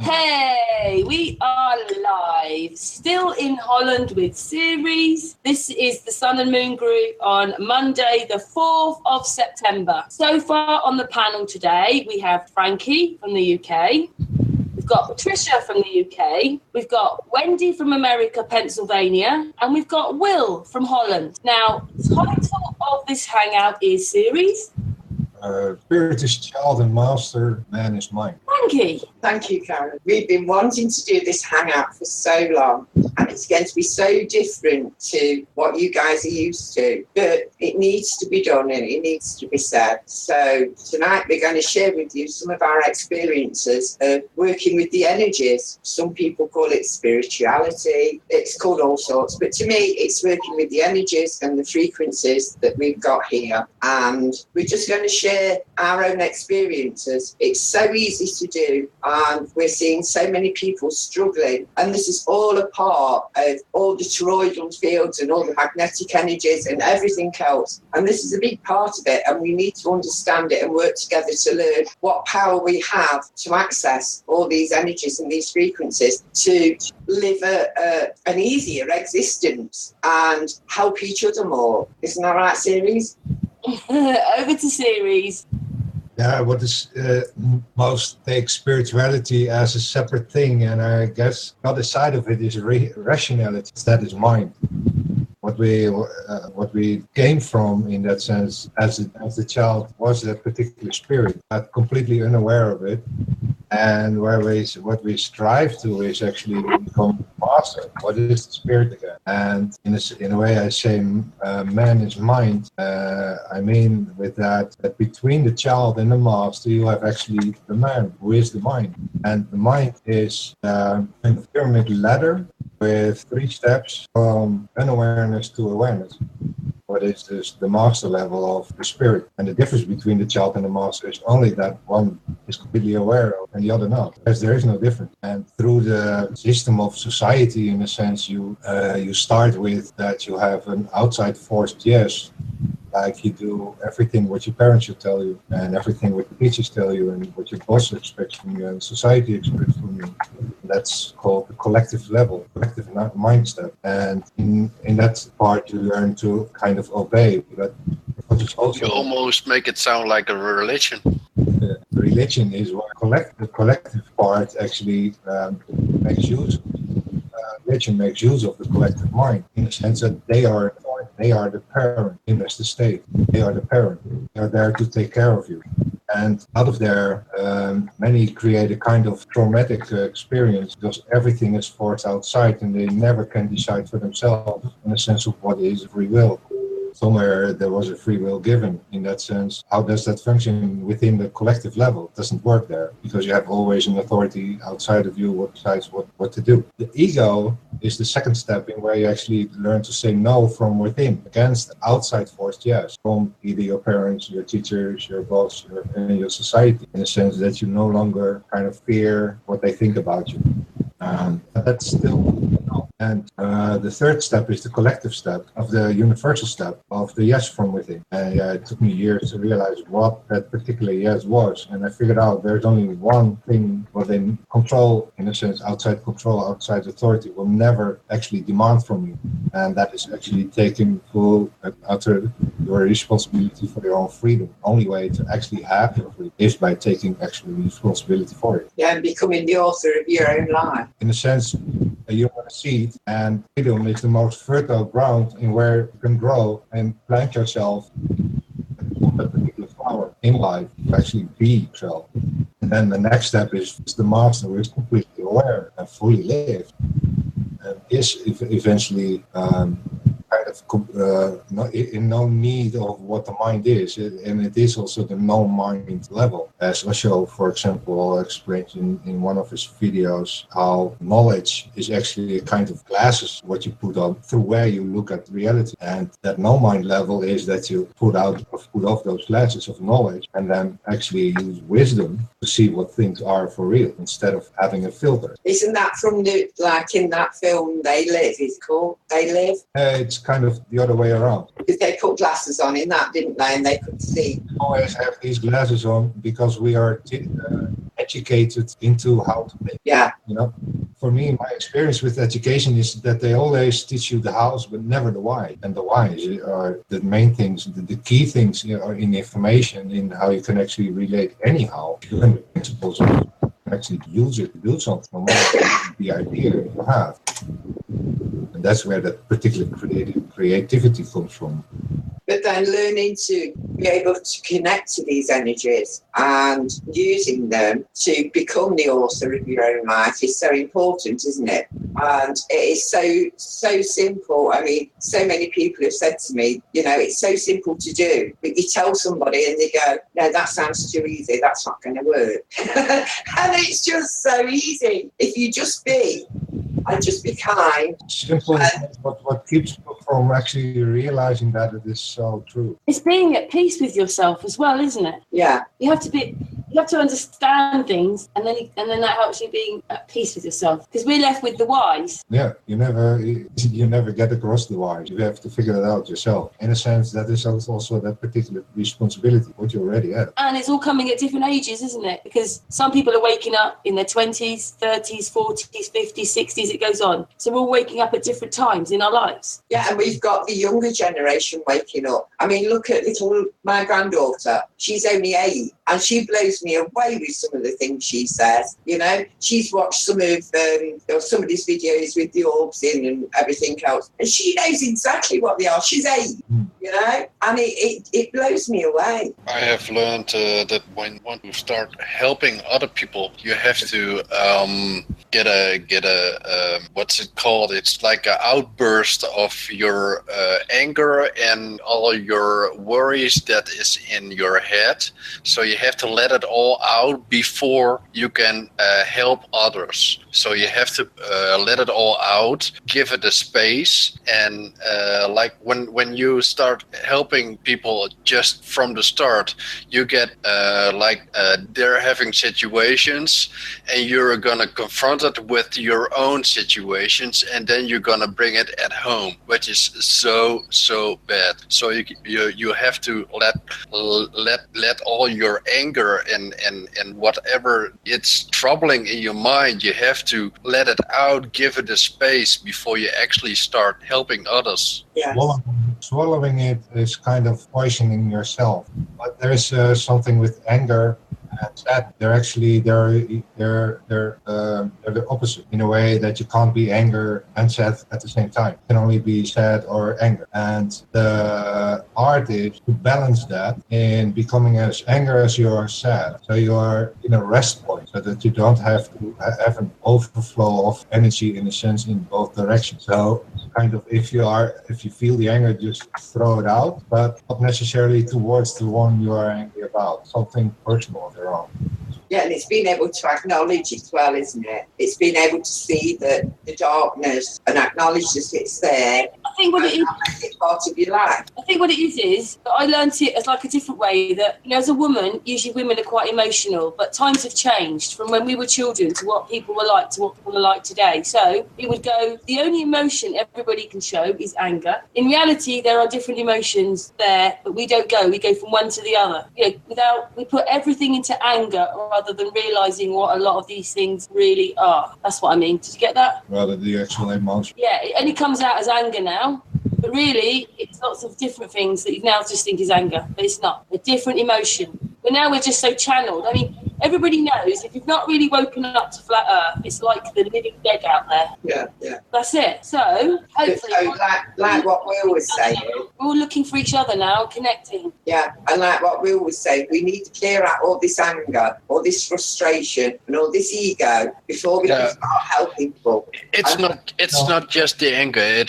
Hey, we are live, still in Holland with Series. This is the Sun and Moon Group on Monday, the 4th of September. So far on the panel today, we have Frankie from the UK. We've got Patricia from the UK. We've got Wendy from America, Pennsylvania. And we've got Will from Holland. Now, the title of this hangout is Series. Spirit is child and master, man is mind. Frankie. Thank you, Karen. We've been wanting to do this hangout for so long, and it's going to be so different to what you guys are used to, but it needs to be done and it needs to be said. So tonight we're going to share with you some of our experiences of working with the energies. Some people call it spirituality. It's called all sorts, but to me it's working with the energies and the frequencies that we've got here, and we're just going to share our own experiences. It's so easy to do, and we're seeing so many people struggling, and this is all a part of all the toroidal fields and all the magnetic energies and everything else, and this is a big part of it, and we need to understand it and work together to learn what power we have to access all these energies and these frequencies to live an easier existence and help each other more. Isn't that right, Series? Over to Series. Yeah, what is most take spirituality as a separate thing, and I guess the other side of it is rationality. That is mind. What we came from in that sense as the child was that particular spirit, but completely unaware of it. And what we strive to is actually become master. What is the spirit again? And in a way, I say man is mind. I mean with that between the child and the master, you have actually the man who is the mind. And the mind is a pyramid ladder with 3 steps from unawareness to awareness. What is this? The master level of the spirit. And the difference between the child and the master is only that one is completely aware of and the other not. Because there is no difference. And through the system of society, in a sense, you start with that you have an outside forced yes. Like you do everything what your parents should tell you, and everything what the teachers tell you, and what your boss expects from you, and society expects from you. That's called the collective level, collective mindset. And in that part, you learn to kind of obey. But also, you almost make it sound like a religion. Religion is what the collective part actually makes use of. Religion makes use of the collective mind in the sense that they are the parent, as the state. They are the parent. They are there to take care of you. And out of there, many create a kind of traumatic experience because everything is forced outside and they never can decide for themselves in the sense of what is free will. Somewhere there was a free will given in that sense. How does that function within the collective level? It doesn't work there because you have always an authority outside of you what decides what to do. The ego is the second step in where you actually learn to say no from within against outside forced yes from either your parents, your teachers, your boss, and your society, in the sense that you no longer kind of fear what they think about you. But that's still no. And the third step is the collective step of the universal step of the yes from within. And it took me years to realize what that particular yes was. And I figured out there's only one thing what they control, in a sense, outside control, outside authority will never actually demand from you. And that is actually taking full utter your responsibility for your own freedom. The only way to actually have your freedom is by taking actual responsibility for it. Yeah, and becoming the author of your own life. In a sense, you want to seed, and freedom is the most fertile ground in where you can grow and plant yourself on that particular flower in life to actually be yourself. And then the next step is the master who is completely aware and fully lived and is eventually kind of in no need of what the mind is, and it is also the no-mind level. As Osho, for example, explains in one of his videos, how knowledge is actually a kind of glasses what you put on through where you look at reality, and that no-mind level is that you put off those glasses of knowledge and then actually use wisdom to see what things are for real instead of having a filter. Isn't that from like in that film They Live? It's called They Live. It's kind kind of the other way around. Because they put glasses on in that, didn't they? And they could see. We always have these glasses on because we are educated into how to live. Yeah. You know, for me, my experience with education is that they always teach you the hows, but never the why. And the whys are the main things, the key things, you know, are in information, in how you can actually relate anyhow. You learn the principles of it, actually use it to do something, no matter the idea you have. And that's where that particular creativity comes from. But then learning to be able to connect to these energies and using them to become the author of your own life is so important, isn't it? And it is so simple. I mean, so many people have said to me, you know, it's so simple to do, but you tell somebody and they go, no, that sounds too easy, that's not going to work. And it's just so easy. If you just be and just be kind. Simple, but what keeps people from actually realizing that it is so true? It's being at peace with yourself as well, isn't it? Yeah. You have to understand things, and then that helps you being at peace with yourself. Because we're left with the whys. Yeah, you never get across the whys. You have to figure it out yourself. In a sense, that is also that particular responsibility, what you already have. And it's all coming at different ages, isn't it? Because some people are waking up in their 20s, 30s, 40s, 50s, 60s, it goes on. So we're all waking up at different times in our lives. Yeah, and we've got the younger generation waking up. I mean, look at my granddaughter. She's only 8, and she blows me away with some of the things she says. You know, she's watched some of somebody's videos with the orbs in and everything else, and she knows exactly what they are. She's 8, you know, and it blows me away. I have learned that when you want to start helping other people, you have to get a what's it called? It's like an outburst of your anger and all your worries that is in your head. So you have to let it all out before you can help others. So you have to let it all out, give it a space, and like when you start helping people just from the start, you get they're having situations, and you're gonna confront it with your own situations, and then you're gonna bring it at home, which is so bad. So you have to let all your anger and whatever it's troubling in your mind, you have to let it out, give it a space before you actually start helping others. Yes. Swallowing it is kind of poisoning yourself. But there is something with anger and sad. They're the opposite in a way that you can't be anger and sad at the same time. You can only be sad or anger. And the art is to balance that in becoming as angry as you are sad. So you are in a rest point, so that you don't have to have an overflow of energy, in a sense, in both directions. So kind of if you feel the anger, just throw it out, but not necessarily towards the one you are angry about. Something personal of their own. Yeah, and it's being able to acknowledge as well, isn't it? It's being able to see the darkness and acknowledge that it's there. I think what it is, make it part of your life. I think what it is that I learned it as like a different way, that, you know, as a woman, usually women are quite emotional, but times have changed from when we were children to what people were like to what people are like today. So it would go, the only emotion everybody can show is anger. In reality, there are different emotions there, but we don't go. We go from one to the other. You know, we put everything into anger rather than realising what a lot of these things really are. That's what I mean. Did you get that? Rather the actual emotion. Yeah, it only comes out as anger now. But really, it's lots of different things that you now just think is anger. But it's not. A different emotion. But now we're just so channeled. I mean, everybody knows if you've not really woken up to flat Earth, it's like the living dead out there. Yeah. That's it. So, hopefully... So like what we always say. We're all looking for each other now, connecting. Yeah, and like what we always say, we need to clear out all this anger, all this frustration, and all this ego before we can start helping people. It's not just the anger.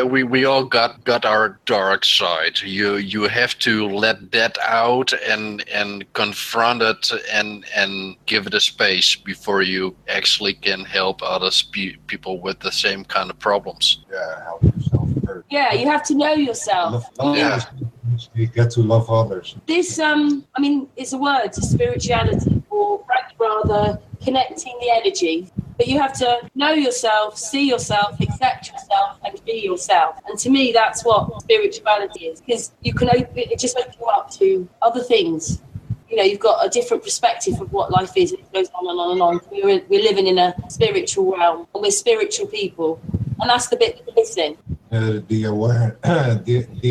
We all got our dark side. You have to let that out and confront it and give it a space before you actually can help others, people with the same kind of problems. Yeah, help yourself first. Yeah, you have to know yourself. You get to love others. This, it's a word, it's spirituality, or rather connecting the energy. But you have to know yourself, see yourself, accept yourself, and be yourself. And to me, that's what spirituality is, because it just opens you up to other things. You know, you've got a different perspective of what life is. It goes on and on and on. We're living in a spiritual realm, and we're spiritual people, and that's the bit that's missing. The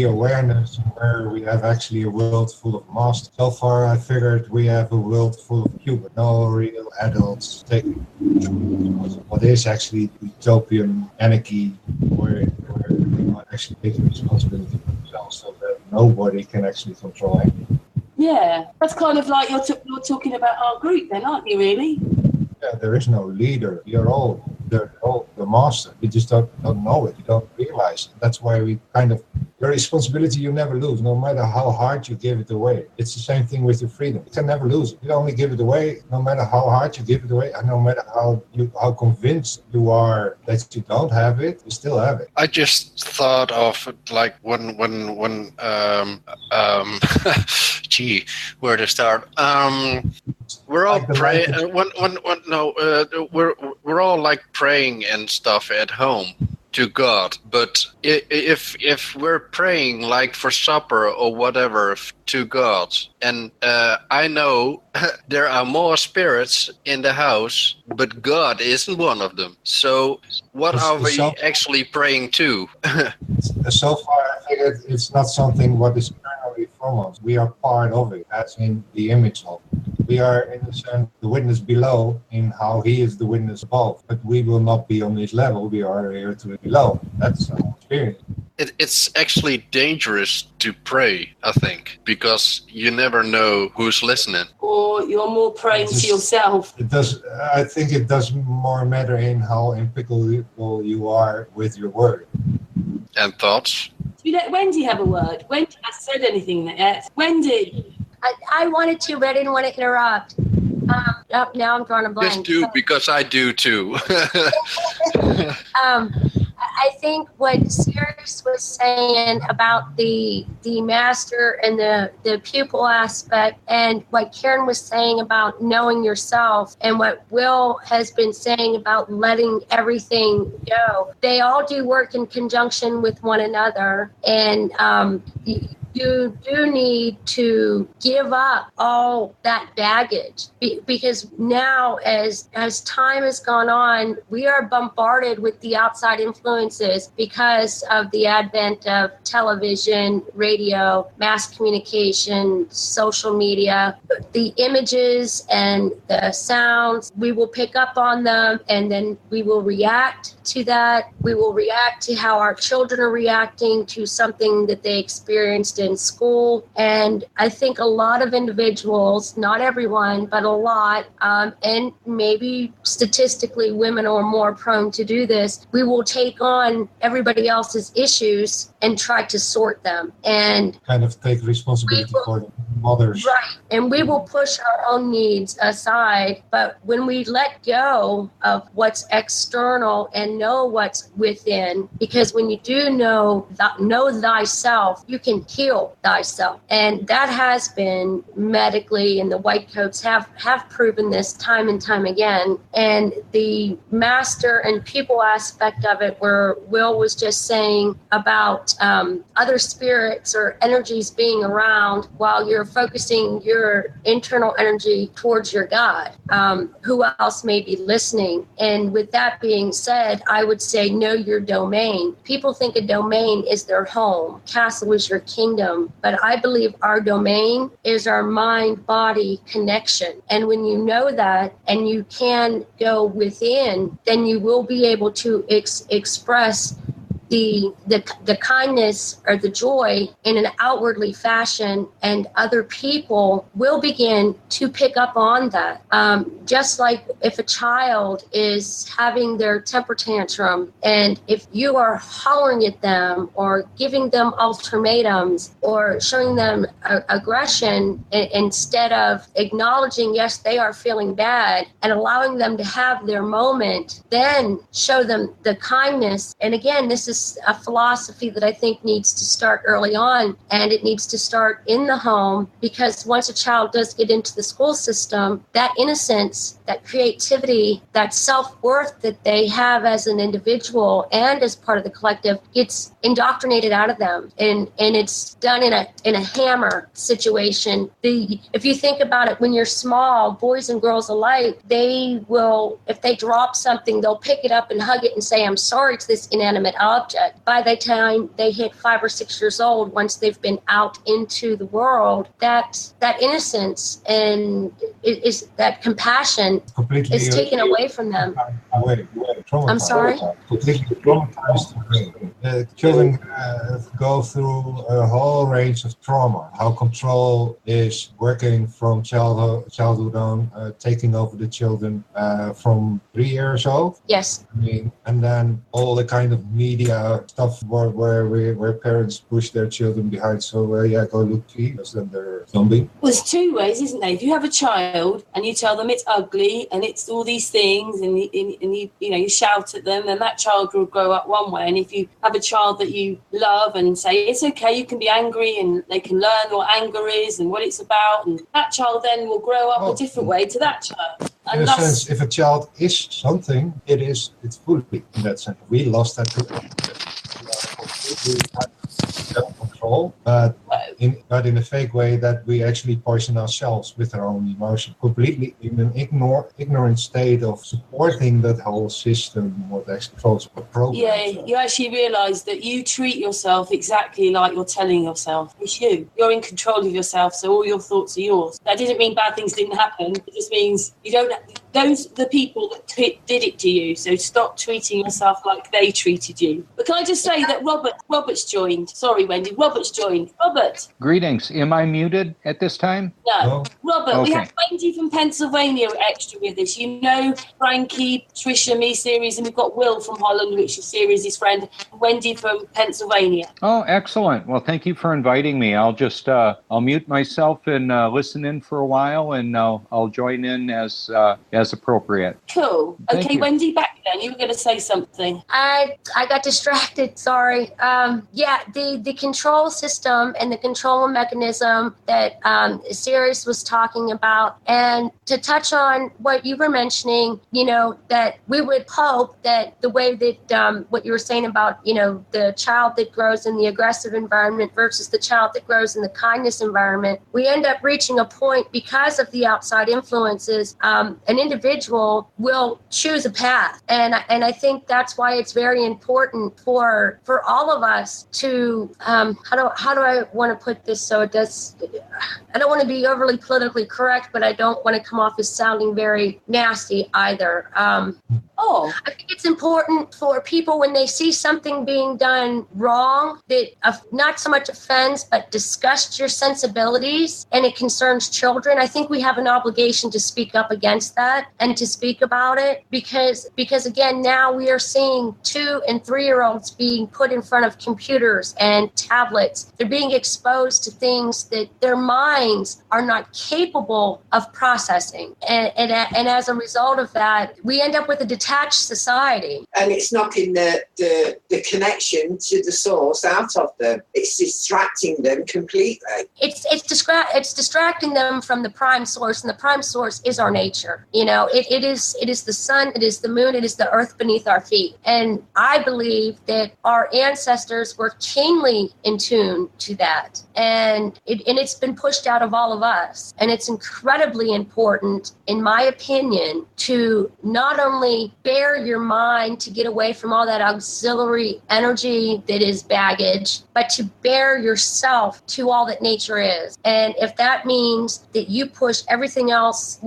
awareness where we have actually a world full of masters. So far, I figured we have a world full of humans, no real adults taking what is actually utopian anarchy, where they are actually taking responsibility for themselves, so that nobody can actually control anything. Yeah, that's kind of like you're talking about our group, then, aren't you? Really? Yeah, there is no leader. They're all the master. You just don't know it. You don't realize it. That's why we kind of, your responsibility you never lose, no matter how hard you give it away. It's the same thing with your freedom. You can never lose it. You only give it away, no matter how hard you give it away, and no matter how convinced you are that you don't have it, you still have it. I just thought of like when gee, where to start? We're all praying. We're all like praying and stuff at home to God. But if we're praying like for supper or whatever to God, and I know there are more spirits in the house, but God isn't one of them. So what are we actually praying to? So far, I think it's not something what is eternally from us. We are part of it, as in the image of it. We are, in a sense, the witness below in how he is the witness above. But we will not be on his level. We are here to below. That's our experience. It's actually dangerous to pray, I think, because you never know who's listening. Or you're more praying to yourself. It does. I think it does more matter in how impeccable you are with your word. And thoughts? You let Wendy have a word. Wendy hasn't said anything yet. Wendy. I wanted to, but I didn't want to interrupt. Now I'm drawing a blank. Just do, because I do too. I think what Sirius was saying about the master and the pupil aspect, and what Karen was saying about knowing yourself, and what Will has been saying about letting everything go, they all do work in conjunction with one another. And you do need to give up all that baggage, because now as time has gone on, we are bombarded with the outside influences because of the advent of television, radio, mass communication, social media. The images and the sounds, we will pick up on them, and then we will react to that. We will react to how our children are reacting to something that they experienced in school. And I think a lot of individuals, not everyone, but a lot, and maybe statistically women are more prone to do this, we will take on everybody else's issues and try to sort them. And kind of take responsibility for the mothers. Right. And we will push our own needs aside. But when we let go of what's external and know what's within, because when you do know thyself, you can heal thyself. And that has been medically, and the white coats have proven this time and time again. And the master and pupil aspect of it, where Will was just saying about other spirits or energies being around while you're focusing your internal energy towards your God. Who else may be listening? And with that being said, I would say know your domain. People think a domain is their home. Castle is your kingdom. But I believe our domain is our mind-body connection. And when you know that and you can go within, then you will be able to express the kindness or the joy in an outwardly fashion, and other people will begin to pick up on that. Just like if a child is having their temper tantrum, and if you are hollering at them or giving them ultimatums or showing them aggression, instead of acknowledging, yes, they are feeling bad, and allowing them to have their moment, then show them the kindness. And again, this is a philosophy that I think needs to start early on, and it needs to start in the home, because once a child does get into the school system, that innocence, that creativity, that self-worth that they have as an individual and as part of the collective gets indoctrinated out of them, and it's done in a hammer situation. If you think about it, when you're small, boys and girls alike, they will, if they drop something, they'll pick it up and hug it and say, I'm sorry to this inanimate object. By the time they hit 5 or 6 years old, once they've been out into the world, that innocence and is that compassion completely is taken away from them. I'm sorry? Completely traumatized. Children go through a whole range of trauma. How control is working from childhood on, taking over the children from 3 years old. Yes. I mean, and then all the kind of media stuff where parents push their children behind. So yeah, go look TV, because then they're zombie. There's two ways, isn't there? If you have a child and you tell them it's ugly and it's all these things, and you shout at them, then that child will grow up one way. And if you have a child that you love and say it's okay, you can be angry, and they can learn what anger is and what it's about, and that child then will grow up a different way to that child. In a sense, if a child is something, it's fully in that sense. We lost that self-control, but in a fake way that we actually poison ourselves with our own emotion, completely in an ignorant state of supporting that whole system, what actually controls the program. Yeah, you actually realise that you treat yourself exactly like you're telling yourself. It's you. You're in control of yourself, so all your thoughts are yours. That didn't mean bad things didn't happen. It just means you don't. Those are the people that did it to you. So stop treating yourself like they treated you. But can I just say that Robert's joined. Sorry, Wendy. Robert's joined. Robert. Greetings. Am I muted at this time? No. Robert, Okay. We have Wendy from Pennsylvania extra with us. You know Frankie, Trisha, me series, and we've got Will from Holland, which is series' friend, and Wendy from Pennsylvania. Oh, excellent. Well, thank you for inviting me. I'll just I'll mute myself and listen in for a while, and I'll join in as appropriate. Cool. Thank Okay, you. Wendy, back then. You were going to say something. I got distracted. Sorry. The control system and the control mechanism that Sirius was talking about, and to touch on what you were mentioning, that we would hope that the way that what you were saying about, the child that grows in the aggressive environment versus the child that grows in the kindness environment, we end up reaching a point because of the outside influences. An individual will choose a path, and I think that's why it's very important for all of us to how do I want to put this so it does. I don't want to be overly politically correct, but I don't want to come off as sounding very nasty either. I think it's important for people when they see something being done wrong that not so much offends, but disgusts your sensibilities, and it concerns children. I think we have an obligation to speak up against that and to speak about it, because again, now we are seeing 2 and 3-year-olds being put in front of computers and tablets. They're being exposed to things that their minds are not capable of processing. And as a result of that, we end up with a detached society. And it's knocking the connection to the source out of them. It's distracting them completely. It's distracting them from the prime source, and the prime source is our nature. It is the sun, it is the moon, it is the earth beneath our feet. And I believe that our ancestors were keenly in tune to that. And it's been pushed out of all of us. And it's incredibly important, in my opinion, to not only bear your mind to get away from all that auxiliary energy that is baggage, but to bear yourself to all that nature is. And if that means that you push everything else,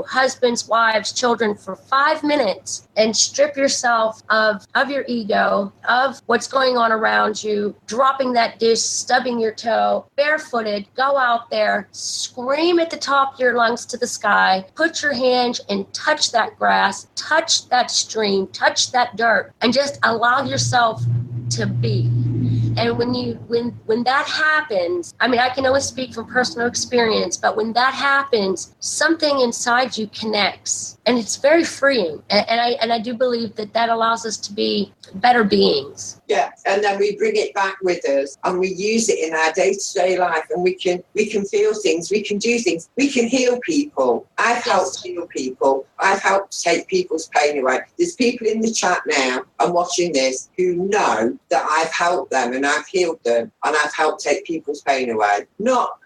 husbands, wives, children, for 5 minutes and strip yourself of your ego, of what's going on around you, dropping that dish, stubbing your toe, barefooted, go out there, scream at the top of your lungs to the sky, put your hand and touch that grass, touch that stream, touch that dirt, and just allow yourself to be. And when that happens, I mean, I can only speak from personal experience, but when that happens, something inside you connects, and it's very freeing. And I do believe that allows us to be better beings. Yeah, and then we bring it back with us, and we use it in our day-to-day life, and we can feel things, we can do things, we can heal people. I've helped heal people. I've helped take people's pain away. There's people in the chat now and watching this who know that I've helped them and I've healed them and I've helped take people's pain away.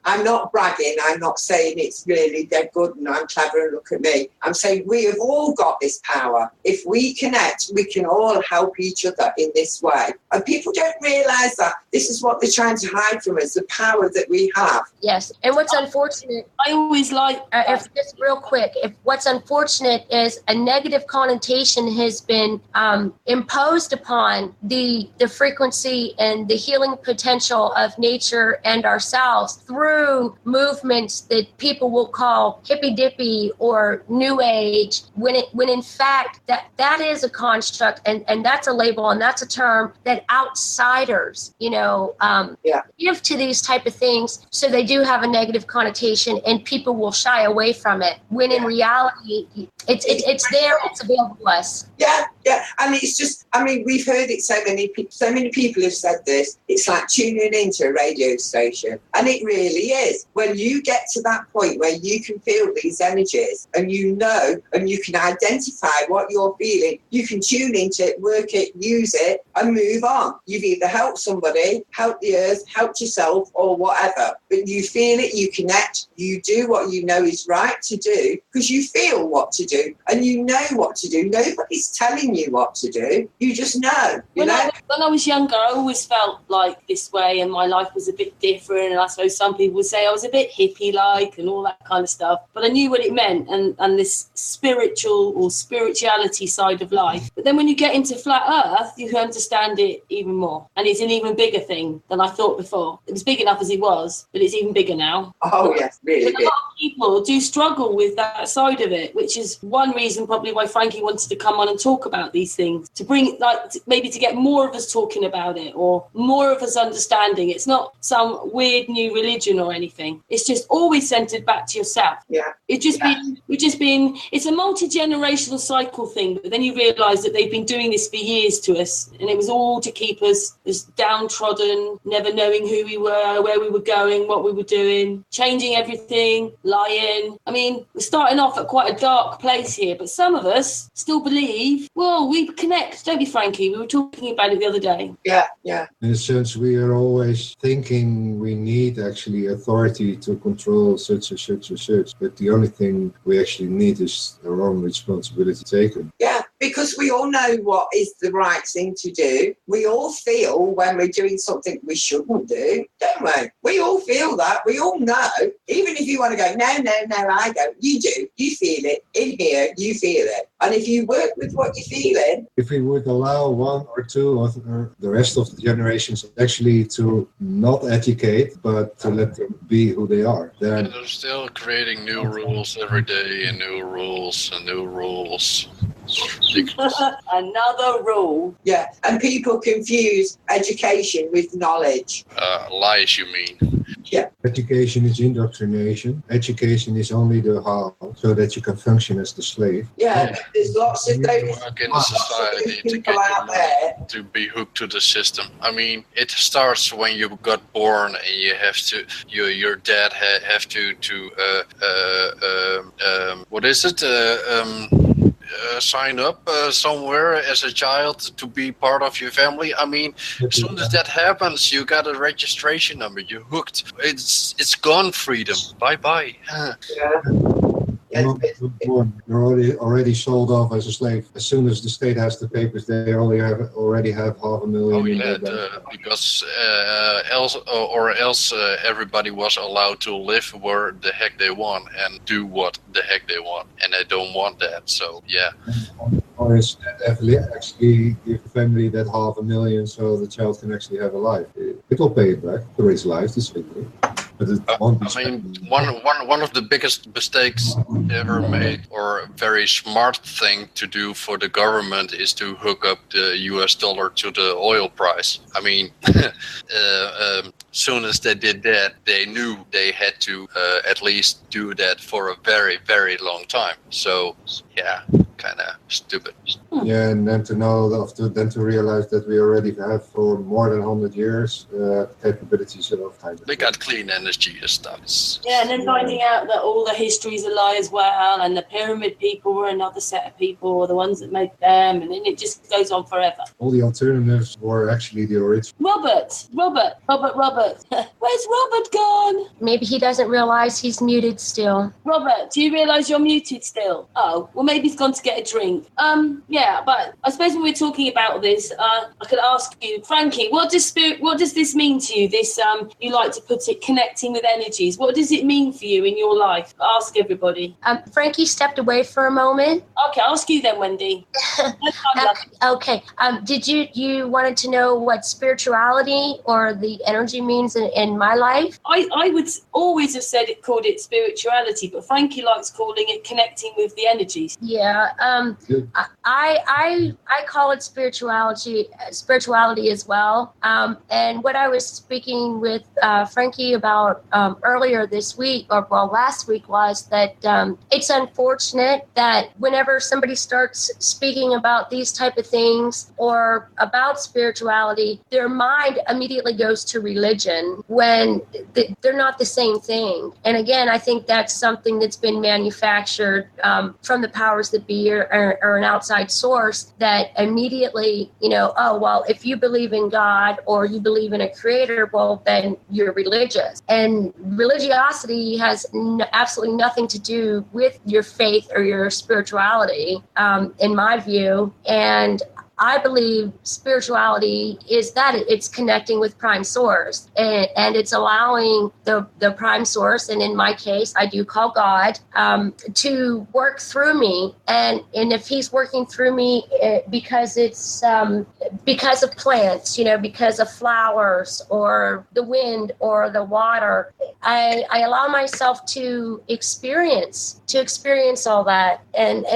I'm not bragging. I'm not saying it's really dead good and I'm clever and look at me. I'm saying we have all got this power. If we connect, we can all help each other in this way. And people don't realise that this is what they're trying to hide from us, the power that we have. Yes. And what's unfortunate, I always like... if just real quick, if what's unfortunate is a negative connotation has been imposed upon the frequency and the healing potential of nature and ourselves through movements that people will call hippy-dippy or new age, when in fact that is a construct and that's a label and that's a term that outsiders give to these type of things, so they do have a negative connotation and people will shy away from it, when in reality it's there, it's available to us. Yeah, and it's just, I mean, we've heard it so many people have said this. It's like tuning into a radio station, and it really is. When you get to that point where you can feel these energies and you know and you can identify what you're feeling, you can tune into it, work it, use it, and move on. You've either helped somebody, helped the earth, helped yourself, or whatever. But you feel it, you connect, you do what you know is right to do because you feel what to do and you know what to do. Nobody's telling you what to do. You just know. When I was younger, I always felt like this way and my life was a bit different. And I suppose some people would say I was a bit hippie-like and all that kind of stuff. But I knew what it meant and this spiritual or spirituality side of life. But then when you get into flat earth, you understand it even more. And it's an even bigger thing than I thought before. It was big enough as it was, but it's even bigger now. Oh, yes, really big. A lot of people do struggle with that side of it, which is one reason probably why Frankie wanted to come on and talk about these things, to bring, maybe to get more of us talking about it or more of us understanding. It's not some weird new religion or anything. It's just always centered back to yourself. Yeah. It's a multi-generational cycle thing, but then you realise that they've been doing this for years to us, and it was all to keep us as downtrodden, never knowing who we were, where we were going, what we were doing, changing everything, lying. I mean, we're starting off at quite a dark place here, but some of us still believe, well, we connect, don't we, Frankie? We were talking about it the other day. Yeah. In a sense, we are always thinking we need actually authority to control such and such and such, but the only thing we actually need is our own responsibility taken. Yeah, because we all know what is the right thing to do. We all feel when we're doing something we shouldn't do, don't we? We all feel that. We all know. Even if you want to go, no, I don't. You do. You feel it. In here, you feel it. And if you work with what you're feeling... If we would allow one or two or the rest of the generations actually to not educate, but to let them be who they are, then... And they're still creating new rules every day, and new rules and new rules. Another rule. Yeah, and people confuse education with knowledge. Lies, you mean? Yeah. Education is indoctrination. Education is only the how, so that you can function as the slave. Yeah, there's lots of those work in the society to people get out there. to be hooked to the system. I mean, it starts when you got born and you have to, your dad have to what is it? Sign up somewhere as a child to be part of your family. I mean, as soon as that happens, you got a registration number. You're hooked. It's gone, freedom. Bye. Yeah. You're already sold off as a slave. As soon as the state has the papers, they already have 500,000. Oh yeah, because else everybody was allowed to live where the heck they want and do what the heck they want, and they don't want that. So yeah. Or is that actually give the family that 500,000 so the child can actually have a life? It will pay it back for his life, this family. but it won't be. I mean, one of the biggest mistakes ever made, or a very smart thing to do for the government, is to hook up the US dollar to the oil price. I mean, soon as they did that, they knew they had to at least do that for a very, very long time. So, yeah, kind of stupid. Yeah, and then to realize that we already have for more than 100 years capabilities of time. They got clean energy and stuff. Yeah, and then finding out that all the history is a lie as well, and the pyramid people were another set of people, or the ones that made them, and then it just goes on forever. All the alternatives were actually the original. Robert. Where's Robert gone? Maybe he doesn't realize he's muted still. Robert, do you realise you're muted still? Oh, well, maybe he's gone to get a drink. Yeah, but I suppose when we're talking about this, I could ask you, Frankie, what does this mean to you? This, you like to put it, connecting with energies. What does it mean for you in your life? Ask everybody. Frankie stepped away for a moment. Okay, I'll ask you then, Wendy. Okay. Did you wanted to know what spirituality or the energy means in my life? I would always have called it spirituality, but Frankie likes calling it connecting with the energies. Yeah. I call it spirituality as well. And what I was speaking with Frankie about earlier this week, or last week, was that it's unfortunate that whenever somebody starts speaking about these type of things or about spirituality, their mind immediately goes to religion when they're not the same thing. And again, I think that's something that's been manufactured from the powers that be, or an outside source, that immediately, oh, well, if you believe in God or you believe in a creator, well, then you're religious. And religiosity has absolutely nothing to do with your faith or your spirituality, in my view. And I believe spirituality is that it's connecting with prime source, and it's allowing the prime source, and in my case, I do call God, to work through me. And if he's working through me because it's because of plants, because of flowers or the wind or the water, I allow myself to experience all that. And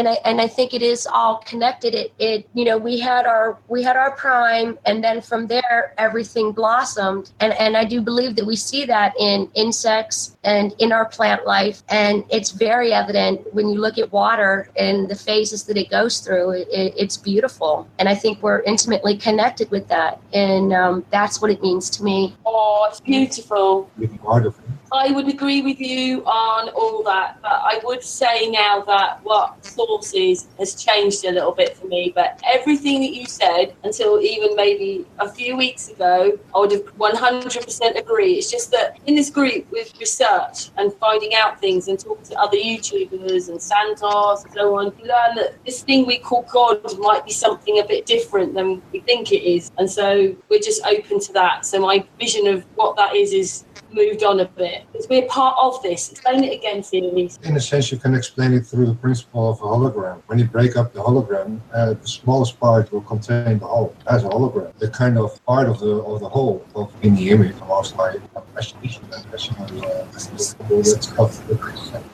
I think it is all connected. We had our prime, and then from there everything blossomed, and I do believe that we see that in insects and in our plant life, and it's very evident when you look at water and the phases that it goes through. It's beautiful, and I think we're intimately connected with that, and that's what it means to me. Oh, it's beautiful. Wonderful. I would agree with you on all that, but I would say now that what source is has changed a little bit for me. But everything that you said, until even maybe a few weeks ago, I would have 100% agree. It's just that in this group with research and finding out things and talking to other YouTubers and Santos and so on, you learn that this thing we call God might be something a bit different than we think it is. And so we're just open to that. So my vision of what that is moved on a bit, because we're part of this. Explain it again, series. In a sense, you can explain it through the principle of a hologram. When you break up the hologram, the smallest part will contain the whole as a hologram. The kind of part of the whole in the image, almost like a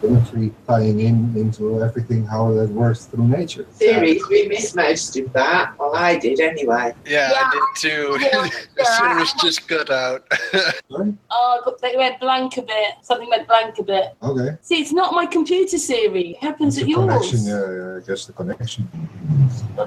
symmetry tying into everything, how that works through nature. Series, we missed most of that. Well, I did anyway. Yeah, I did too. The series just cut out. Sorry? They went blank a bit. Something went blank a bit. Okay. See, it's not my computer, Siri. It happens at yours. Connection, yeah, I guess the connection.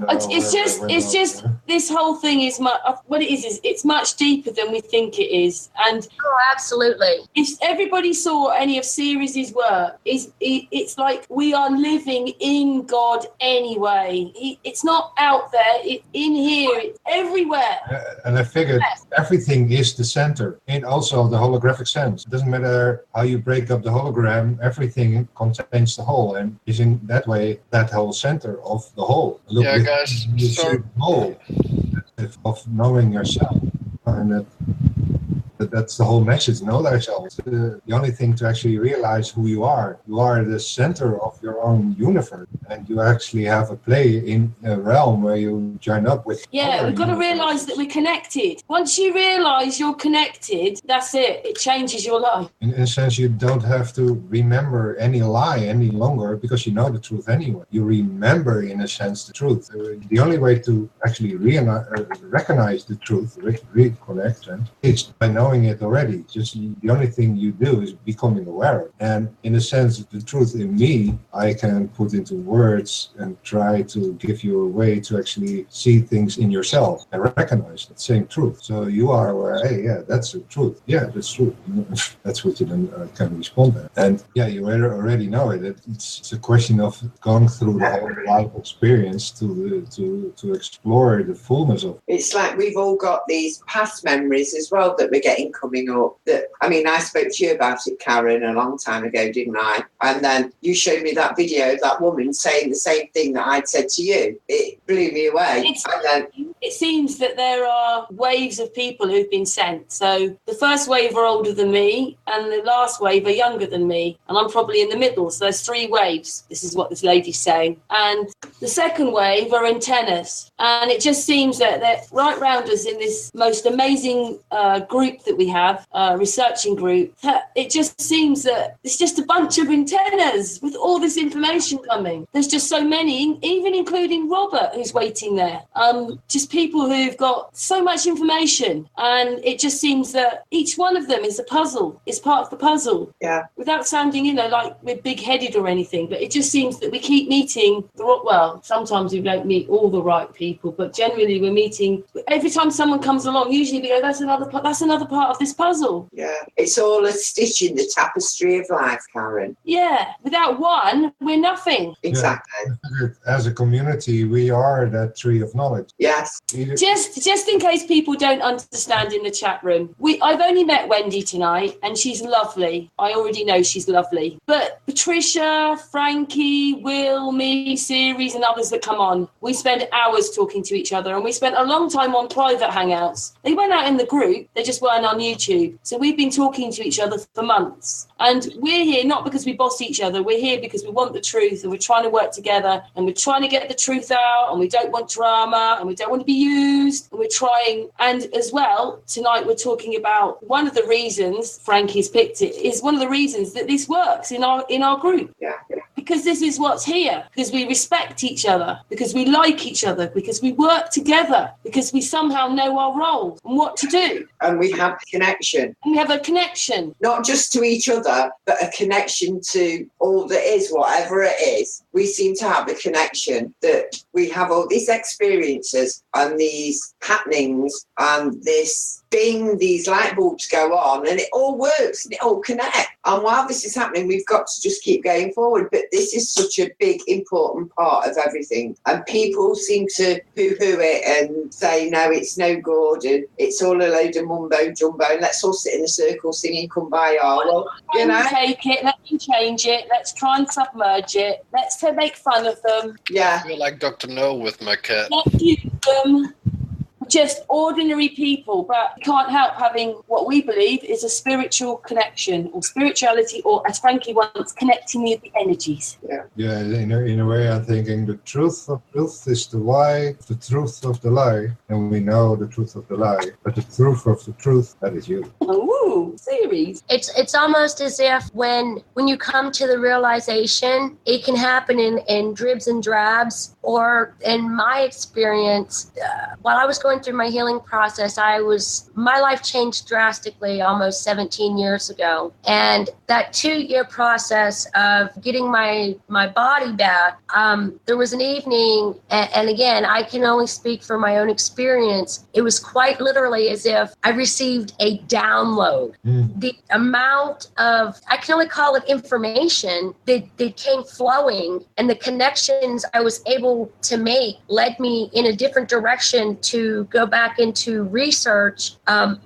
It's just this whole thing is what it is it's much deeper than we think it is. And absolutely. If everybody saw any of Sirius's work, it's like we are living in God anyway. It's not out there. It's in here. It's everywhere. And I figured everything is the center, and also the holographic sense. It doesn't matter how you break up the hologram, everything contains the whole, and is in that way that whole center of the whole. Look, yeah, guys, the whole of knowing yourself, and that That's the whole message. Know thyself. It's the only thing to actually realize who you are. You are the center of your own universe, and you actually have a play in a realm where you join up with. Yeah, we've got to realise that we're connected. Once you realise you're connected, that's it. It changes your life. In a sense, you don't have to remember any lie any longer because you know the truth anyway. You remember, in a sense, the truth. The only way to actually recognize the truth, reconnect, is by knowing it already. Just the only thing you do is becoming aware of it. And in a sense, the truth in me, I can put into words and try to give you a way to actually see things in yourself and recognize that same truth. So you are aware, hey, yeah, that's the truth. Yeah, that's true. That's what you then can respond to. And yeah, you already know it. It's a question of going through the whole life experience to explore the fullness of it. It's like we've all got these past memories as well that we're getting coming up. I spoke to you about it, Karen, a long time ago, didn't I? And then you showed me that video of that woman saying the same thing that I'd said to you. It blew me away. It seems that there are waves of people who've been sent. So the first wave are older than me, and the last wave are younger than me, and I'm probably in the middle. So there's 3 waves. This is what this lady's saying. And the second wave are antennas. And it just seems that they're right round us in this most amazing group that we have, researching group. It just seems that it's just a bunch of antennas with all this information coming. There's just so many, even including Robert, who's waiting there. Just people who've got so much information. And it just seems that each one of them is a puzzle, is part of the puzzle. Yeah. Without sounding, like we're big-headed or anything, but it just seems that we keep meeting sometimes we don't meet all the right people, but generally we're meeting. Every time someone comes along, usually we go, that's another part of this puzzle. Yeah, it's all a stitch in the tapestry of life, Karen. Yeah, without one, we're nothing. Exactly. Yeah. As a community, we are that tree of knowledge. Yes. Just in case people don't understand in the chat room, I've only met Wendy tonight, and she's lovely. I already know she's lovely. But Patricia, Frankie, Will, me, Series, and others that come on, we spend hours talking to each other, and we spent a long time on private hangouts. They went out in the group, they just weren't on YouTube. So we've been talking to each other for months. And we're here not because we boss each other, we're here because we want the truth, and we're trying to work together, and we're trying to get the truth out, and we don't want drama, and we don't want to be used, and we're trying. And as well, tonight we're talking about one of the reasons Frankie's picked it is one of the reasons that this works in our group. Yeah. Because this is what's here, because we respect each other, because we like each other, because we work together, because we somehow know our role and what to do. And we have a connection. And we have a connection. Not just to each other, but a connection to all that is, whatever it is. We seem to have a connection that we have all these experiences and these happenings and this thing, these light bulbs go on, and it all works and it all connects. And while this is happening, we've got to just keep going forward. But this is such a big, important part of everything. And people seem to poo-poo it and say, no, it's no good, and it's all a load of mumbo-jumbo, and let's all sit in a circle singing Kumbaya. Well, take it, let them change it, let's try and submerge it, let's make fun of them. Yeah. I feel like Dr. No with my cat. Let's use them. Just ordinary people, but we can't help having what we believe is a spiritual connection, or spirituality, or as Frankie wants, connecting with the energies. Yeah. In a way, I'm thinking the truth of truth is the lie, the truth of the lie, and we know the truth of the lie, but the truth of the truth, that is you. Ooh, Series. It's almost as if when you come to the realization, it can happen in dribs and drabs, or in my experience, while I was going through my healing process, my life changed drastically almost 17 years ago. And that 2-year process of getting my body back, there was an evening, and again, I can only speak from my own experience. It was quite literally as if I received a download. The amount of, I can only call it information that came flowing, and the connections I was able to make led me in a different direction to go back into research.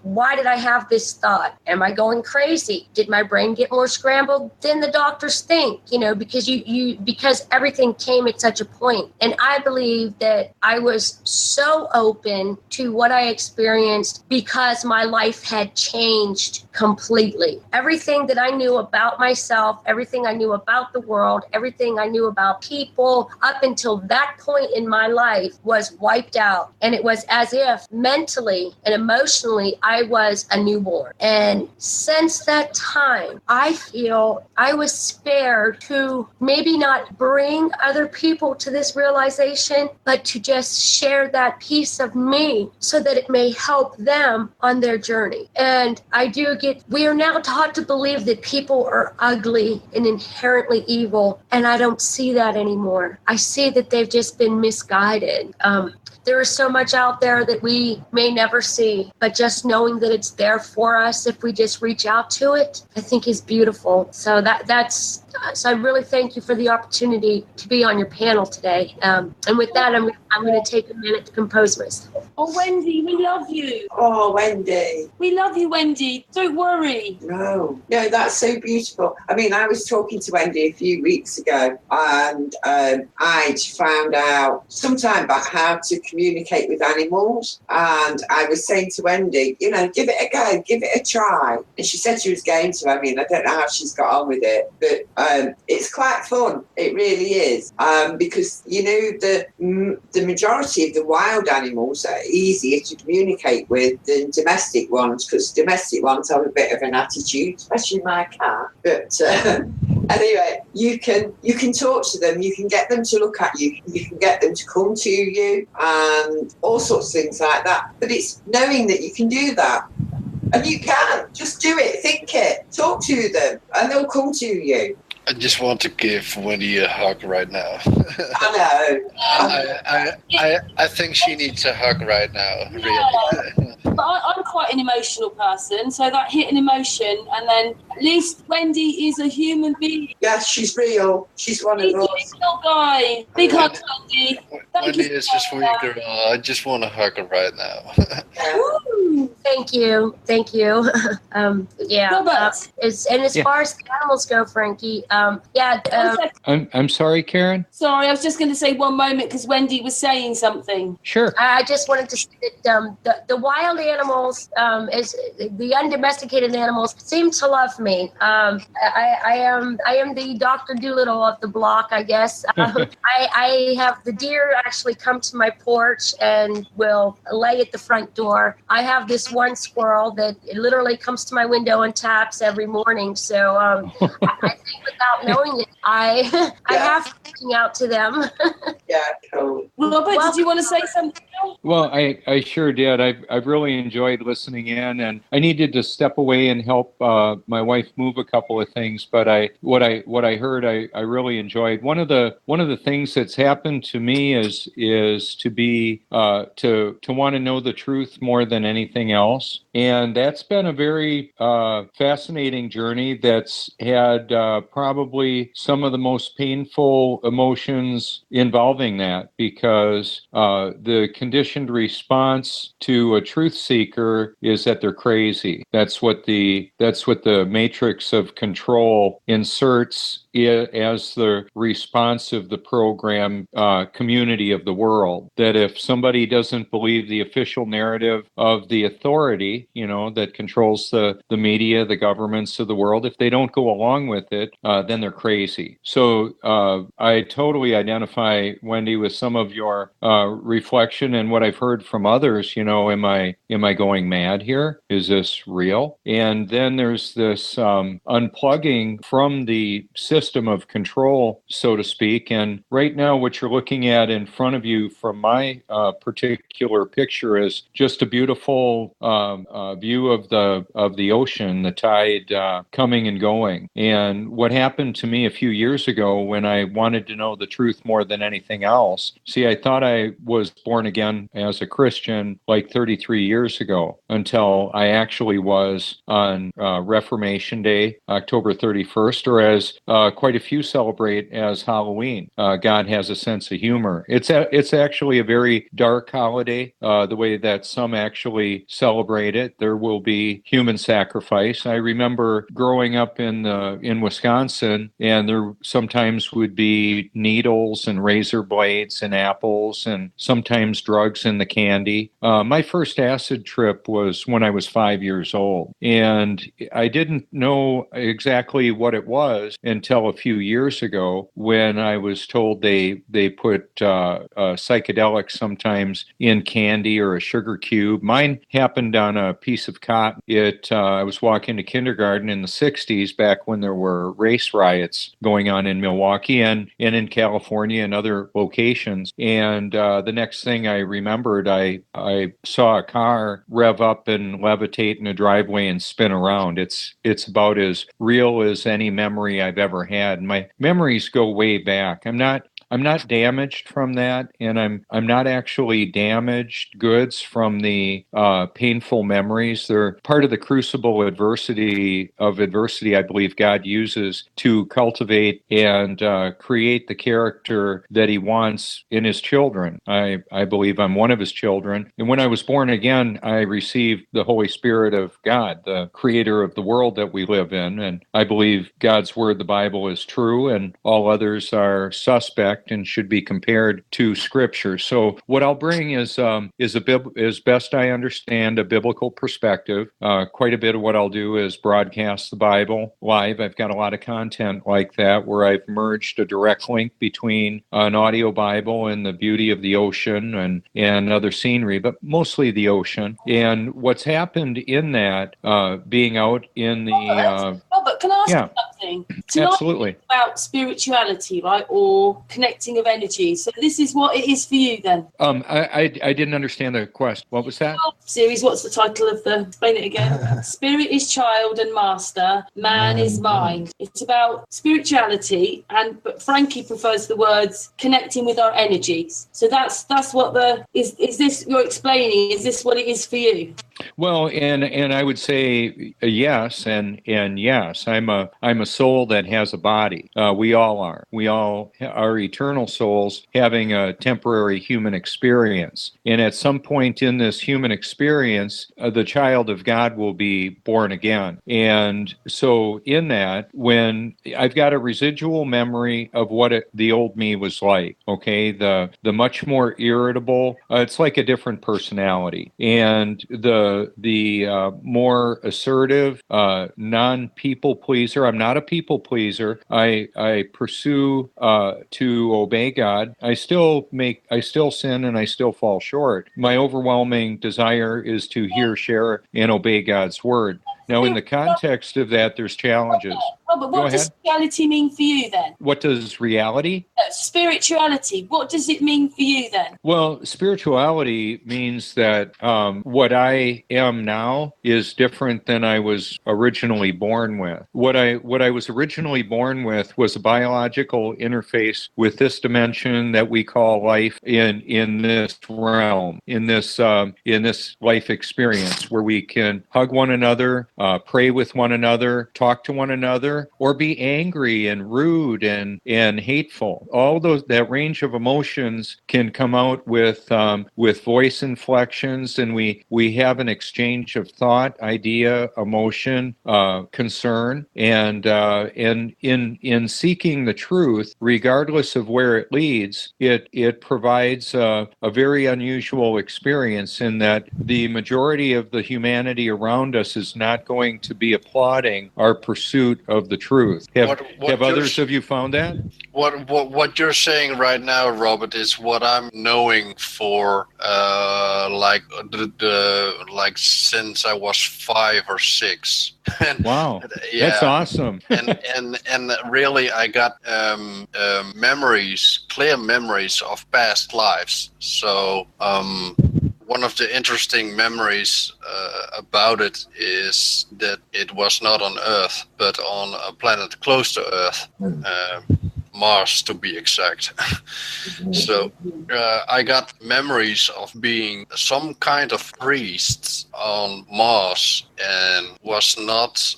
Why did I have this thought? Am I going crazy? Did my brain get more scrambled than the doctors think? Because everything came at such a point. And I believe that I was so open to what I experienced because my life had changed completely. Everything that I knew about myself, everything I knew about the world, everything I knew about people up until that point in my life was wiped out. And it was as if mentally and emotionally I was a newborn. And since that time, I feel I was spared to maybe not bring other people to this realization, but to just share that piece of me so that it may help them on their journey. And we are now taught to believe that people are ugly and inherently evil, and I don't see that anymore. I see that they've just been misguided. There is so much out there that we may never see, but just knowing that it's there for us if we just reach out to it, I think is beautiful. So so I really thank you for the opportunity to be on your panel today. And with that, I'm going to take a minute to compose myself. Oh, Wendy, we love you. Oh, Wendy. We love you, Wendy. Don't worry. No, that's so beautiful. I mean, I was talking to Wendy a few weeks ago, and I'd found out sometime back how to communicate with animals. And I was saying to Wendy, give it a go, give it a try. And she said she was going to. I mean, I don't know how she's got on with it, but it's quite fun. It really is. Because, the majority of the wild animals are easier to communicate with than domestic ones, because domestic ones have a bit of an attitude, especially my cat. But anyway, you can talk to them, you can get them to look at you, you can get them to come to you, and all sorts of things like that. But it's knowing that you can do that. And you can. Just do it, think it, talk to them, and they'll come to you. I just want to give Wendy a hug right now. I know. I think she needs a hug right now, Yeah. really. But I'm quite an emotional person, so that hit an emotion, and then at least Wendy is a human being. Yes, she's real. She's one of He's a us. real guy. Big hug, Wendy. Wendy is just sweet girl. I just want to hug her right now. Woo. Thank you. Robert. As far as the animals go, Frankie, I'm sorry, Karen? Sorry, I was just going to say one moment because Wendy was saying something. Sure. I just wanted to say that the wild animals, as the undomesticated animals, seem to love me. I am the Dr. Doolittle of the block, I guess. I have the deer actually come to my porch and will lay at the front door. I have this one squirrel that literally comes to my window and taps every morning. So I think without knowing it, I have to reaching out to them. Yeah, cool. Robert, did you want to say something else? Well, I sure did. I've really enjoyed listening in, and I needed to step away and help my wife move a couple of things. But what I heard, I really enjoyed. One of the things that's happened to me is to be to want to know the truth more than anything else, and that's been a very fascinating journey. That's had probably some of the most painful emotions involving that, because the conditioned response to a truth seeker is that they're crazy. That's what the matrix of control inserts as the response of the program community of the world. That if somebody doesn't believe the official narrative of the authority, that controls the media, the governments of the world, if they don't go along with it, then they're crazy. So I totally identify, Wendy, with some of your reflection and what I've heard from others. Am I going mad here? Is this real? And then there's this unplugging from the system of control, so to speak. And right now, what you're looking at in front of you from my particular picture is just a beautiful view of the ocean, the tide coming and going. And what happened to me a few years ago when I wanted to know the truth more than anything else. See, I thought I was born again as a Christian like 33 years ago, until I actually was on Reformation Day, October 31st, or as quite a few celebrate as Halloween. God has a sense of humor. It's actually a very dark holiday, the way that some actually celebrate it. There will be human sacrifice. I remember growing up in Wisconsin, and there sometimes would be needles and razor blades and apples and sometimes drugs in the candy. My first acid trip was when I was 5 years old, and I didn't know exactly what it was until a few years ago when I was told they put psychedelics sometimes in candy or a sugar cube. Mine happened on a piece of cotton. I was walking to kindergarten in the 60s, back when there were race riots going on in Milwaukee and in California and other locations. And the next thing I remembered, I saw a car rev up and levitate in a driveway and spin around. It's about as real as any memory I've ever had. My memories go way back. I'm not damaged from that, and I'm not actually damaged goods from the painful memories. They're part of the crucible adversity I believe God uses to cultivate and create the character that he wants in his children. I believe I'm one of his children. And when I was born again, I received the Holy Spirit of God, the creator of the world that we live in. And I believe God's word, the Bible, is true, and all others are suspect and should be compared to Scripture. So what I'll bring is best I understand, a biblical perspective. Quite a bit of what I'll do is broadcast the Bible live. I've got a lot of content like that where I've merged a direct link between an audio Bible and the beauty of the ocean and other scenery, but mostly the ocean. And what's happened in that, being out in the... Robert, can I ask you something? Tonight absolutely. About spirituality, right, or connecting of energy. So this is what it is for you, then. I didn't understand the question. What was that? Series. What's the title of the? Explain it again. Spirit is child and master. Man is mind. It's about spirituality, but Frankie prefers the words connecting with our energies. So that's what is this you're explaining? Is this what it is for you? Well, and I would say yes, and yes. I'm a soul that has a body. We all are. We all are eternal souls having a temporary human experience. And at some point in this human experience, the child of God will be born again. And so in that, when I've got a residual memory of what the old me was like, okay, the much more irritable, it's like a different personality. And the more assertive, non-people pleaser. I'm not a people pleaser. I pursue to obey God. I still sin, and I still fall short. My overwhelming desire is to hear, share, and obey God's word. Now, in the context of that, there's challenges. But what does reality mean for you then? What does reality? Spirituality. What does it mean for you then? Well, spirituality means that what I am now is different than I was originally born with. What I was originally born with was a biological interface with this dimension that we call life in this realm, in this life experience where we can hug one another, pray with one another, talk to one another, or be angry and rude and hateful. All that range of emotions can come out with voice inflections, and we have an exchange of thought, idea, emotion, concern, and in seeking the truth, regardless of where it leads, it provides a very unusual experience in that the majority of the humanity around us is not going to be applauding our pursuit of the truth. Have others of you found that? What you're saying right now, Robert, is what I'm knowing for like since I was 5 or 6. And, wow, yeah, that's awesome. and really, I got clear memories of past lives. So one of the interesting memories about it is that it was not on Earth, but on a planet close to Earth. Mars to be exact. So I got memories of being some kind of priest on Mars and was not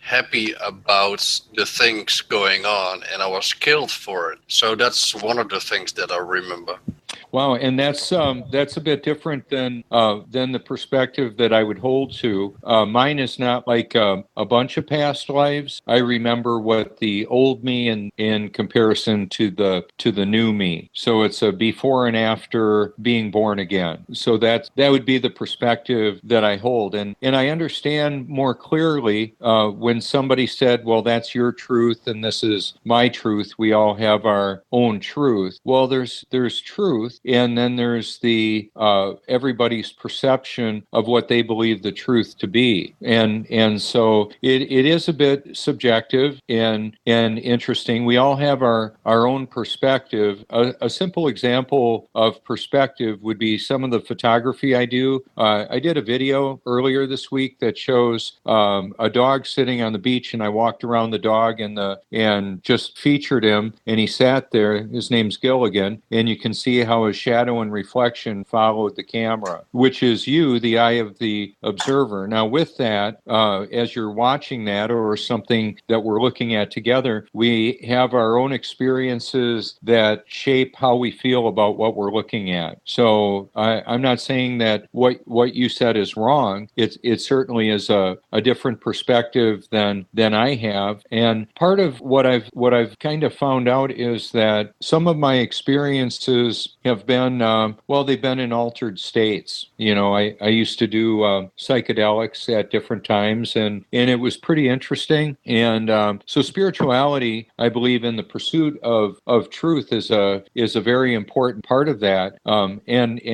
happy about the things going on, and I was killed for it. So that's one of the things that I remember. Wow, and that's a bit different than the perspective that I would hold to. Mine is not like a bunch of past lives. I remember what the old me in comparison to the new me. So it's a before and after being born again. So that would be the perspective that I hold, and I understand more clearly when somebody said, "Well, that's your truth, and this is my truth. We all have our own truth." Well, there's truth. And then there's the everybody's perception of what they believe the truth to be, and so it is a bit subjective and interesting. We all have our own perspective. A simple example of perspective would be some of the photography I do. I did a video earlier this week that shows a dog sitting on the beach, and I walked around the dog and just featured him, and he sat there. His name's Gilligan, and you can see how his shadow and reflection followed the camera, which is you, the eye of the observer. Now, with that, as you're watching that or something that we're looking at together, we have our own experiences that shape how we feel about what we're looking at. So I'm not saying that what you said is wrong. It certainly is a different perspective than I have. And part of what I've kind of found out is that some of my experiences have been, they've been in altered states. You know, I used to do psychedelics at different times, and it was pretty interesting. And so spirituality, I believe, in the pursuit of truth is a very important part of that. And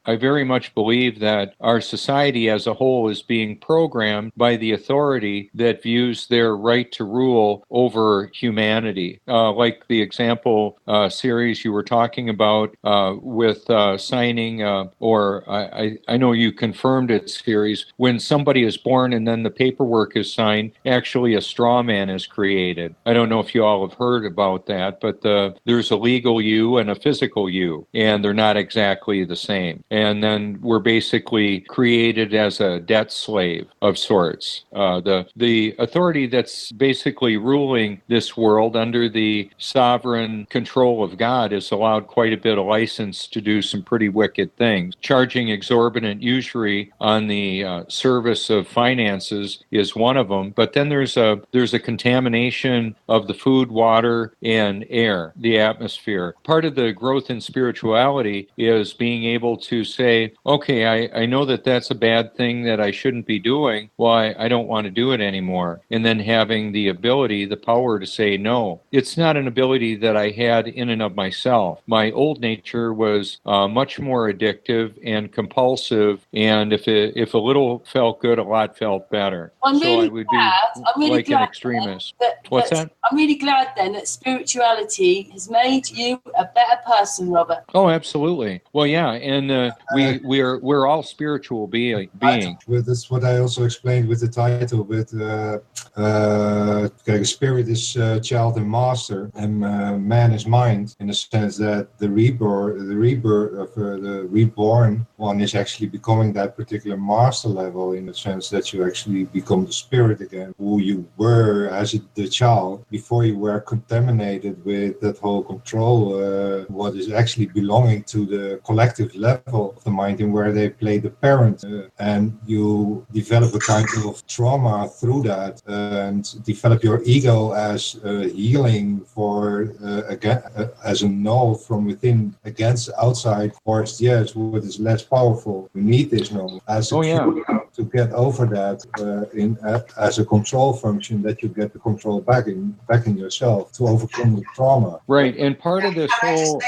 I very much believe that our society as a whole is being programmed by the authority that views their right to rule over humanity. Like the example series you were talking about with signing, or I know you confirmed it, series, when somebody is born and then the paperwork is signed, actually a straw man is created. I don't know if you all have heard about that, but there's a legal you and a physical you, and they're not exactly the same. And then we're basically created as a debt slave of sorts. The authority that's basically ruling this world under the sovereign control of God is allowed quite a bit of license to do some pretty wicked things. Charging exorbitant usury on the service of finances is one of them, but then there's a contamination of the food, water, and air, the atmosphere. Part of the growth in spirituality is being able to say, okay, I know that that's a bad thing that I shouldn't be doing. Well, I don't want to do it anymore. And then having the ability, the power to say no. It's not an ability that I had in and of myself. My old nature was much more addictive and compulsive, and if a little felt good, a lot felt better. I'm really like glad an extremist. What's that? I'm really glad then that spirituality has made you a better person, Robert. Oh, absolutely. Well, yeah, and we're all spiritual beings. That's what I also explained with the title. With spirit is child and master, and man is mind. In the sense that the rebirth of the reborn one is actually becoming that particular master level. In the sense that you actually become the spirit again, who you were as the child before you were contaminated with that whole control. What is actually belonging to the collective level of the mind, in where they play the parent, and you develop a kind of trauma through that, and develop your ego as healing for again as a null from within against outside force. Yes, what is less powerful. We need this null as to get over that as a control function, that you get the control back in yourself to overcome the trauma. Right, and part of this whole.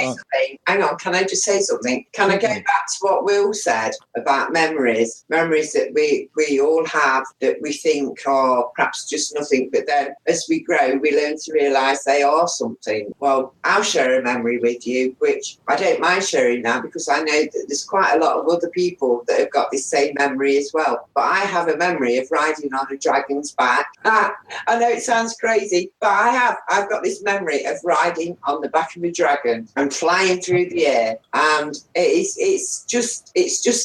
Hang on, can I just say something? Can I go back to what Will said about memories that we all have that we think are perhaps just nothing, but then as we grow, we learn to realise they are something. Well, I'll share a memory with you, which I don't mind sharing now, because I know that there's quite a lot of other people that have got this same memory as well. well, but I have a memory of riding on a dragon's back. I know it sounds crazy, but I've got this memory of riding on the back of a dragon and flying through the air, and it's just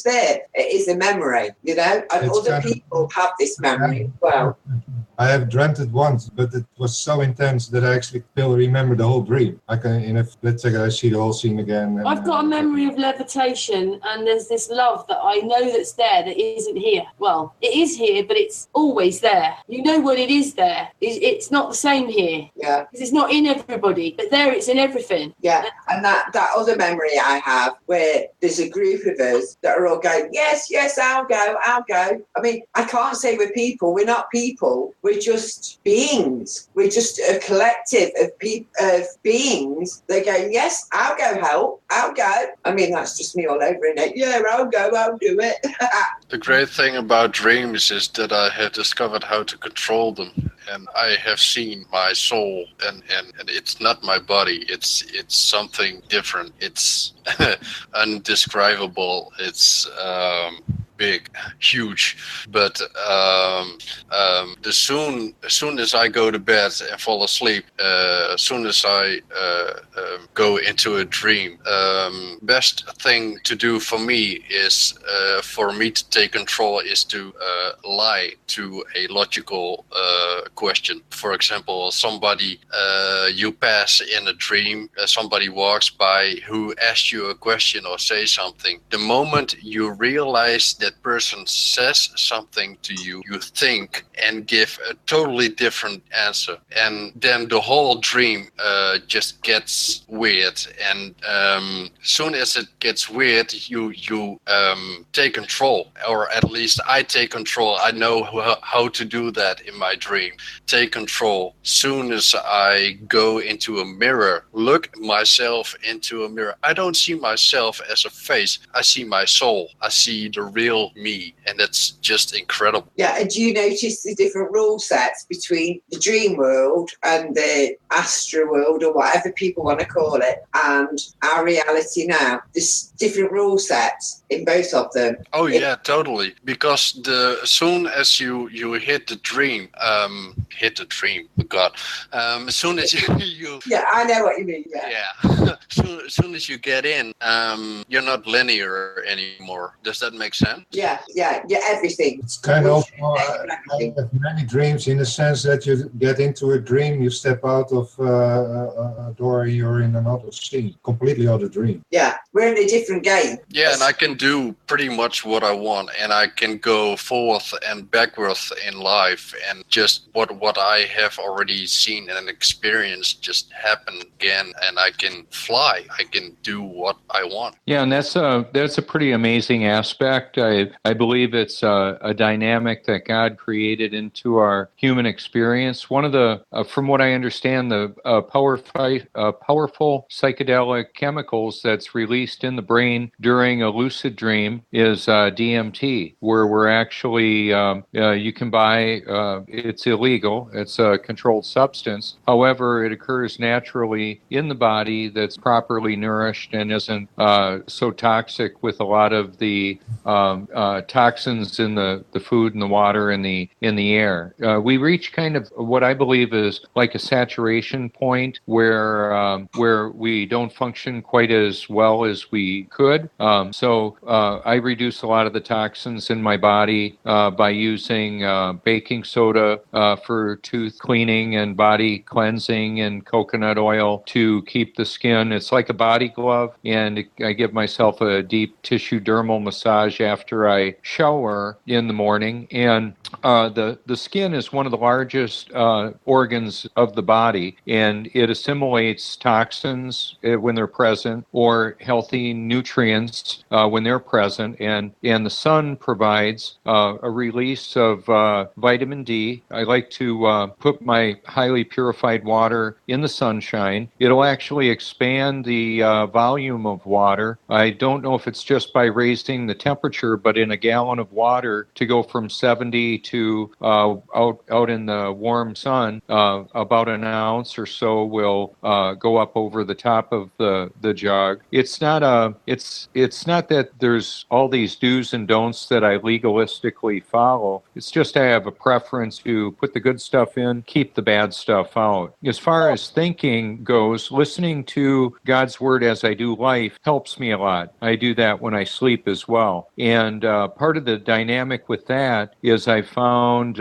there. It is a memory, you know, and other people have this memory as well. I have dreamt it once, but it was so intense that I actually still remember the whole dream. I can, in a split second, I see the whole scene again. And, I've got a memory of levitation, and there's this love that I know that's there that isn't here. Well, it is here, but it's always there. You know what it is there. It's not the same here. Yeah. Because it's not in everybody, but there it's in everything. Yeah, and that other memory I have where there's a group of us that are all going, yes, I'll go. I mean, I can't say we're people. We're not people. We're just beings. We're just a collective of beings. They go, yes, I'll go help. I'll go. I mean, that's just me all over in it. Yeah, I'll go. I'll do it. The great thing about dreams is that I have discovered how to control them. And I have seen my soul, and it's not my body. It's something different. It's undescribable. It's big, huge. But as soon as I go to bed and fall asleep, as soon as I go into a dream, best thing to do for me is for me to take control is to lie to a logical question. For example, somebody you pass in a dream, somebody walks by who asks you a question or say something. The moment you realize that person says something to you, you think and give a totally different answer, and then the whole dream just gets weird. And soon as it gets weird, you take control, or at least I take control. I know how to do that in my dream. Take control. Soon as I go into a mirror, look myself into a mirror, I don't see myself as a face. I see my soul. I see the real me, and that's just incredible. Yeah, and do you notice the different rule sets between the dream world and the astral world, or whatever people want to call it, and our reality now? There's different rule sets in both of them. Oh yeah, totally. Because as soon as you hit the dream, God. As soon as you yeah, I know what you mean. Yeah. Soon as you get in, you're not linear anymore. Does that make sense? Yeah, everything. It's kind of I have many dreams in the sense that you get into a dream, you step out of a door, you're in another scene, completely other dream. Yeah, we're in a different game. Yeah, and I can do pretty much what I want, and I can go forth and backwards in life, and just what I have already seen and experienced just happen again, and I can fly. I can do what I want. Yeah, and that's a pretty amazing aspect. I believe it's a dynamic that God created into our human experience. One of the, from what I understand, the powerful psychedelic chemicals that's released in the brain during a lucid dream is DMT, where we're actually, you can buy, it's illegal, it's a controlled substance. However, it occurs naturally in the body that's properly nourished and isn't so toxic with a lot of the toxins in the food and the water and the air. We reach kind of what I believe is like a saturation point where we don't function quite as well as we could. So I reduce a lot of the toxins in my body by using baking soda for tooth cleaning and body cleansing, and coconut oil to keep the skin. It's like a body glove, and I give myself a deep tissue dermal massage after I shower in the morning. And the skin is one of the largest organs of the body, and it assimilates toxins when they're present, or healthy nutrients when they're present. And the sun provides a release of vitamin D. I like to put my highly purified water in the sunshine. It'll actually expand the volume of water. I don't know if it's just by raising the temperature, but in a gallon of water to go from 70 to out in the warm sun, about an ounce or so will go up over the top of the jug. It's not that there's all these do's and don'ts that I legalistically follow. It's just I have a preference to put the good stuff in, keep the bad stuff out. As far as thinking goes, listening to God's word as I do life helps me a lot. I do that when I sleep as well. And part of the dynamic with that is I found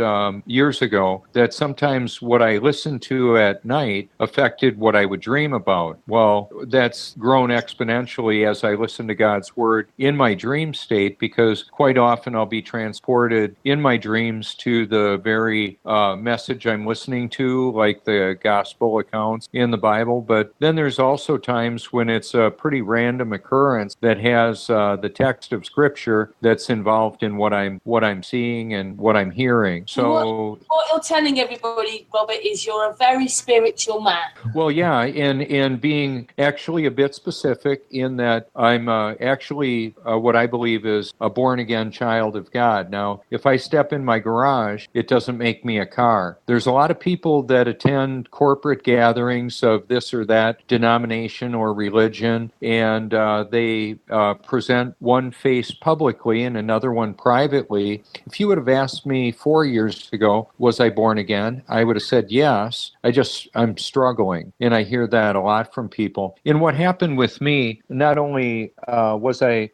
years ago that sometimes what I listened to at night affected what I would dream about. Well, that's grown exponentially as I listen to God's word in my dream state, because quite often I'll be transported in my dreams to the very message I'm listening to, like the gospel accounts in the Bible. But then there's also times when it's a pretty random occurrence that has the text of Scripture that's involved in what I'm seeing and what I'm hearing. So what you're telling everybody, Robert, is you're a very spiritual man. Well, yeah, and being actually a bit specific in that I'm actually what I believe is a born-again child of God. Now, if I step in my garage, it doesn't make me a car. There's a lot of people that attend corporate gatherings of this or that denomination or religion, and they present one face publicly and another one privately. If you would have asked me 4 years ago, was I born again? I would have said yes. I'm struggling. And I hear that a lot from people. And what happened with me, not only was I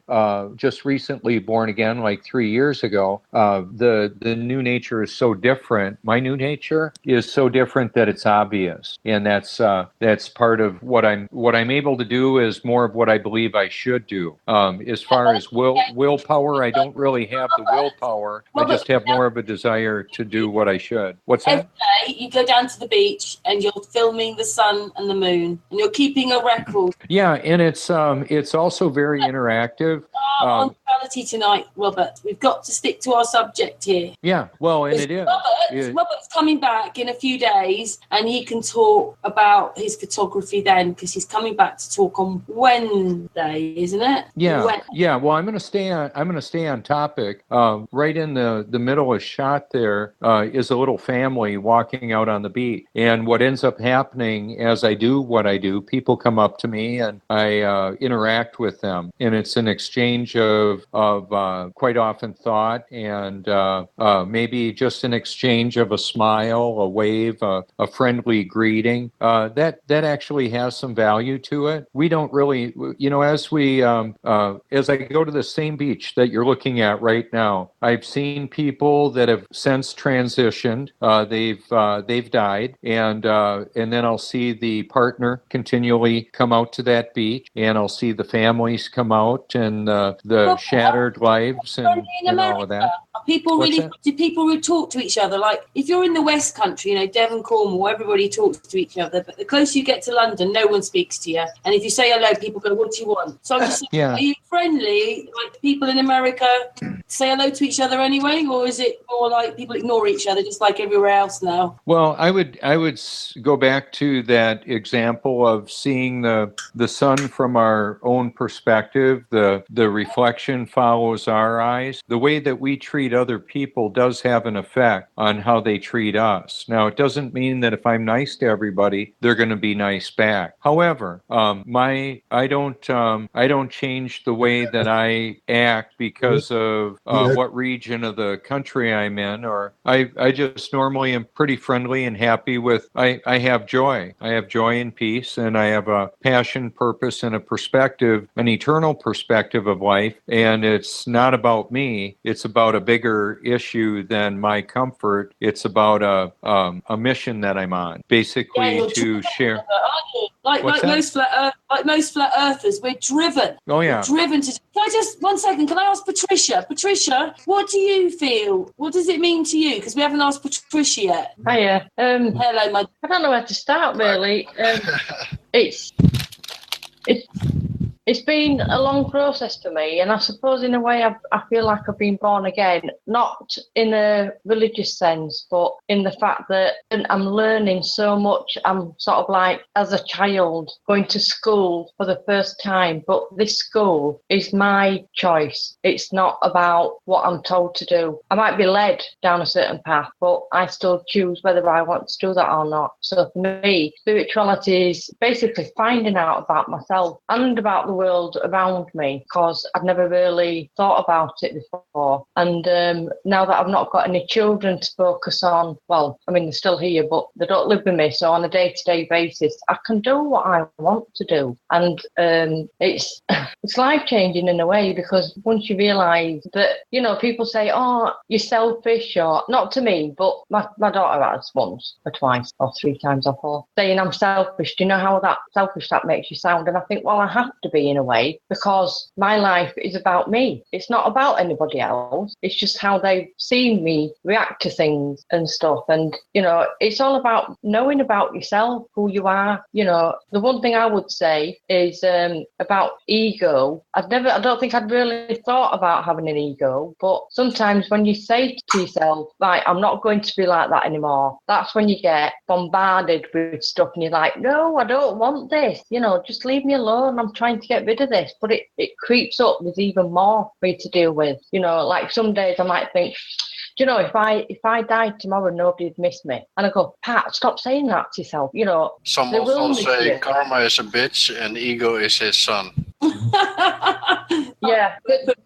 just recently born again, like 3 years ago, the new nature is so different. My new nature is so different that it's obvious. And that's part of what I'm able to do is more of what I believe I should do. As far as willpower, I don't really have the willpower. I just have more of a desire to do what I should. What's that? Every day you go down to the beach and you're filming the sun and the moon, and you're keeping a record. Yeah, and it's also very interactive. On reality tonight, Robert. We've got to stick to our subject here. Yeah, well, and it is. Robert's coming back in a few days, and he can talk about his photography then, because he's coming back to talk on Wednesday, isn't it? Yeah, yeah. Well, I'm going to stay on topic. Right in the middle of shot there is a little family walking out on the beach, and what ends up happening as I do what I do, people come up to me and I interact with them, and it's an exchange of quite often thought and maybe just an exchange of a smile, a wave, a friendly greeting. That actually has some value to it. We don't really, as I go to the same beach that you're looking at right now, I've seen people that have since transitioned. They've died, and then I'll see the partner continually come out to that beach, and I'll see the families come out and the shattered lives and all of that. Do people talk to each other? Like, if you're in the West Country, Devon, Cornwall, everybody talks to each other. But the closer you get to London, no one speaks to you. And if you say hello, people go, "What do you want?" So I'm just saying, Are you friendly? Like, people in America say hello to each other anyway, or is it more like people ignore each other just like everywhere else now? Well, I would go back to that example of seeing the sun from our own perspective. The reflection follows our eyes. The way that we treat other people does have an effect on how they treat us. Now, it doesn't mean that if I'm nice to everybody, they're going to be nice back. However, I don't change the way that I act because of what region of the country I'm in, or I just normally am pretty friendly and happy with. I have joy. I have joy and peace, and I have a passion, purpose, and a perspective, an eternal perspective of life. And it's not about me. It's about a bigger issue than my comfort. It's about a mission that I'm on, basically to share. Like most flat earthers, we're driven. Oh yeah, we're driven to. Can I just 1 second? Can I ask Patricia? Patricia, what do you feel? What does it mean to you? Because we haven't asked Patricia yet. Hiya. Hello, I don't know where to start really. It's it's been a long process for me, and I suppose in a way I feel like I've been born again, not in a religious sense, but in the fact that I'm learning so much. I'm sort of like, as a child, going to school for the first time, but this school is my choice. It's not about what I'm told to do. I might be led down a certain path, but I still choose whether I want to do that or not. So for me, spirituality is basically finding out about myself and about the world around me, because I've never really thought about it before. And now that I've not got any children to focus on, well, I mean, they're still here, but they don't live with me. So on a day-to-day basis, I can do what I want to do. And it's life-changing in a way, because once you realise that, you know, people say, oh, you're selfish, or not to me, but my daughter has once or twice or 3 times or 4, saying I'm selfish. Do you know how selfish that makes you sound? And I think, well, I have to be in a way, because my life is about me. It's not about anybody else. It's just how they see me react to things and stuff. And, you know, it's all about knowing about yourself, who you are. You know, the one thing I would say is about ego. I don't think I'd really thought about having an ego, but sometimes when you say to yourself, right, I'm not going to be like that anymore, that's when you get bombarded with stuff and you're like, no, I don't want this, you know, just leave me alone, I'm trying to get rid of this. But it creeps up with even more for you to deal with. You know, like some days I might think, do you know, if I died tomorrow, nobody'd miss me. And I go, Pat, stop saying that to yourself. You know, Some they will also miss say you. karma is a bitch and ego is his son. Yeah, but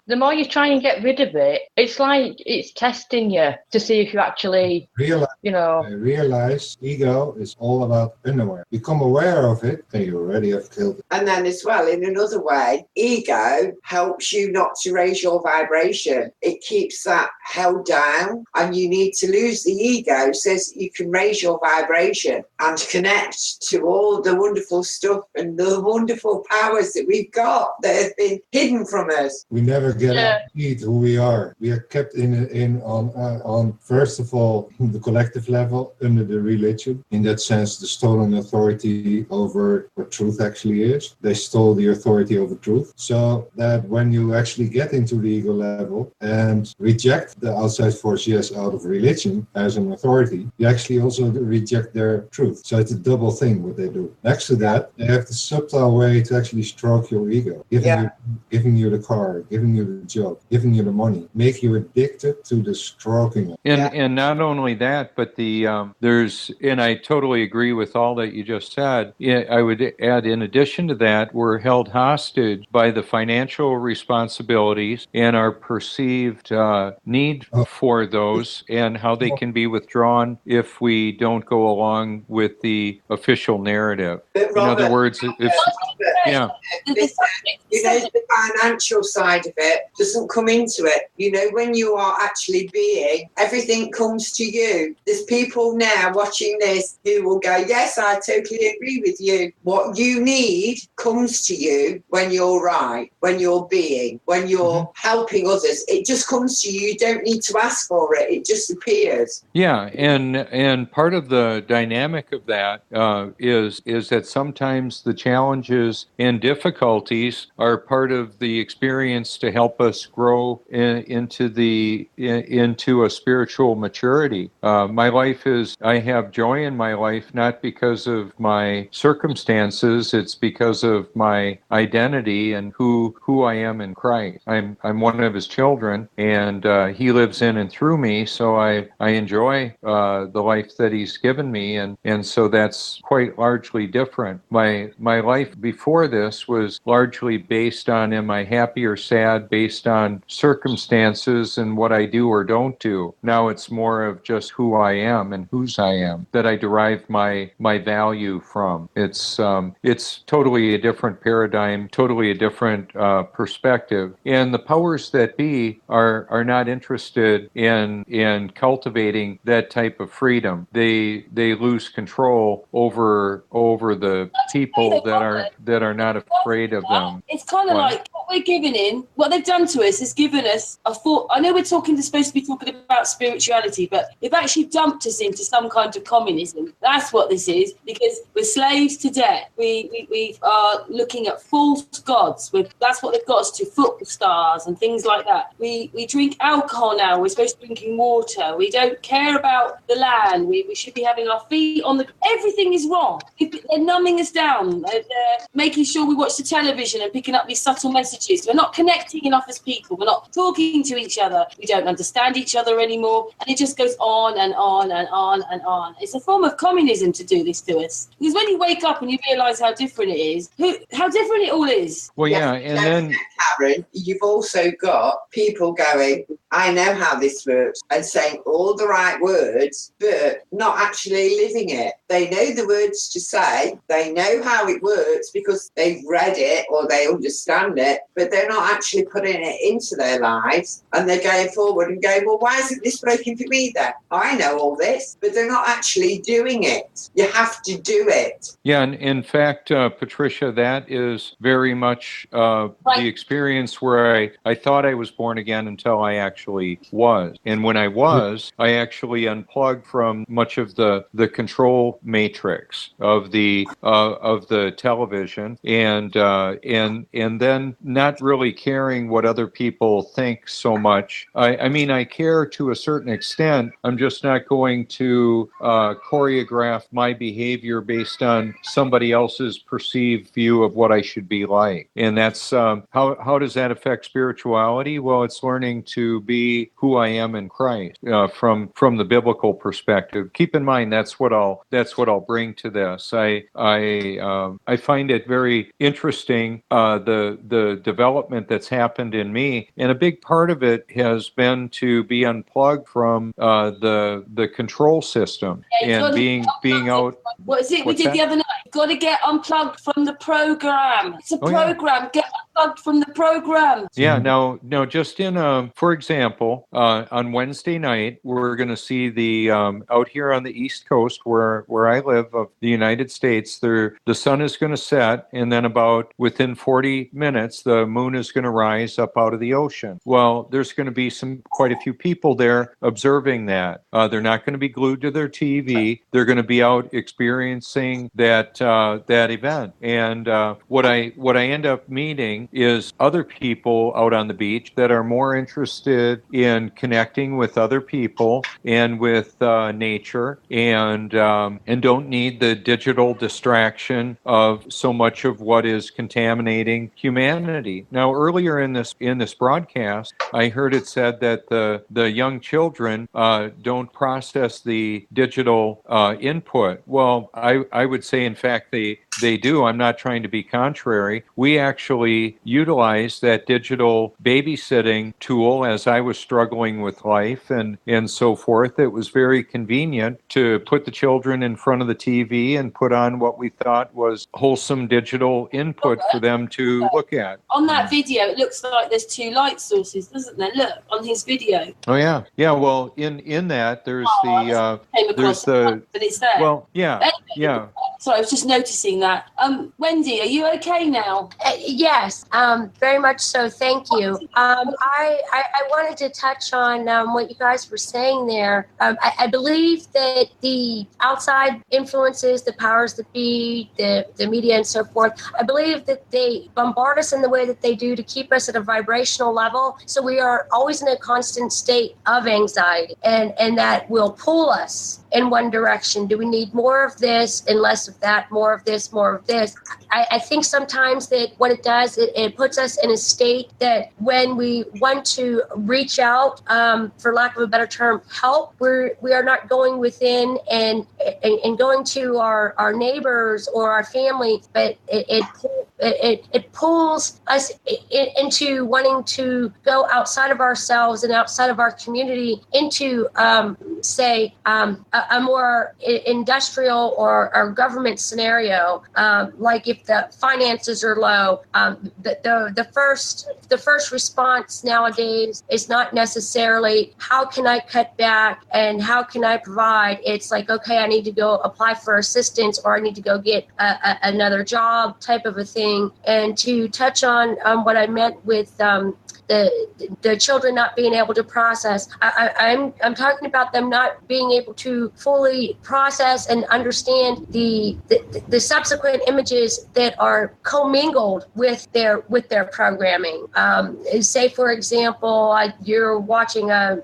the more you try and get rid of it, it's like it's testing you to see if you actually, realize ego is all about unaware. Become aware of it, and you already have killed it. And then as well, in another way, ego helps you not to raise your vibration. It keeps that held down, and you need to lose the ego so that you can raise your vibration and connect to all the wonderful stuff and the wonderful powers that we've got that have been hidden from us. We never get out to see who we are. We are kept on first of all the collective level under the religion. In that sense, the stolen authority over what truth actually is. They stole the authority over truth. So that when you actually get into the ego level and reject the outside force, yes, out of religion as an authority, you actually also reject their truth. So it's a double thing what they do. Next to that, they have the subtle way to actually stroke your ego, giving you the car, giving you the job, giving you the money, make you addicted to the stroking. And not only that, but there's, and I totally agree with all that you just said. I would add, in addition to that, we're held hostage by the financial responsibilities and our perceived need for those, and how they can be withdrawn if we don't go along with the official narrative. But Robert, in other words, you know, the financial side of it doesn't come into it. You know, when you are actually being, everything comes to you. There's people now watching this who will go, yes, I totally agree with you. What you need comes to you when you're right, when you're being, when you're helping others. It just comes to you. You don't need to ask for it. It just appears. Yeah, and part of the dynamic of that is that sometimes the challenges and difficulties are part of the experience to help us grow into a spiritual maturity. My life is, I have joy in my life not because of my circumstances, it's because of my identity and who I am in Christ. I'm one of his children, and he lives in and through me, so I enjoy the life that he's given me, and so that's quite largely different. My life before this was largely based on, am I happy or sad, based on circumstances and what I do or don't do. Now it's more of just who I am and whose I am, that I derive my value from. It's totally a different paradigm, totally a different perspective. And the powers that be are not interested in cultivating that type of freedom. They lose control over the people that that are not afraid of them. It's kind of What? like what we're giving in, what they've done to us is given us a thought. I know we're supposed to be talking about spirituality, but they've actually dumped us into some kind of communism. That's what this is, because we're slaves to debt. We are looking at false gods. That's what they've got us to, football stars and things like that. We drink alcohol now. We're supposed to be drinking water. We don't care about the land. We should be having our feet on the... Everything is wrong. They're numbing us down. They're making sure we watch the television and picking up these subtle messages. We're not connecting enough as people. We're not talking to each other. We don't understand each other anymore. And it just goes on and on and on and on. It's a form of communism to do this to us. Because when you wake up and you realise how different it is, how different it all is. Well, yeah, and then... Karen, you've also got people going, I know how this works, and saying all the right words, but not actually living it. They know the words to say, they know how it works because they've read it or they understand it, but they're not actually putting it into their lives, and they're going forward and going, well, why isn't this working for me then? I know all this, but they're not actually doing it. You have to do it. Yeah, and in fact, Patricia, that is very much the experience where I thought I was born again until I actually was. And when I was, I actually unplugged from much of the control matrix of the television, and then not really caring what other people think so much. I mean, I care to a certain extent. I'm just not going to choreograph my behavior based on somebody else's perceived view of what I should be like. And that's how does that affect spirituality? Well, it's learning to be who I am in Christ from the biblical perspective. Keep in mind that's what I'll bring to this. I find it very interesting the development that's happened in me, and a big part of it has been to be unplugged from the control system and being out. What is it we did the other night? You've got to get unplugged from the program. It's a program. Yeah. Get unplugged from the program. Yeah. No. Just for example, on Wednesday night, we're going to see the out here on the East Coast where I live of the United States. The sun is going to set, and then about within 40 minutes, the moon is going to rise up out of the ocean. Well, there's going to be quite a few people there observing that. They're not going to be glued to their TV. They're going to be out experiencing that event. And what I end up meeting is other people out on the beach that are more interested in connecting with other people and with nature, and don't need the digital distraction of so much of what is contaminating humanity. Now, earlier in this broadcast, I heard it said that the young children don't process the digital input. Well, I would say, in fact, they do. I'm not trying to be contrary. We actually utilize that digital babysitting tool as I was struggling with life and so forth. It was very convenient to put the children in front of the TV and put on what we thought was wholesome digital input for them to look at. On that video, it looks like there's two light sources, doesn't there? Look, on his video. Oh, yeah. Yeah, well, in that, there's but it's there. Well, yeah, anyway, yeah. Sorry, I was just noticing that. Wendy, are you okay now? Yes, very much so. Thank you. I wanted to touch on what you guys were saying there. I believe that the outside influences, the powers that be, the media and so forth, I believe that they bombard us in the way that they do to keep us at a vibrational level. So we are always in a constant state of anxiety, and that will pull us in one direction. Do we need more of this and less of that, more of this, more of this? I think sometimes that what it does, it puts us in a state that when we want to reach out, for lack of a better term, help, we are not going within and going to our neighbors or our family, but it pulls us into wanting to go outside of ourselves and outside of our community into, say, a more industrial or government scenario, like if the finances are low, the first response nowadays is not necessarily how can I cut back and how can I provide. It's like, okay, I need to go apply for assistance, or I need to go get another job type of a thing. processing, and to touch on what I meant with the children not being able to process. I'm talking about them not being able to fully process and understand the subsequent images that are commingled with their programming. Say, for example, you're watching a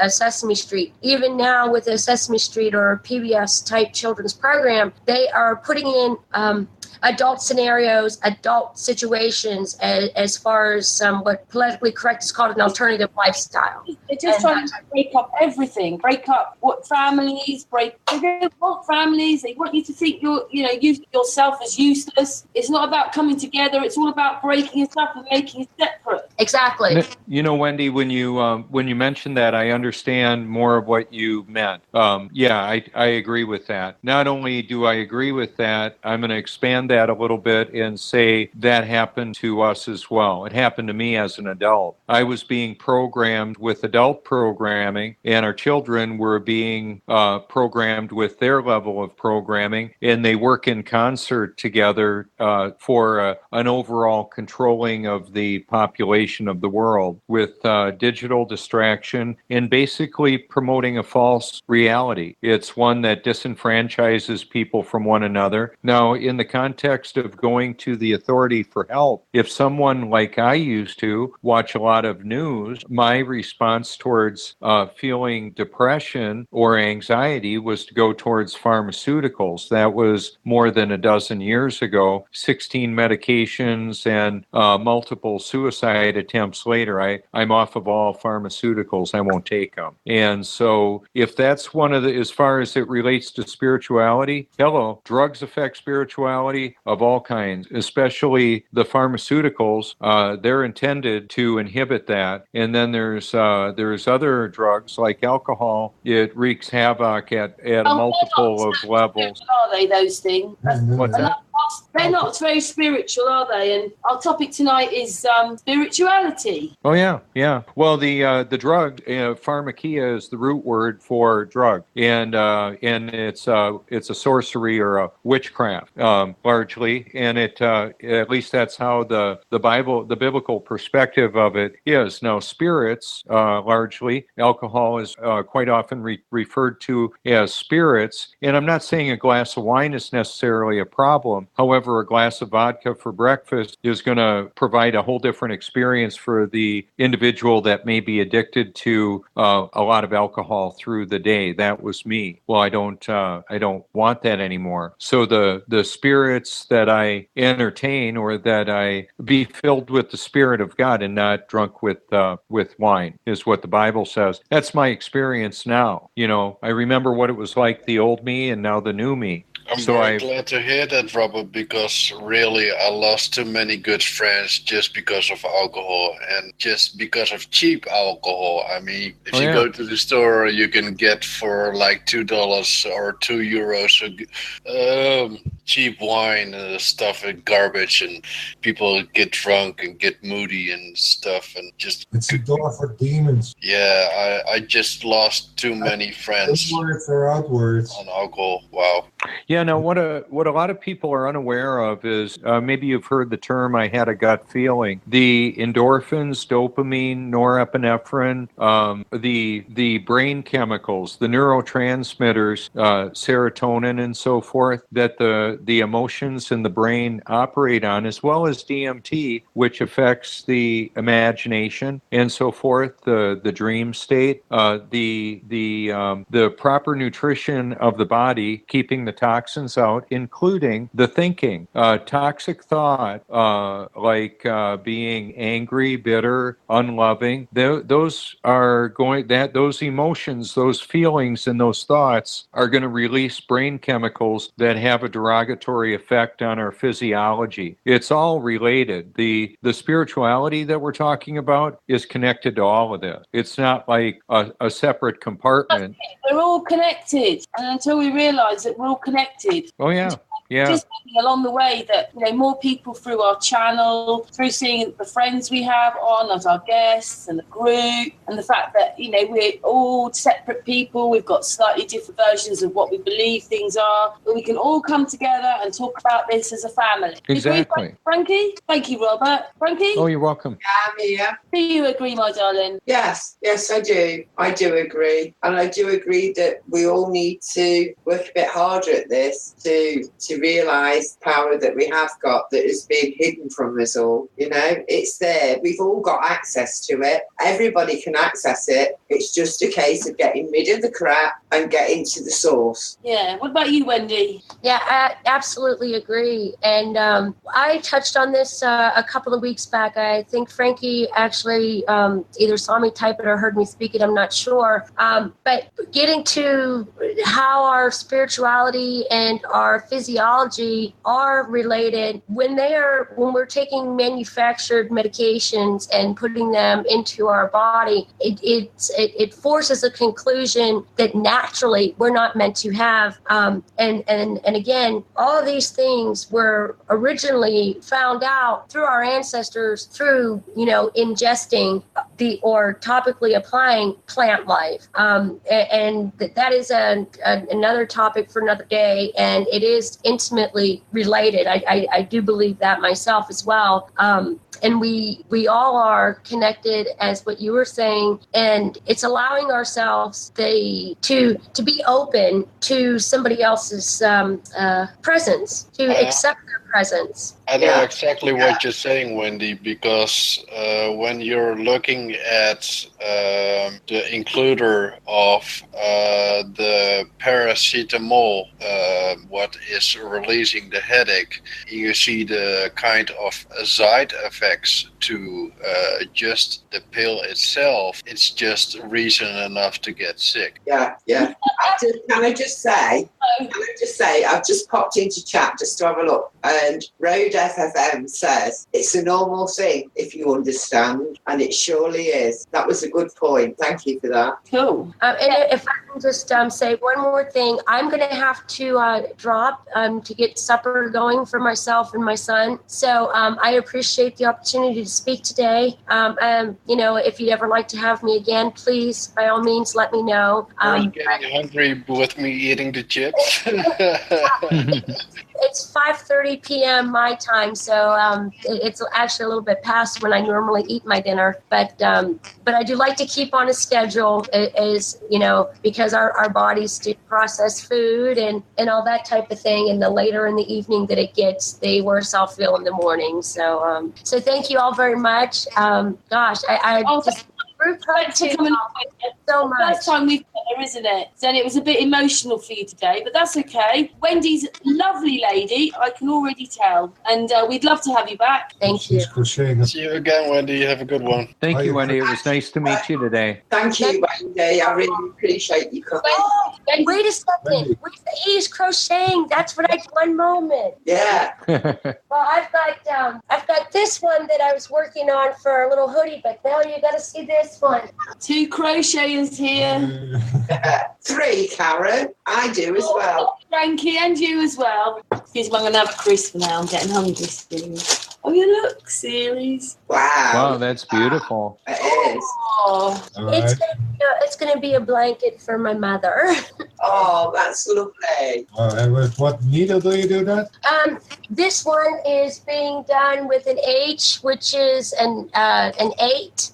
Sesame Street. Even now with a Sesame Street or a PBS type children's program, they are putting in adult scenarios, adult situations, as far as what politically correct is called an alternative lifestyle. They're just trying to break up everything, break up what families, they don't want families. They want you to think yourself as useless. It's not about coming together. It's all about breaking it up and making it separate. Exactly. Wendy, when you mentioned that, I understand more of what you meant. I agree with that. Not only do I agree with that, I'm going to expand that a little bit and say that happened to us as well. It happened to me as an adult. I was being programmed with adult programming, and our children were being programmed with their level of programming, and they work in concert together for an overall controlling of the population of the world with digital distraction and basically promoting a false reality. It's one that disenfranchises people from one another. Now, in the context of going to the authority for help, if someone like I used to watch a lot of news, my response towards feeling depression or anxiety was to go towards pharmaceuticals. That was more than a dozen years ago. 16 medications and multiple suicide attempts later, I'm off of all pharmaceuticals. I won't take them. And so if that's one of the, as far as it relates to spirituality, drugs affect spirituality of all kinds, especially the pharmaceuticals. They're intended to inhibit that. And then there's other drugs like alcohol. It wreaks havoc at a multiple of levels. Are they those things? What's that? They're not very spiritual, are they? And our topic tonight is spirituality. Oh yeah. Well, the drug pharmakia is the root word for drug, and it's a sorcery or a witchcraft largely, and it at least that's how the biblical perspective of it is. Now, spirits largely, alcohol is quite often referred to as spirits, and I'm not saying a glass of wine is necessarily a problem. However, a glass of vodka for breakfast is going to provide a whole different experience for the individual that may be addicted to a lot of alcohol through the day. That was me. Well, I don't want that anymore. So the spirits that I entertain, or that I be filled with the Spirit of God and not drunk with wine, is what the Bible says. That's my experience now. I remember what it was like, the old me and now the new me. I'm very glad to hear that, Robert, because really I lost too many good friends just because of alcohol and just because of cheap alcohol. I mean, if you go to the store, you can get for like $2 or €2 cheap wine and stuff and garbage, and people get drunk and get moody and stuff, and just it's a door for demons. Yeah, I just lost too many friends. Inwards or outwards on alcohol. Wow. Yeah, now what a lot of people are unaware of is maybe you've heard the term "I had a gut feeling." The endorphins, dopamine, norepinephrine, the brain chemicals, the neurotransmitters, serotonin, and so forth, that the emotions in the brain operate on, as well as DMT, which affects the imagination and so forth, the dream state, the proper nutrition of the body, keeping the toxins out, including the thinking. Toxic thought, like being angry, bitter, unloving, those emotions, those feelings, and those thoughts are going to release brain chemicals that have a derogatory effect on our physiology. It's all related. The spirituality that we're talking about is connected to all of this. It's not like a separate compartment. We're all connected, and until we realize that we're all connected. Oh yeah. just along the way that, more people through our channel, through seeing the friends we have on as our guests and the group, and the fact that, we're all separate people. We've got slightly different versions of what we believe things are, but we can all come together and talk about this as a family. Exactly. Agree, Frankie? Thank you, Robert. Frankie? Oh, you're welcome. I'm here. Do you agree, my darling? Yes, I do. I do agree. And I do agree that we all need to work a bit harder at this to realise the power that we have got that has been hidden from us all. It's there. We've all got access to it. Everybody can access it. It's just a case of getting rid of the crap and getting to the source. Yeah. What about you, Wendy? Yeah, I absolutely agree. And I touched on this a couple of weeks back. I think Frankie actually either saw me type it or heard me speak it. I'm not sure. But getting to how our spirituality and our physiology are related when we're taking manufactured medications and putting them into our body, it forces a conclusion that naturally we're not meant to have. And again, all of these things were originally found out through our ancestors through, ingesting or topically applying plant life. And that is another topic for another day. And it is intimately related. I do believe that myself as well. And we all are connected, as what you were saying, and it's allowing ourselves to be open to somebody else's presence, to accept their presence. I know exactly what you're saying, Wendy, because when you're looking at the includer of the paracetamol, what is releasing the headache, you see the kind of side effects to just the pill itself. It's just reason enough to get sick. Yeah. Can I just say, I've just popped into chat just to have a look, and Road FFM says it's a normal thing if you understand, and it surely is. That was a good point. Thank you for that. Cool. And if I can just say one more thing, I'm going to have to drop to get supper going for myself and my son. So I appreciate the opportunity to speak today. If you'd ever like to have me again, please, by all means, let me know. You're getting hungry with me eating the chips. It's 5:30 p.m. my time, so it's actually a little bit past when I normally eat my dinner. But I do like to keep on a schedule, because our bodies do process food and all that type of thing. And the later in the evening that it gets, the worse I'll feel in the morning. So thank you all very much. Thanks for coming on. So much. First time we've met her, isn't it? And it was a bit emotional for you today, but that's okay. Wendy's a lovely lady, I can already tell, and we'd love to have you back. Thank you. See you again, Wendy. Have a good one. Thank you, Wendy. It was nice to meet you today. Thank you, Wendy. I really appreciate you coming. Wait a second. He's crocheting. That's what I did. One moment. Yeah. Well, I've got this one that I was working on for a little hoodie, but now you got to see this one. 2 crocheters here. 3, Karen. I do as well. Frankie, and you as well. Excuse me, I'm going to have a crisp now. I'm getting hungry soon. Oh, you look, series. Wow. Wow, that's beautiful. It is. Oh, It's going to be a blanket for my mother. Oh, that's lovely. And with what needle do you do that? This one is being done with an H, which is an 8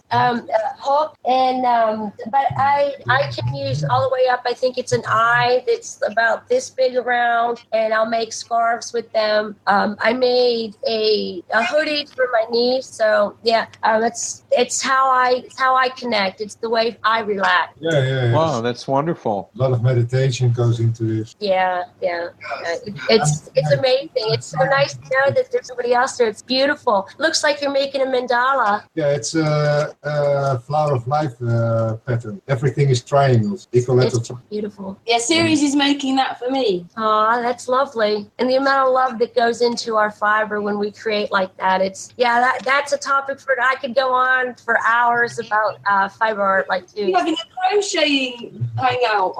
hook, and but I can use all the way up. I think it's an I that's about this big around, and I'll make scarves with them. I made a hoodie for my niece, so yeah, it's how I connect. It's the way I relax. Yeah. Wow, that's wonderful. A lot of meditation goes into this. Yeah. It's amazing. It's so nice to know that there's somebody else there. It's beautiful. Looks like you're making a mandala. Yeah, it's a flower of life pattern. Everything is triangles. It's beautiful. yeah, series is making that for me. Aw, that's lovely. And the amount of love that goes into our fiber when we create like that. That's a topic I could go on for hours about fiber art like too. You're having a crocheting hangout.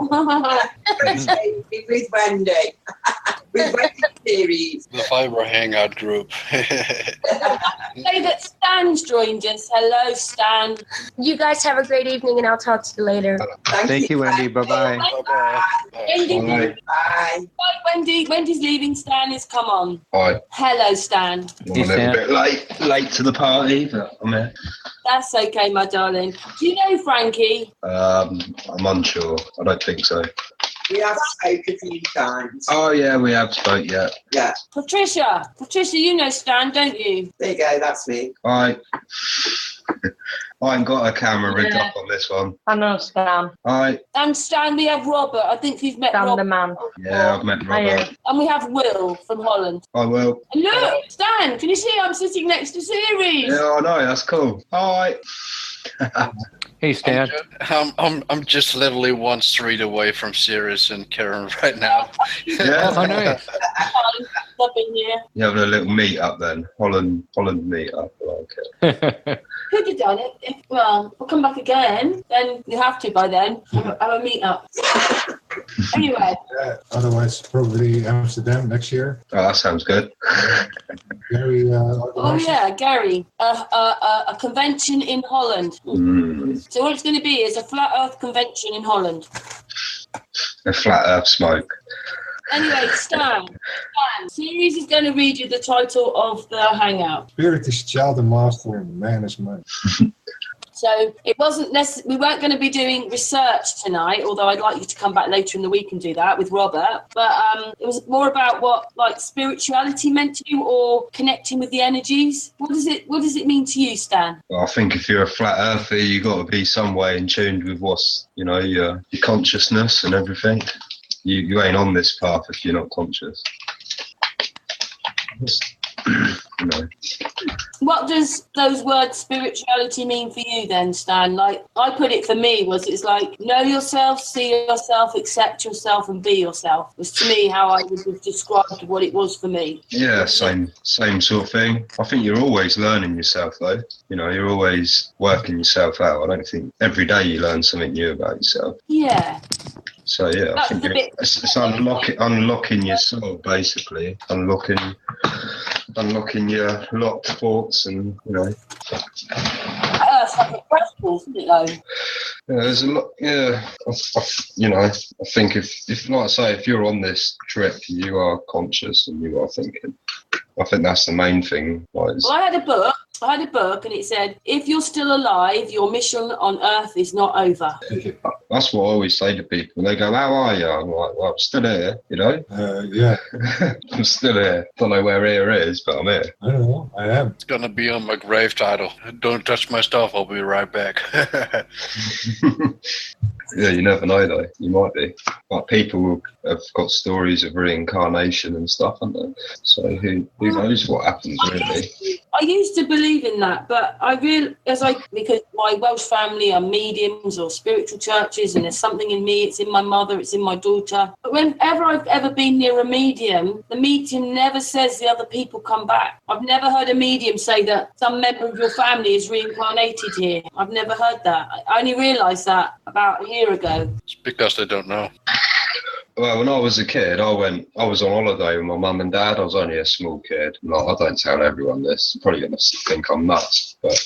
Crocheting with Wendy. with wedding series. The Fiber Hangout group. Say that Stan's joined us. Hello, Stan. You guys have a great evening, and I'll talk to you later. Thank you, Wendy. Bye-bye. Bye-bye. Wendy, Bye. Bye. bye, Wendy. Wendy's leaving. Stan has come on. Hi. Hello, Stan. I'm a little bit late to the party, but I'm here. That's okay, my darling. Do you know Frankie? I'm unsure. I don't think so. We have spoken a few times. Oh, yeah, we have spoke, yeah. Yeah, Patricia, you know Stan, don't you? there you go, that's me. I ain't got a camera rigged Yeah. up on this one. I know Stan. Hi. And Stan, we have Robert. I think you've met Stan the Robert. man. Yeah, I've met Robert. And we have Will from Holland. I will. And look, Stan, can you see I'm sitting next to Series? Yeah, I know, that's cool. Hi. Hey, Stan. I'm just literally one street away from Sirius and Karen right now. Yeah. Oh, nice. Up in here. You're having a little meet up then. Holland meet up. I like it. Could have done it. Well, we'll come back again. Then you have to by then. Have a meet up. Anyway. Otherwise, probably Amsterdam next year. Oh, that sounds good. Very Oh yeah, Gary. A convention in Holland. So what it's going to be is a flat Earth convention in Holland. A flat earth smoke. Anyway, Stan, Series is going to read you the title of the hangout. Spirit is child and master, and man is man. So it wasn't we weren't going to be doing research tonight, although I'd like you to come back later in the week and do that with Robert. But it was more about what like spirituality meant to you, or connecting with the energies. What does it mean to you, Stan? Well, I think if you're a flat earther, you got to be some way in tune with what's, your consciousness and everything. You ain't on this path if you're not conscious. What does those words spirituality mean for you then, Stan? Like I put it for me it's like know yourself, see yourself, accept yourself and be yourself. Was to me how I would have described what it was for me. Yeah, same sort of thing. I think you're always learning yourself though. You're always working yourself out. I don't think every day you learn something new about yourself. Yeah. So yeah, I think it's unlocking your soul basically, unlocking your locked thoughts and That's like a crystal, isn't it though? Yeah, there's a lot. Yeah, I think if like I say, if you're on this trip, you are conscious and you are thinking. I think that's the main thing. Well, I had a book and it said, if you're still alive, your mission on Earth is not over. That's what I always say to people. They go, how are you? I'm like, well, I'm still here, Yeah. I'm still here. Don't know where here is, but I'm here. I don't know. I am. It's gonna be on my grave title. Don't touch my stuff. I'll be right back. Yeah, you never know though. You might be. Like people have got stories of reincarnation and stuff, haven't they? So who knows what happens really? I used to believe in that, but because my Welsh family are mediums or spiritual churches, and there's something in me. It's in my mother. It's in my daughter. But whenever I've ever been near a medium, the medium never says the other people come back. I've never heard a medium say that some member of your family is reincarnated here. I've never heard that. I only realised that about a year ago. It's because they don't know. Well, when I was a kid, I was on holiday with my mum and dad. I was only a small kid. I don't tell everyone this. You're probably going to think I'm nuts, but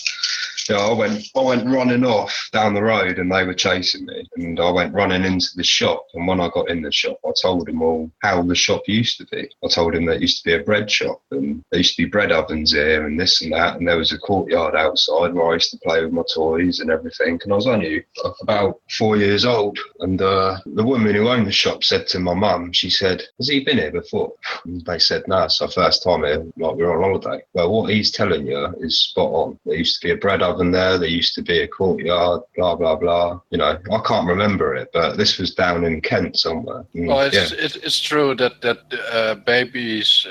I went running off down the road and they were chasing me, and I went running into the shop, and when I got in the shop I told them all how the shop used to be. I told them that it used to be a bread shop and there used to be bread ovens here and this and that, and there was a courtyard outside where I used to play with my toys and everything, and I was only about 4 years old, and the woman who owned the shop said to my mum, she said, has he been here before? And they said no, it's our first time here, like we're on holiday. Well, what he's telling you is spot on. There used to be a bread oven there used to be a courtyard, blah blah blah. I can't remember it, but this was down in Kent somewhere. Well, it's true that babies,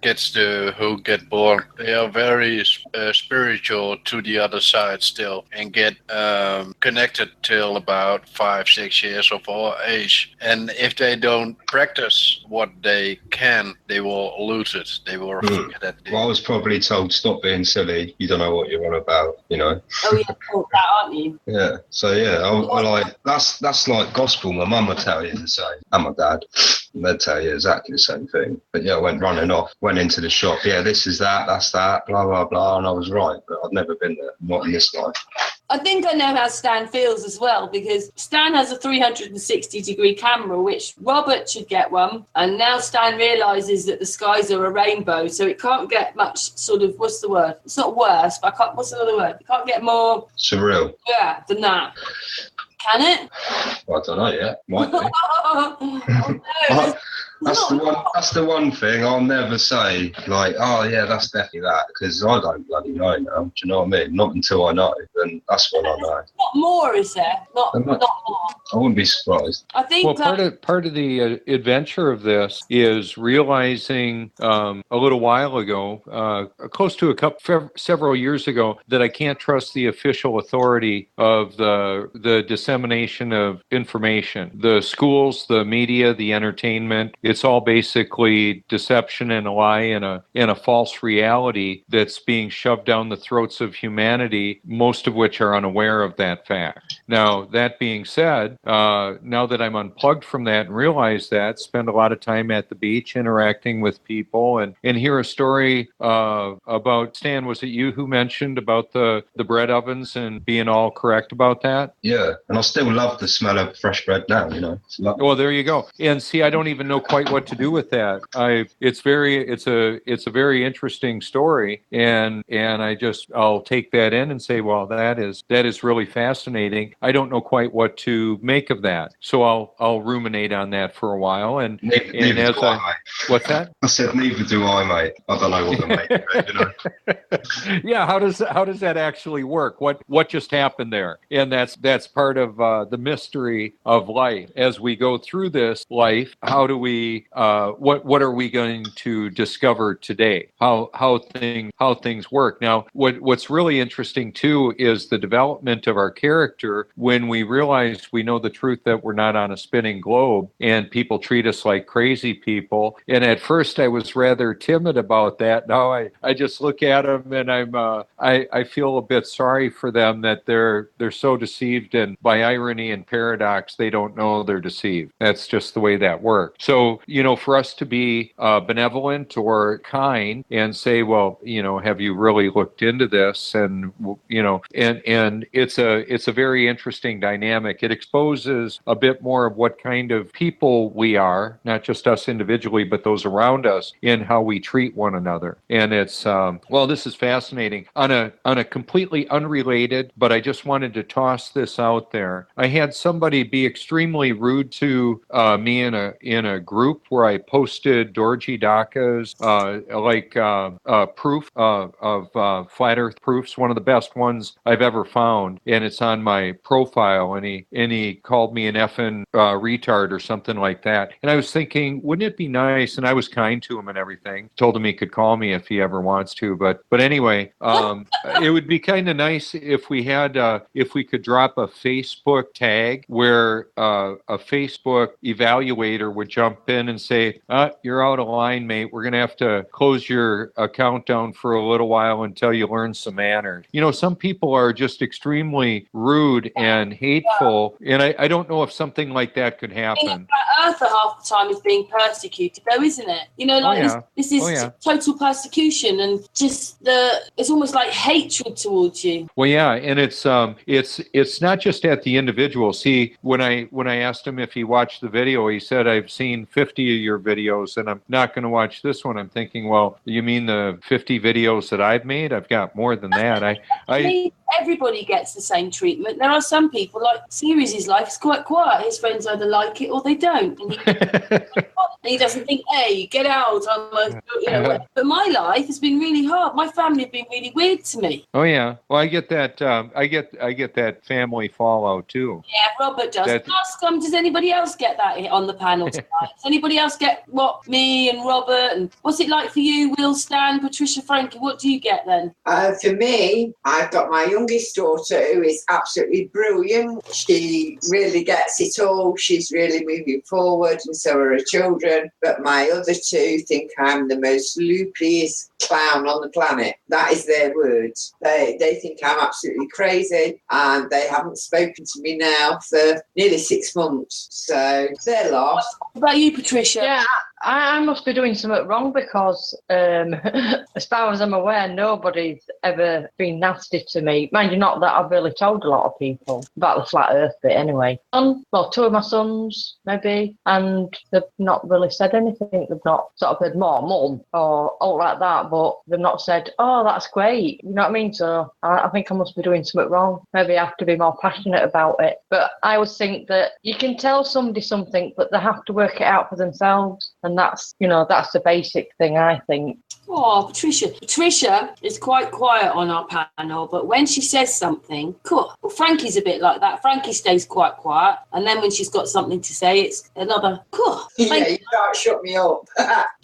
kids who get born, they are very spiritual to the other side still, and get connected till about 5-6 years of age. And if they don't practice what they can, they will lose it. They will forget it. Well, I was probably told, stop being silly. You don't know what you're on about. Oh, you're called that, aren't you? Yeah. So yeah, I like that's like gospel. My mum would tell you the same, and my dad. and they'd tell you exactly the same thing. But yeah, I went running off, went into the shop. Yeah, this is that, that's that, blah, blah, blah. And I was right, but I've never been there, not in this life. I think I know how Stan feels as well, because Stan has a 360-degree camera, which Robert should get one. And now Stan realises that the skies are a rainbow, so it can't get much sort of, what's the word? It's not worse, but what's another word? It can't get more... Surreal. Yeah, than that. Can it? Well, I don't know yet. Might be. Oh, no. That's the one thing I'll never say, like, oh yeah, that's definitely that, because I don't bloody know now. Do you know what I mean? Not until I know, then that's when I know. Not more, is there? Not more. I wouldn't be surprised. I think. Well, part of the adventure of this is realizing a little while ago, close to several years ago, that I can't trust the official authority of the dissemination of information. The schools, the media, the entertainment. It's all basically deception and a lie and a false reality that's being shoved down the throats of humanity, most of which are unaware of that fact. Now, that being said, now that I'm unplugged from that and realize that, spend a lot of time at the beach interacting with people and hear a story about, Stan, was it you who mentioned about the bread ovens and being all correct about that? Yeah, and I still love the smell of fresh bread now, you know. Well, there you go. And see, I don't even know quite what to do with that. It's a very interesting story, and I'll take that in and say, well, that is really fascinating. I don't know quite what to make of that, so I'll ruminate on that for a while. And neither do I, mate. What's that? I said neither do I, mate. I don't know what to make of it, you know. Yeah, how does that actually work? What just happened there? And that's part of the mystery of life. As we go through this life, how do we what are we going to discover today? How things work. Now, what's really interesting too is the development of our character when we realize we know the truth that we're not on a spinning globe and people treat us like crazy people. And at first I was rather timid about that. Now I just look at them and I feel a bit sorry for them that they're so deceived, and by irony and paradox they don't know they're deceived. That's just the way that works. So, for us to be benevolent or kind and say, well, have you really looked into this? And, and it's a very interesting dynamic. It exposes a bit more of what kind of people we are, not just us individually, but those around us, in how we treat one another. And it's, this is fascinating. On a completely unrelated, but I just wanted to toss this out there. I had somebody be extremely rude to me in a group where I posted Dorji Daka's proof of flat Earth proofs, one of the best ones I've ever found, and it's on my profile. And he called me an effing retard or something like that. And I was thinking, wouldn't it be nice? And I was kind to him and everything. Told him he could call me if he ever wants to. But anyway, it would be kind of nice if we could drop a Facebook tag where a Facebook evaluator would jump in and say, you're out of line, mate. We're going to have to close your account down for a little while until you learn some manners. Some people are just extremely rude and hateful, and I don't know if something like that could happen. Earth half the time is being persecuted, though, isn't it? This is total persecution, and just it's almost like hatred towards you. Well, yeah, and it's not just at the individual. See, when I asked him if he watched the video, he said, I've seen 50 of your videos and I'm not going to watch this one. I'm thinking, well, you mean the 50 videos that I've made? I've got more than that. Everybody gets the same treatment. There are some people, like Sirius's life is quite quiet. His friends either like it or they don't. And he doesn't think, hey, get out. But my life has been really hard. My family have been really weird to me. Oh, yeah. Well, I get that. I get that family fallout, too. Yeah, Robert does. Does anybody else get that on the panel tonight? Does anybody else get what me and Robert? And what's it like for you, Will, Stan, Patricia, Frankie? What do you get then? For me, I've got my youngest daughter, who is absolutely brilliant. She really gets it all. She's really moving forward, and so are her children. But my other two think I'm the most loopiest clown on the planet. That is their words. They think I'm absolutely crazy, and they haven't spoken to me now for nearly 6 months. So they're lost. What about you, Patricia? Yeah, I must be doing something wrong because, as far as I'm aware, nobody's ever been nasty to me. Mind you, not that I've really told a lot of people about the flat earth bit anyway. Well, two of my sons, maybe, and they've not really said anything. They've not sort of said, Mum, or all like that, but they've not said, oh, that's great. You know what I mean? So I think I must be doing something wrong. Maybe I have to be more passionate about it. But I always think that you can tell somebody something, but they have to work it out for themselves. And that's the basic thing, I think. Oh, Patricia. Patricia is quite quiet on our panel, but when she says something, cool. Well, Frankie's a bit like that. Frankie stays quite quiet, and then when she's got something to say, it's another cool. Yeah, you can't shut me up.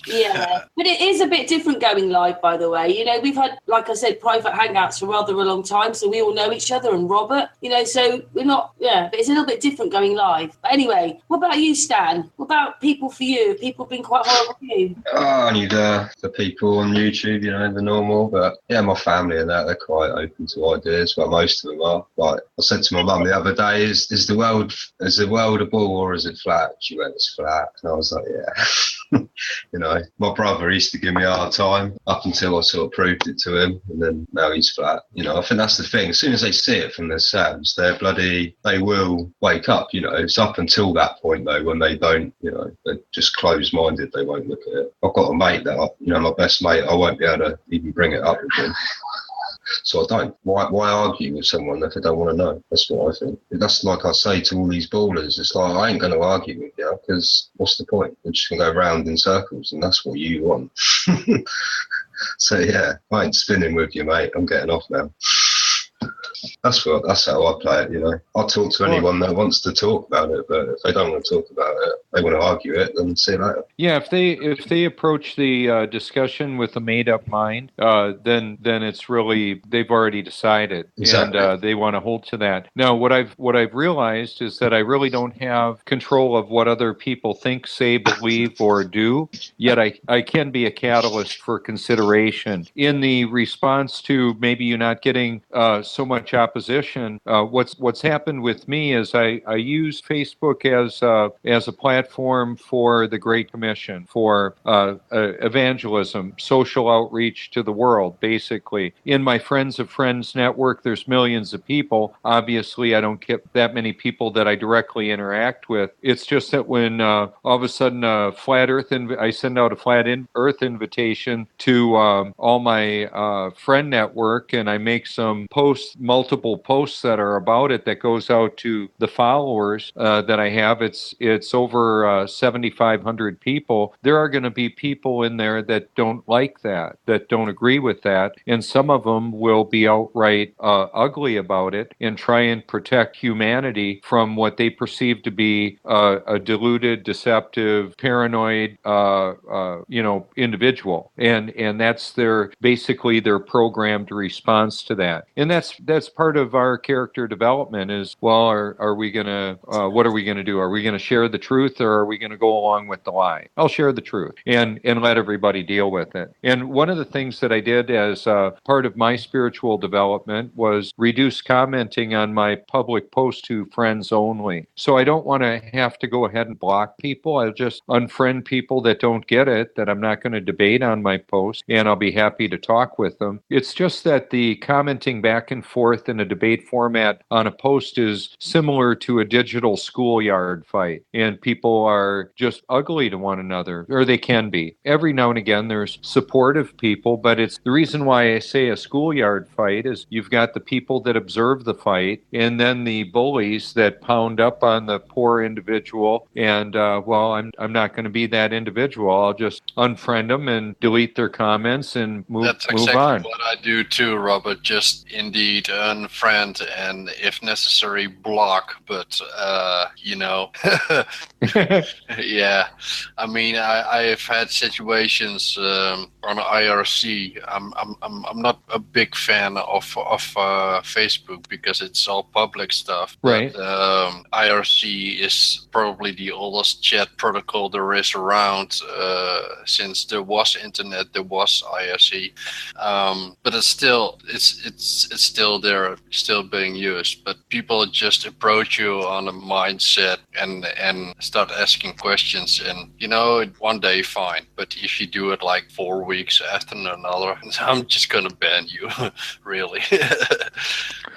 Yeah, but it is a bit different going live, by the way. You know, we've had, like I said, private hangouts for rather a long time, so we all know each other, and Robert, you know, so we're not, but it's a little bit different going live. But anyway, what about you, Stan? What about people for you? Have people been quite horrible for you? Oh, only the people on YouTube, you know, the normal. But yeah, my family and that, they're quite open to ideas. Well, most of them are. Like I said to my mum the other day, is the world a ball or is it flat? She went, it's flat. And I was like, yeah. You know, my brother used to give me a hard time up until I sort of proved it to him, and then now he's flat. You know, I think that's the thing. As soon as they see it from themselves, they will wake up. You know, it's up until that point though when they don't. You know, they're just closed-minded. They won't look at it. I've got a mate that, you know, my best mate. I won't be able to even bring it up with him. So I don't. Why argue with someone if they don't want to know? That's what I think. That's like I say to all these ballers. It's like, I ain't going to argue with you because what's the point? We're just going to go round in circles, and that's what you want. So yeah, I ain't spinning with you, mate. I'm getting off now. That's how I play it, you know. I'll talk to anyone that wants to talk about it, but if they don't want to talk about it, they want to argue it, then see you later. Yeah, if they approach the discussion with a made-up mind, then it's really, they've already decided, exactly. And they want to hold to that. Now, what I've realized is that I really don't have control of what other people think, say, believe, or do. Yet I can be a catalyst for consideration in the response to maybe you not getting so much opposition. What's happened with me is I use Facebook as a platform for the Great Commission, for evangelism, social outreach to the world, basically. In my Friends of Friends network, there's millions of people. Obviously, I don't get that many people that I directly interact with. It's just that when all of a sudden I send out a flat earth invitation to all my friend network, and I make some multiple posts that are about it that goes out to the followers that I have. It's over 7,500 people. There are going to be people in there that don't like that don't agree with that, and some of them will be outright ugly about it and try and protect humanity from what they perceive to be a deluded, deceptive, paranoid, individual, and that's basically their programmed response to that. And that's part of our character development is, well, are we going to, what are we going to do? Are we going to share the truth, or are we going to go along with the lie? I'll share the truth and let everybody deal with it. And one of the things that I did as part of my spiritual development was reduce commenting on my public post to friends only. So I don't want to have to go ahead and block people. I'll just unfriend people that don't get it, that I'm not going to debate on my post, and I'll be happy to talk with them. It's just that the commenting back and forth in a debate format on a post is similar to a digital schoolyard fight, and people are just ugly to one another, or they can be. Every now and again there's supportive people, but it's the reason why I say a schoolyard fight is you've got the people that observe the fight, and then the bullies that pound up on the poor individual, and I'm not going to be that individual. I'll just unfriend them and delete their comments and move on. That's exactly what I do too, Robert. Just indeed unfriend friend, and if necessary, block. But yeah. I mean, I've had situations on IRC. I'm not a big fan of Facebook because it's all public stuff. Right. But, IRC is probably the oldest chat protocol there is around. Since there was internet, there was IRC. But it's still there, still being used. But people just approach you on a mindset and start asking questions, and one day fine, but if you do it like 4 weeks after another, I'm just gonna ban you. Really.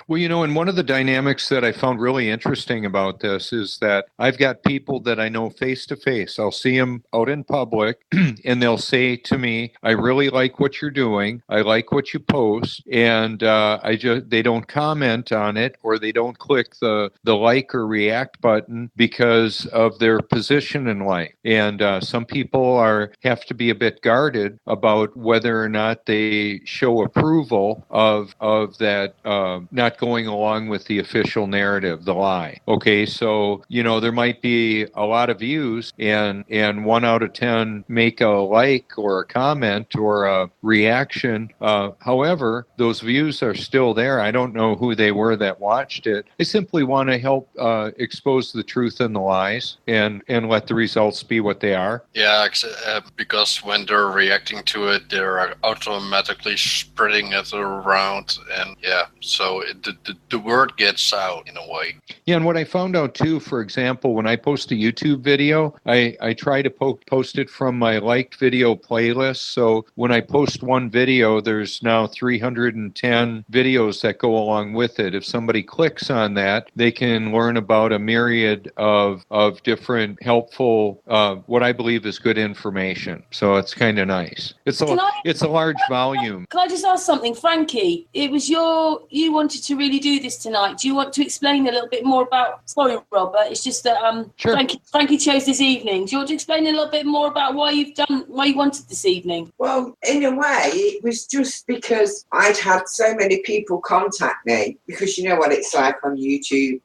Well, and one of the dynamics that I found really interesting about this is that I've got people that I know face to face. I'll see them out in public and they'll say to me, I really like what you're doing. I like what you post. And they don't comment on it, or they don't click the like or react button because of their position in life. And some people have to be a bit guarded about whether or not they show approval of that, not going along with the official narrative, the lie. Okay, so there might be a lot of views, and 1 out of 10 make a like or a comment or a reaction. However, those views are still there. I don't know who they were that watched it. I simply want to help expose the truth and the lies, and let the results be what they are. Yeah, because when they're reacting to it, they're automatically spreading it around, and so the word gets out in a way. Yeah, and what I found out too, for example, when I post a YouTube video, I try to post it from my liked video playlist. So when I post one video, there's now 310 videos that go along with it. If somebody clicks on that, they can learn about a myriad of different helpful, what I believe is good information. So it's kind of nice. It's a large volume. Can I just ask something, Frankie? It was you wanted to really do this tonight. Do you want to explain a little bit more about? Sorry, Robert. It's just that sure. Frankie chose this evening. Do you want to explain a little bit more about why you wanted this evening? Well, in a way, it was just because I'd had so many people contact me, because you know what it's like on YouTube.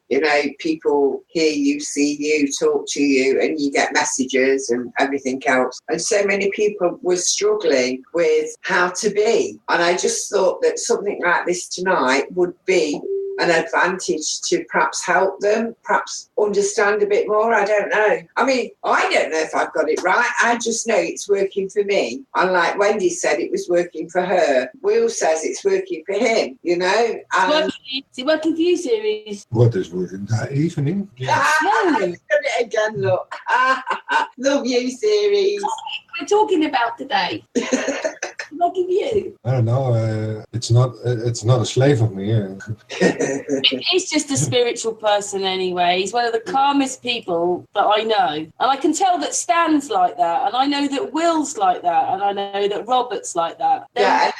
People hear you, see you, talk to you, and you get messages and everything else. And so many people were struggling with how to be. And I just thought that something like this tonight would be an advantage to perhaps help them, perhaps understand a bit more. I don't know. I mean, I don't know if I've got it right. I just know it's working for me. And like Wendy said, it was working for her. Will says it's working for him, And Is it working for you, Series? What is working that evening? I've done it again, look. Love you, Series. We're talking about today. Working for you? I don't know. It's not a slave of me. He's just a spiritual person anyway. He's one of the calmest people that I know. And I can tell that Stan's like that. And I know that Will's like that. And I know that Robert's like that. Yeah,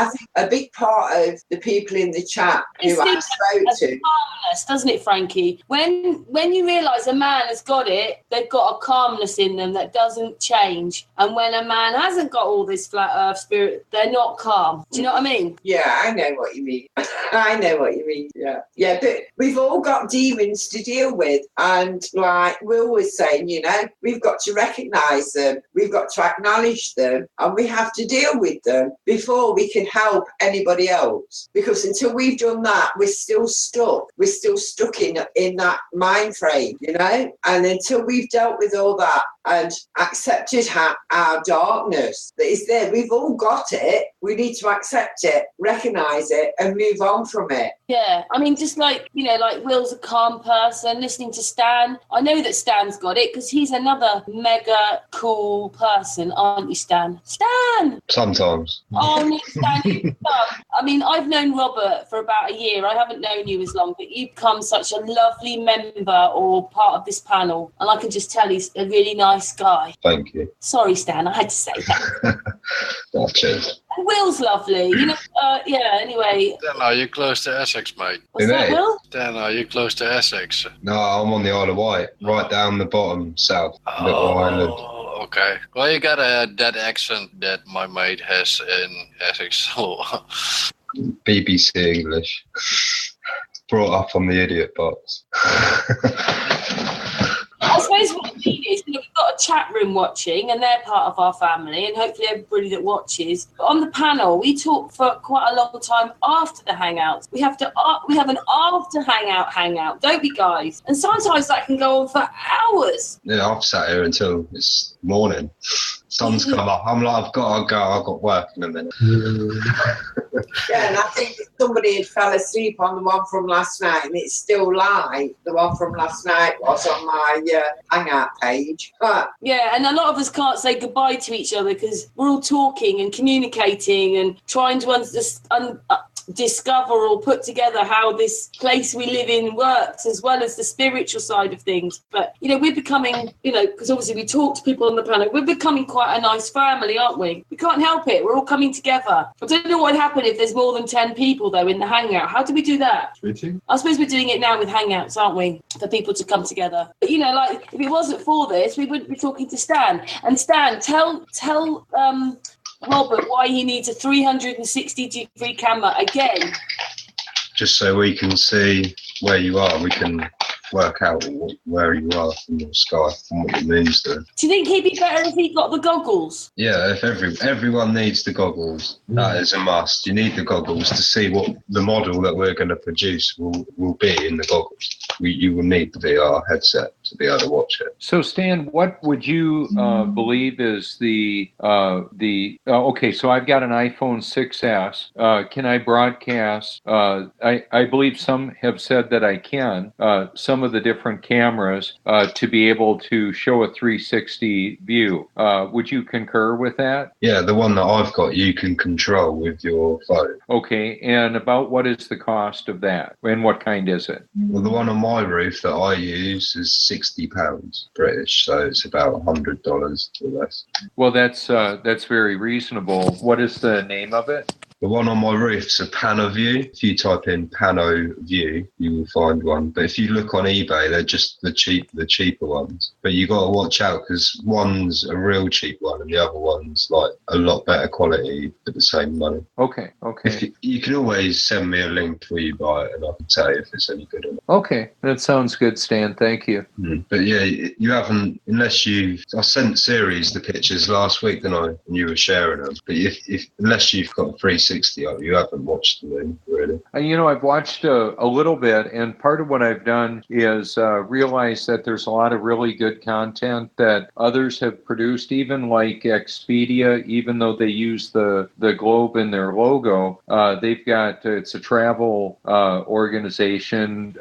I think a big part of the people in the chat who I spoke to. Calmness, doesn't it, Frankie? When you realise a man has got it, they've got a calmness in them that doesn't change. And when a man hasn't got all this flat earth spirit, they're not calm. Do you know what I mean? Yeah, I know what you mean. I know what you mean. Yeah, but we've all got demons to deal with. And like Will was saying, we've got to recognise them. We've got to acknowledge them. And we have to deal with them before we can help anybody else. Because until we've done that, we're still stuck. We're still stuck in that mind frame, And until we've dealt with all that and accepted our darkness that is there, we've all got it. We need to accept it, recognise it, and move on from it. Yeah, I mean, just like Will's a calm person. Listening to Stan, I know that Stan's got it because he's another mega cool person, aren't you, Stan? Stan! Sometimes. Oh, no, Stan, you've become, I mean, I've known Robert for about a year. I haven't known you as long, but you've become such a lovely member or part of this panel. And I can just tell he's a really nice guy. Thank you. Sorry, Stan, I had to say that. Oh, cheers. Will's lovely, anyway. Dan, are you close to Essex, mate? What's that, Will? Dan, are you close to Essex? No, I'm on the Isle of Wight, right down the bottom, south, little island. Okay. Well, you got that accent that my mate has in Essex. BBC English. brought up on the idiot box. I suppose what I mean is, we've got a chat room watching, and they're part of our family, and hopefully everybody that watches. But on the panel, we talk for quite a long time after the hangouts. We have an after hangout, don't we, guys? And sometimes that can go on for hours. Yeah, I've sat here until it's morning. Sun's come up. I'm like, I've got to go. I've got work in a minute. Yeah, and I think somebody had fell asleep on the one from last night, and it's still live. The one from last night was on my hangout page. But yeah, and a lot of us can't say goodbye to each other because we're all talking and communicating and trying to discover or put together how this place we live in works, as well as the spiritual side of things. But, we're becoming, because obviously we talk to people on the panel, we're becoming quite a nice family, aren't we? We can't help it. We're all coming together. I don't know what would happen if there's more than 10 people, though, in the hangout. How do we do that? Switching? I suppose we're doing it now with hangouts, aren't we? For people to come together. But, if it wasn't for this, we wouldn't be talking to Stan. And Stan, tell Robert why he needs a 360-degree camera again. Just so we can see where you are. We can work out where you are from your sky and what the moon's doing. Do you think he'd be better if he got the goggles? Yeah, if everyone needs the goggles, that is a must. You need the goggles to see what the model that we're going to produce will be in the goggles. You will need the VR headset to be able to watch it. So, Stan, what would you believe is okay, so I've got an iPhone 6S. Can I broadcast? I believe some have said that I can. Some of the different cameras to be able to show a 360 view. Would you concur with that? Yeah, the one that I've got you can control with your phone. Okay, and about what is the cost of that? And what kind is it? Well, the one on my roof that I use is £60 British, so it's about $100 or less. Well, that's very reasonable. What is the name of it? The one on my roof's a Panoview. If you type in Panoview, you will find one. But if you look on eBay, they're just the cheaper ones. But you got to watch out because one's a real cheap one and the other one's like a lot better quality for the same money. Okay. You can always send me a link before you buy it, and I can tell you if it's any good or not. Okay, that sounds good, Stan. Thank you. But yeah, you haven't, unless I sent Series the pictures last week, didn't I? And you were sharing them. But unless you've got 360, you haven't watched the moon, really. I've watched a little bit, and part of what I've done is realize that there's a lot of really good content that others have produced, even like Expedia, even though they use the globe in their logo. They've got, it's a travel organization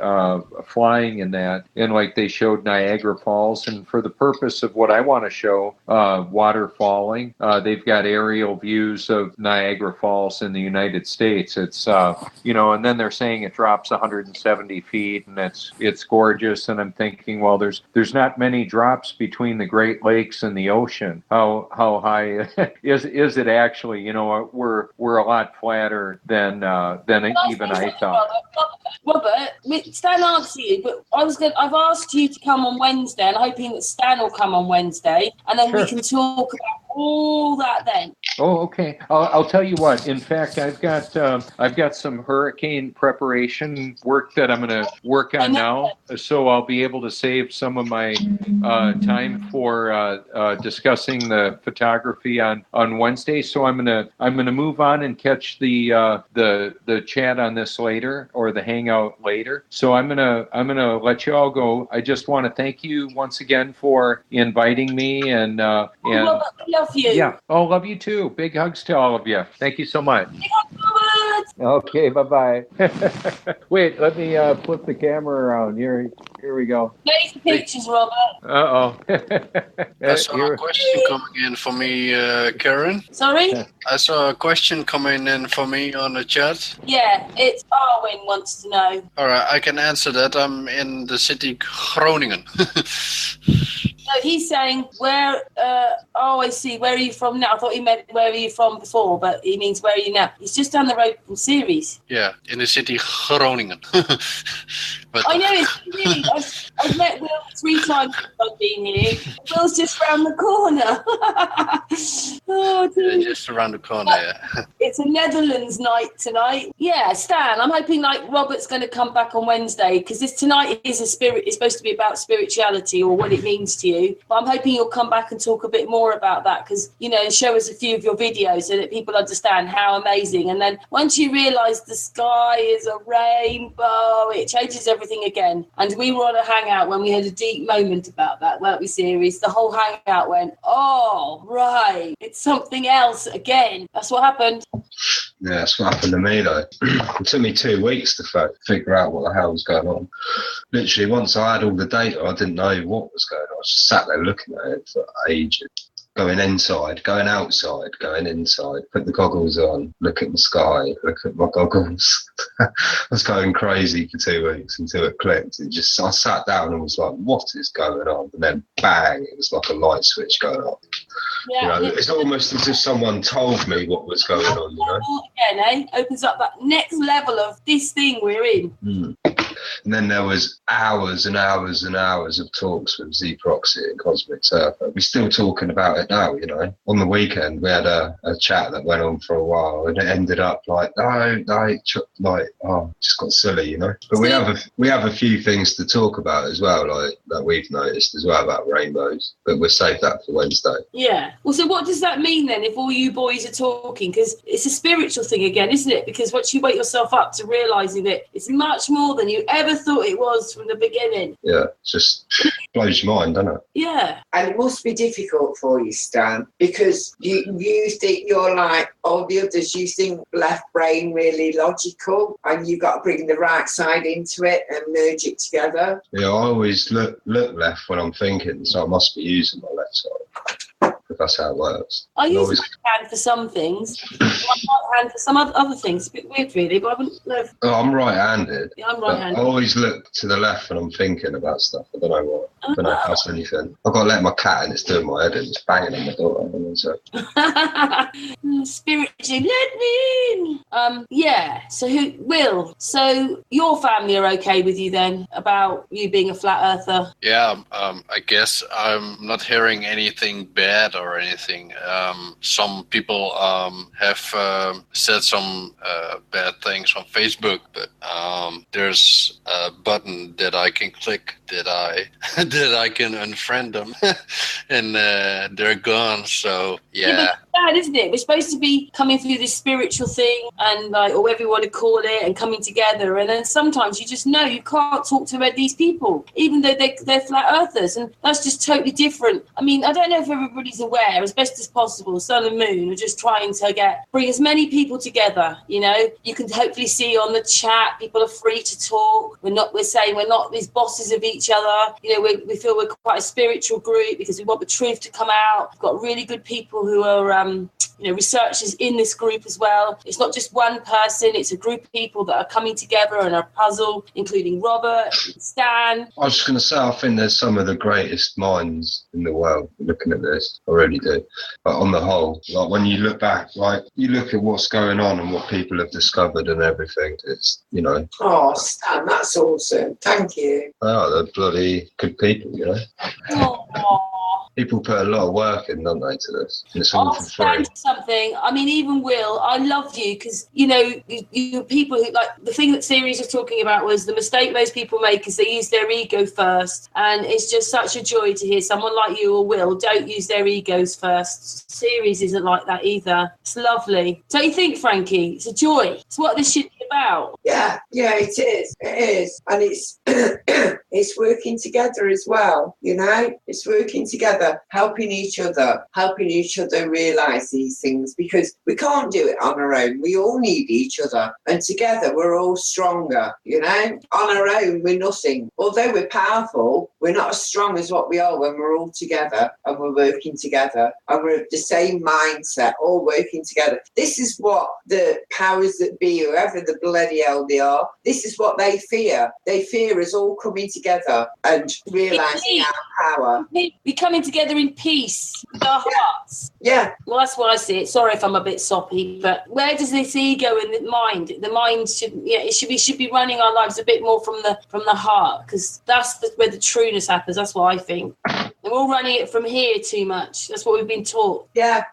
flying in that, and like they showed Niagara Falls, and for the purpose of what I want to show, water falling, they've got aerial views of Niagara Falls in the United States. It's and then they're saying it drops 170 feet and it's gorgeous, and I'm thinking, well, there's not many drops between the Great Lakes and the ocean. How high is it actually? We're a lot flatter than even I thought. Robert, Stan answered you, but I've asked you to come on Wednesday, and I'm hoping that Stan will come on Wednesday, and then we can talk about all that then. Oh, okay. I'll tell you what. In fact, I've got some hurricane preparation work that I'm going to work on now, so I'll be able to save some of my time for discussing the photography on Wednesday. So I'm gonna move on and catch the chat on this later, or the hangout later. So I'm gonna let you all go. I just want to thank you once again for inviting me, and love you. Yeah. Oh, love you too. Big hugs to all of you. Thank you so much. Big hugs, Robert. Okay, bye-bye. Wait, let me flip the camera around. Here we go. There's the pictures, Robert. Uh-oh. I saw a question coming in for me, Karen. Sorry? I saw a question coming in for me on the chat. Yeah, it's Arwin wants to know. All right, I can answer that. I'm in the city Groningen. No, he's saying where. I see. Where are you from now? I thought he meant where are you from before, but he means where are you now? He's just down the road from Ceres. Yeah, in the city Groningen. But I know it's really. I've met Will 3 times since I've been here. Will's just round the corner. Oh, dear. Just around the corner, yeah. It's a Netherlands night tonight. Yeah, Stan, I'm hoping like Robert's going to come back on Wednesday because this tonight is it's supposed to be about spirituality or what it means to you. But I'm hoping you'll come back and talk a bit more about that because, you know, show us a few of your videos so that people understand how amazing. And then once you realise the sky is a rainbow, it changes everything again. And we were on a hangout when we had a deep moment about that, weren't we, series? The whole hangout went, oh, right, it's something else again. That's what happened. Yeah, that's what happened to me though. It took me 2 weeks to figure out what the hell was going on. Literally, once I had all the data, I didn't know what was going on. I just sat there looking at it for ages. Going inside, going outside, going inside, put the goggles on, look at the sky, look at my goggles. I was going crazy for 2 weeks until it clicked. I sat down and was like, what is going on? And then bang, it was like a light switch going on. Yeah, you know, it's almost as if someone told me what was going on, you know. Again, opens up that next level of this thing we're in. And then there was hours and hours and hours of talks with Z Proxy and Cosmic Surfer. We're still talking about it now, you know. On the weekend, we had a chat that went on for a while, and it ended up like, just got silly, you know. But we have a few things to talk about as well, like that we've noticed as well about rainbows. But we'll save that for Wednesday. Yeah. Well, so what does that mean then if all you boys are talking? Because it's a spiritual thing again, isn't it? Because once you wake yourself up to realising that it's much more than you ever thought it was from the beginning. Yeah, it just blows your mind, doesn't it? Yeah. And it must be difficult for you, Stan, because you think you're like all the others, you think left brain really logical, and you've got to bring the right side into it and merge it together. Yeah, I always look left when I'm thinking, so I must be using my left side. That's how it works. I use my hand for some things, my right hand for some other things. It's a bit weird, really, but I wouldn't know. I'm right-handed. Yeah, I'm right-handed. I always look to the left when I'm thinking about stuff. I don't know what. I don't know if that's anything. I've got to let my cat in. It's doing my head in. It's banging on my door. Spiritually, let me in. Yeah. So Will? So your family are okay with you then about you being a flat earther? Yeah. I guess I'm not hearing anything bad or anything. Some people have said some bad things on Facebook, but there's a button that I can click that I can unfriend them, and they're gone. So yeah. But it's bad, isn't it? We're supposed to be coming through this spiritual thing, and like, or whatever you want to call it, and coming together. And then sometimes you just know you can't talk to these people, even though they're flat earthers, and that's just totally different. I mean, I don't know if everybody's aware, as best as possible, Sun and Moon are just trying to bring as many people together. You know, you can hopefully see on the chat, people are free to talk. We're saying we're not these bosses of each other. You know, we feel we're quite a spiritual group because we want the truth to come out. We've got really good people who are researchers in this group as well. It's not just one person, it's a group of people that are coming together in a puzzle, including Robert, Stan. I was just going to say, I think there's some of the greatest minds in the world looking at this. I really do. But on the whole, like when you look back, like you look at what's going on and what people have discovered and everything, it's, you know. Oh, Stan, that's awesome. Thank you. Oh, they're bloody good people, you know. Oh. People put a lot of work in, don't they, to this? And it's all for free. Something. I mean, even Will, I love you because, you know, you people who, like, the thing that Series was talking about was the mistake most people make is they use their ego first. And it's just such a joy to hear someone like you or Will don't use their egos first. Series isn't like that either. It's lovely. Don't you think, Frankie? It's a joy. It's what this should be about. Yeah, it is. It is. And it's it's working together as well, you know? It's working together, helping each other realise these things, because we can't do it on our own. We all need each other. And together we're all stronger, you know? On our own, we're nothing. Although we're powerful, we're not as strong as what we are when we're all together and we're working together and we're of the same mindset, all working together. This is what the powers that be, whoever the bloody hell they are, this is what they fear. They fear us all coming together and realising our power. We're coming together together in peace with our hearts. Yeah. Well, that's why I see it. Sorry if I'm a bit soppy, but where does this ego in the mind? The mind should be running our lives a bit more from the heart, because that's where the trueness happens. That's what I think. We're all running it from here too much. That's what we've been taught. Yeah.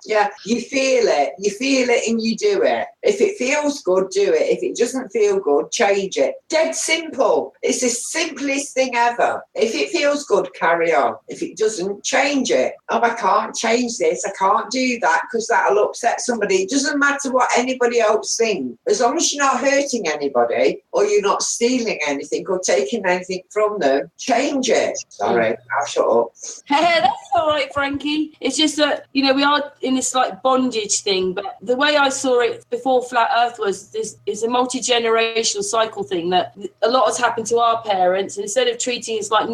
You feel it. You feel it and you do it. If it feels good, do it. If it doesn't feel good, change it. Dead simple. It's the simplest thing ever. If it feels good, carry on. If it doesn't, change it. Oh, I can't change this. I can't do that because that'll upset somebody. It doesn't matter what anybody else thinks. As long as you're not hurting anybody or you're not stealing anything or taking anything from them, change it. Sorry, I'll shut up. That's all right, Frankie. It's just that, we are in this like bondage thing, but the way I saw it before Flat Earth was this is a multi-generational cycle thing, that a lot has happened to our parents. Instead of treating us like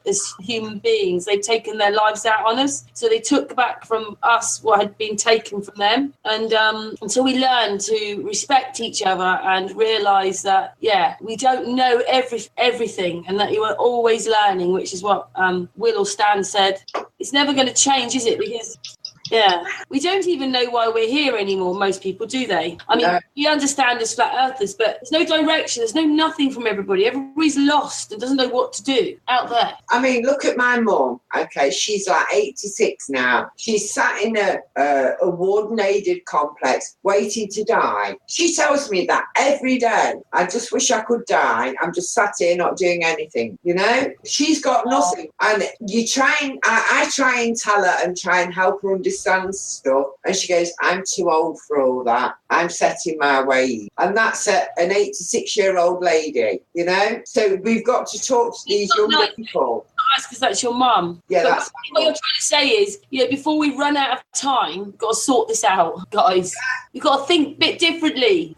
as human beings, they've taken their lives out on us. So they took back from us what had been taken from them. And until we learn to respect each other and realise that, we don't know everything, and that you are always learning, which is what Will or Stan said. It's never going to change, is it? Because we don't even know why we're here anymore. Most people, do they? I mean, we understand as flat earthers, but there's no direction. There's no nothing from everybody. Everybody's lost and doesn't know what to do out there. I mean, look at my mum. Okay, she's like 86 now. She's sat in a warden-aided complex waiting to die. She tells me that every day. I just wish I could die. I'm just sat here not doing anything, She's got nothing. And you I try and tell her and try and help her understand stuff, and she goes, I'm too old for all that. I'm set in my ways. And that's an 86-year-old lady, So we've got to talk to these younger people. Because that's your mum. Yeah, but that's what you're trying to say is, before we run out of time, we've got to sort this out, guys. We've got to think a bit differently.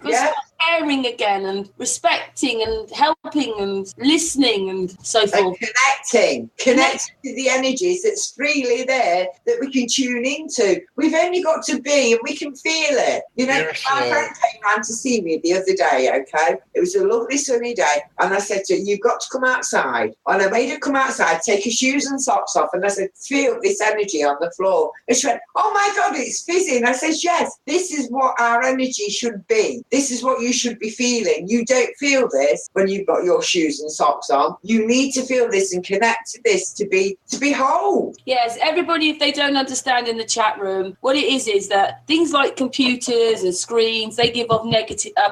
Caring again and respecting and helping and listening and so forth. And connecting to the energies that's freely there that we can tune into. We've only got to be, and we can feel it. My friend came round to see me the other day, okay? It was a lovely sunny day, and I said to her, you've got to come outside. And I made her come outside, take her shoes and socks off, and I said, feel this energy on the floor. And she went, oh my God, it's fizzing. I said, yes, this is what our energy should be. This is what you should be feeling. You don't feel this when you've got your shoes and socks on. You need to feel this and connect to this to be whole. Yes, everybody, if they don't understand in the chat room, what it is that things like computers and screens, they give off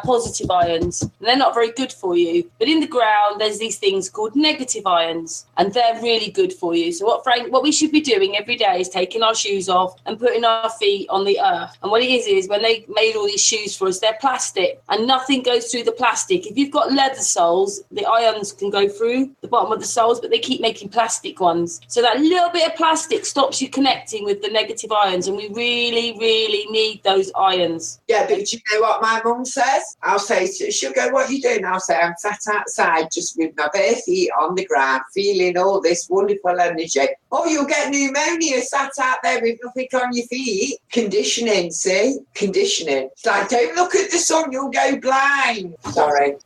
positive ions, and they're not very good for you. But in the ground, there's these things called negative ions, and they're really good for you. So what we should be doing every day is taking our shoes off and putting our feet on the earth. And what it is when they made all these shoes for us, they're plastic, and nothing goes through the plastic. If you've got leather soles, the ions can go through the bottom of the soles, but they keep making plastic ones. So that little bit of plastic stops you connecting with the negative ions, and we really, really need those ions. Yeah, but you know what my mum says? I'll say to her, she'll go, what are you doing? I'll say, I'm sat outside just with my bare feet on the ground, feeling all this wonderful energy. Oh, you'll get pneumonia sat out there with nothing on your feet. Conditioning, see? Conditioning. It's like, don't look at the sun, you'll go blind. Sorry.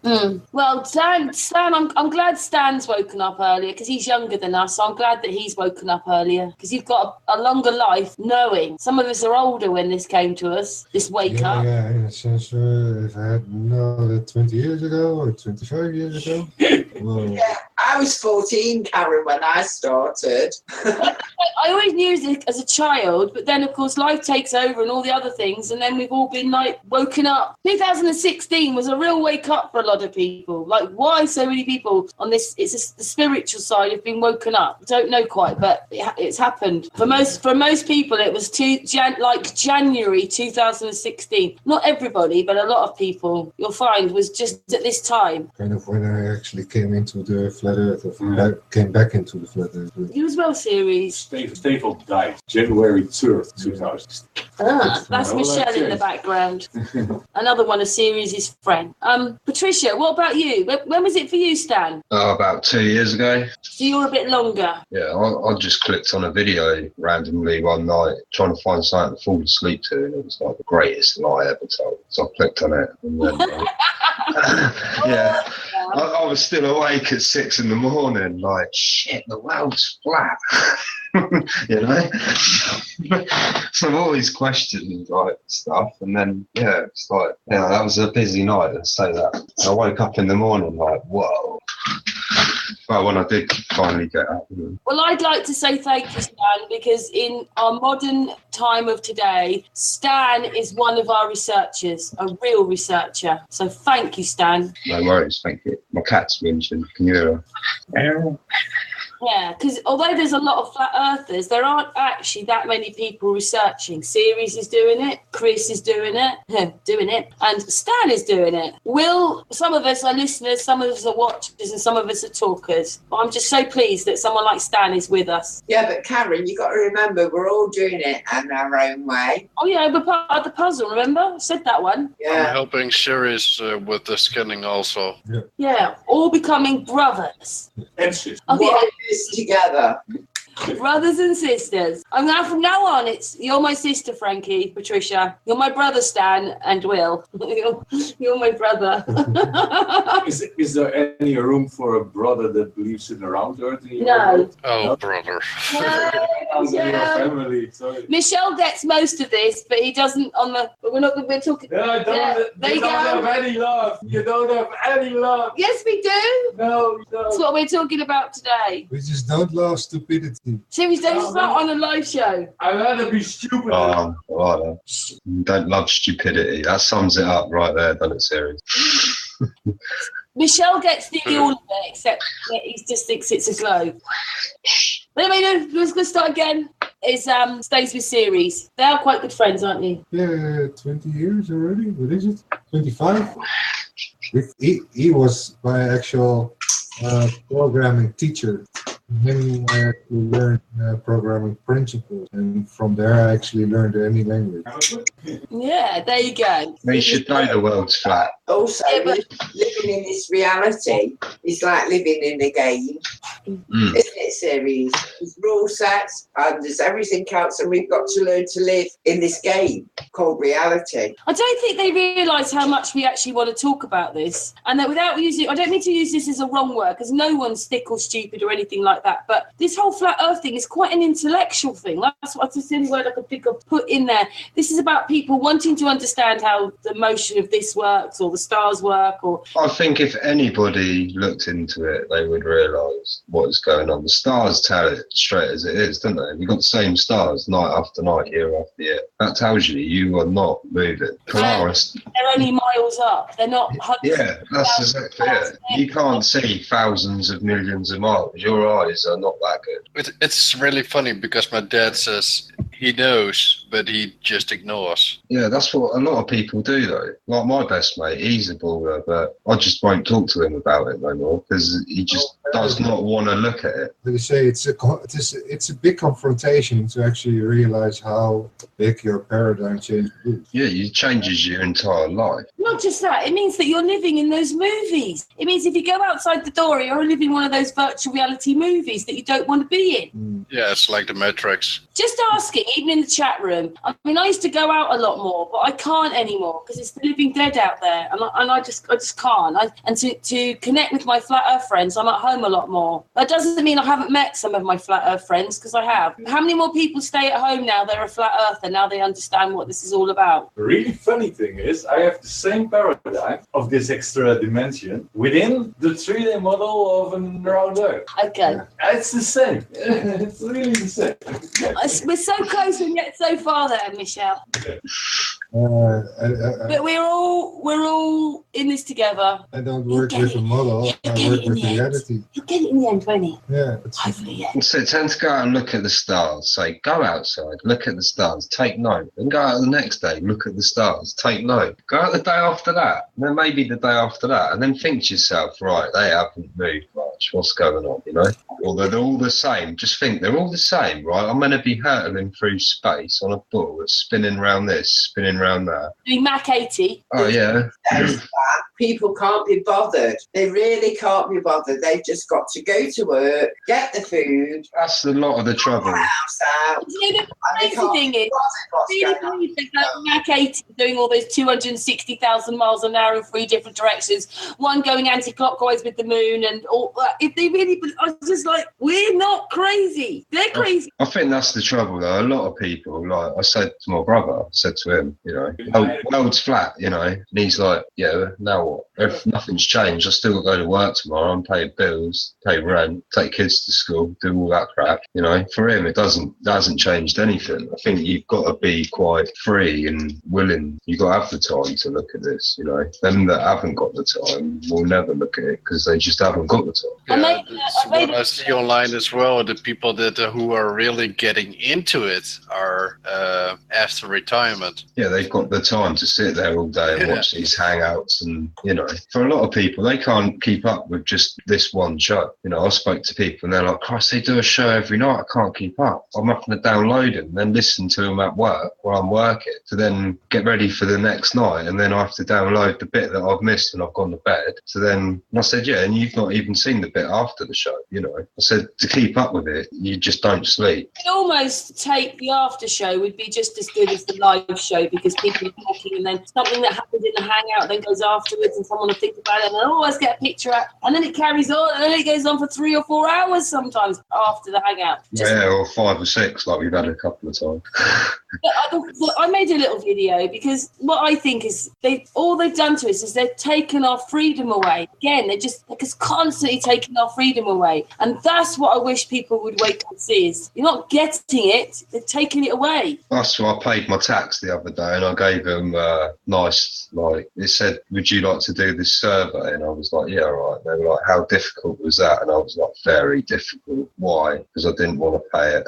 Well, Stan, I'm glad Stan's woken up earlier because he's younger than us. So I'm glad that he's woken up earlier because you've got a longer life knowing. Some of us are older when this came to us, this wake up. Yeah, in a sense, if I had known that 20 years ago or 25 years ago. Well, yeah, I was 14, Karen, when I started. I always knew as a child, but then, of course, life takes over and all the other things, and then we've all been, woken up. 2016 was a real wake-up for a lot of people. Why so many people on this, the spiritual side have been woken up? I don't know quite, but it's happened. For most people, it was January 2016. Not everybody, but a lot of people, you'll find, was just at this time. Kind of when I actually came into the Flat Earth, or came back into the Flat Earth. You as well, series. Staples died January 3rd, 2000. That's Michelle in the background. Another one of Series' friend. Patricia, what about you? When was it for you, Stan? About 2 years ago. So you're a bit longer. Yeah, I just clicked on a video randomly one night trying to find something to fall asleep to, and it was like the greatest lie ever told. So I clicked on it. And then, yeah. I was still awake at 6 in the morning, like, shit, the world's flat. You know? So I've always questioned, like, stuff. And then, yeah, it's like, yeah, that was a busy night, let's say that. I woke up in the morning like, whoa. Well, when I did finally get up. Well, I'd like to say thank you, Stan, because in our modern time of today, Stan is one of our researchers, a real researcher. So thank you, Stan. No worries, thank you. My cat's mentioned. Can you hear her? Yeah, because although there's a lot of flat earthers, there aren't actually that many people researching. Ceres is doing it, Chris is doing it, and Stan is doing it. Some of us are listeners, some of us are watchers, and some of us are talkers. But I'm just so pleased that someone like Stan is with us. Yeah, but Karen, you've got to remember, we're all doing it in our own way. Oh yeah, we're part of the puzzle, remember? I said that one. Yeah. I'm helping Ceres with the scanning also. Yeah, all becoming brothers. And sis. Oh, What yeah. is together? Brothers and sisters. I'm now from now on. You're my sister, Frankie, Patricia. You're my brother, Stan, and Will. You're my brother. Is there any room for a brother that believes in a round earth? No. Oh, brother. Yeah. Family. Sorry. Michelle gets most of this, but he doesn't on the. But we're talking. No, I don't. Yeah, there You you don't go. have any love. You don't have any love. Yes, we do. No, you That's don't. what we're talking about today. We just don't love stupidity. Series don't start on a live show. I'd rather be stupid. Right. Don't love stupidity. That sums it up right there, doesn't it, Ceres? Michelle gets nearly all of it, except that he just thinks it's a globe. But anyway, let's go start again. It's stays with Ceres. They are quite good friends, aren't you? Yeah, 20 years already. What is it? 25? He was my actual programming teacher. Then I actually learned programming principles, and from there I actually learned any language. Yeah, there you go. You should know the world's flat. Also, Yeah, but- living in this reality is like living in a game, isn't it, Ceres? There's rule sets and there's everything else, and we've got to learn to live in this game called reality. I don't think they realise how much we actually want to talk about this, and that without using, I don't mean to use this as a wrong word, because no one's thick or stupid or anything like that, but this whole flat earth thing is quite an intellectual thing. That's the only word I could think of put in there. This is about people wanting to understand how the motion of this works, or the stars work, or... I think if anybody looked into it, they would realise what is going on. The stars tell it straight as it is, don't they? We've got the same stars night after night, year after year. That tells you are not moving. Polaris. They're only miles up. They're not hundreds. Yeah, that's exactly it. You can't see thousands of millions of miles. Your eyes are not that good. It's really funny because my dad says he knows, but he just ignores. Yeah, that's what a lot of people do, though. Like my best mate, he's a baller, but I just won't talk to him about it no more because he just does not want to look at it. They say it's a big confrontation to actually realize how big your paradigm change is. Yeah, it changes your entire life. Not just that, it means that you're living in those movies. It means if you go outside the door, you're living in one of those virtual reality movies that you don't want to be in. Yeah, it's like the Matrix. Just asking, even in the chat room. I mean, I used to go out a lot more, but I can't anymore because it's the living dead out there, and I just can't. And to connect with my flat earth friends, I'm at home a lot more. That doesn't mean I haven't met some of my flat earth friends, because I have. How many more people stay at home now? They're a flat earther. Now they understand what this is all about. The really funny thing is, I have the same paradigm of this extra dimension within the 3D model of a round earth. Okay. It's the same. It's really the same. We're so close and yet so far there, Michelle. But we're all in this together. I don't work with a model. I work with reality. You'll get it in the end, won't you? Yeah. Hopefully, yeah. So tend to go out and look at the stars. Say, go outside, look at the stars, take note. Then go out the next day, look at the stars, take note. Go out the day after that, and then maybe the day after that, and then think to yourself, right, they haven't moved much. What's going on, you know? Or they're all the same. Just think they're all the same, right? I'm going to be hurtling through space on a ball that's spinning around this, spinning around that. Doing Mach 80. Oh, yeah. There's that. people can't be bothered. They really can't be bothered. They've just got to go to work, get the food. That's a lot of the trouble. House out. You know, the crazy thing is, really believe that Mac 80 doing all those 260,000 miles an hour in 3 different directions, one going anti-clockwise with the moon, and all that. If they really, I was just like, we're not crazy. They're crazy. I think that's the trouble, though. A lot of people, like I said to my brother, I said to him, you know, the world's flat, you know, and he's like, yeah, now what? If nothing's changed, I still got to go to work tomorrow and pay bills, pay rent, take kids to school, do all that crap. You know, for him, it hasn't changed anything. I think you've got to be quite free and willing. You've got to have the time to look at this, you know. Them that haven't got the time will never look at it because they just haven't got the time. Yeah, that's what I see online as well. The people that who are really getting into it are after retirement. Yeah, they've got the time to sit there all day and watch these hangouts, and you know, for a lot of people, they can't keep up with just this one show. You know, I spoke to people and they're like, Christ, they do a show every night. I can't keep up. I'm having to download them and then listen to them at work while I'm working to then get ready for the next night, and then I have to download the bit that I've missed when I've gone to bed. So then I said, yeah, and you've not even seen the bit after the show. You know, I said to keep up with it, you just don't sleep. I'd almost take the after show would be just as good as the live show, because people are talking and then something that happens in the hangout then goes afterwards and someone will think about it and they'll always get a picture out, and then it carries on and then it goes on for 3 or 4 hours sometimes after the hangout. Yeah, or 5 or 6 like we've had a couple of times. But I made a little video because what I think is all they've done to us is they've taken our freedom away. Again, they're just constantly taking our freedom away. And that's what I wish people would wake up and see is you're not getting it, they're taking it away. That's why I paid my tax the other day and I gave them nice, like, it said, would you like to do this survey? And I was like, yeah, all right. They were like, how difficult was that? And I was like, very difficult. Why? Because I didn't want to pay it.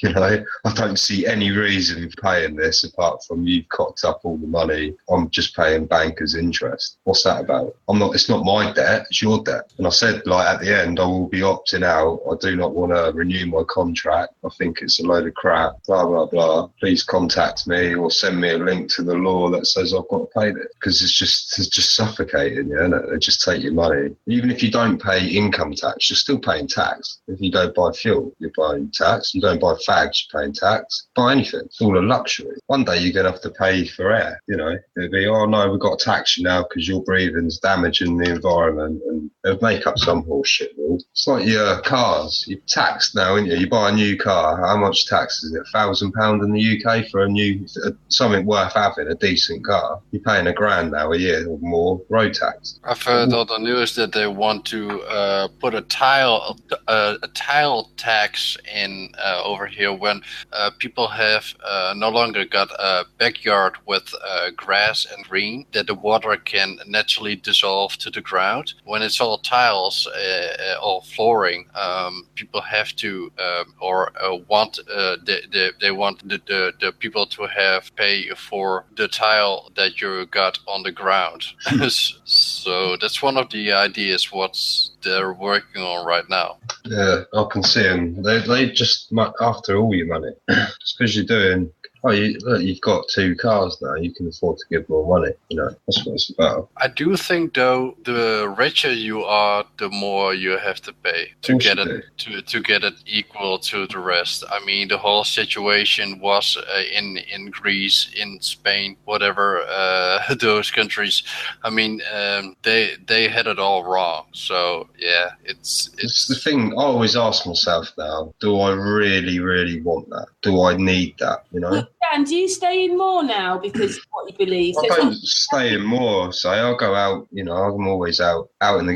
You know, I don't see any reason for paying this apart from you've cocked up all the money. I'm just paying bankers' interest. What's that about? It's not my debt, it's your debt. And I said, like, at the end, I will be opting out. I do not want to renew my contract. I think it's a load of crap, blah, blah, blah. Please contact me or send me a link to the law that says I've got to pay this. Because it's just suffocating, you know? They just take your money. Even if you don't pay income tax, you're still paying tax. If you don't buy fuel, you're paying tax. You don't buy fags, you're paying tax. Buy anything, it's all a luxury. One day you're going to have to pay for air, you know. It'll be, oh no, we've got to tax you now because your breathing's damaging the environment, and they'll make up some horseshit rule. It's like your cars, you're taxed now, aren't you? You buy a new car, how much tax is it? £1,000 in the UK for something worth having, a decent car. You're paying £1,000 now a year or more road tax. I've heard on the news that they want to put a tile tax in over here when people have no longer got a backyard with grass and green, that the water can naturally dissolve to the ground. When it's all tiles, all flooring, people have to want they want the people to have pay for the tile that you got on the ground. So that's one of the ideas they're working on right now. Yeah, I can see them. They just after all your money, especially doing. Oh, you've got 2 cars now. You can afford to give more money. You know, that's what it's about. I do think, though, the richer you are, the more you have to pay to get it equal to the rest. I mean, the whole situation was in Greece, in Spain, whatever those countries. I mean, they had it all wrong. So yeah, it's the thing. I always ask myself now: do I really, really want that? Do I need that? You know. Dan, do you stay in more now because of what you believe? I don't stay in more, so I'll go out, you know, I'm always out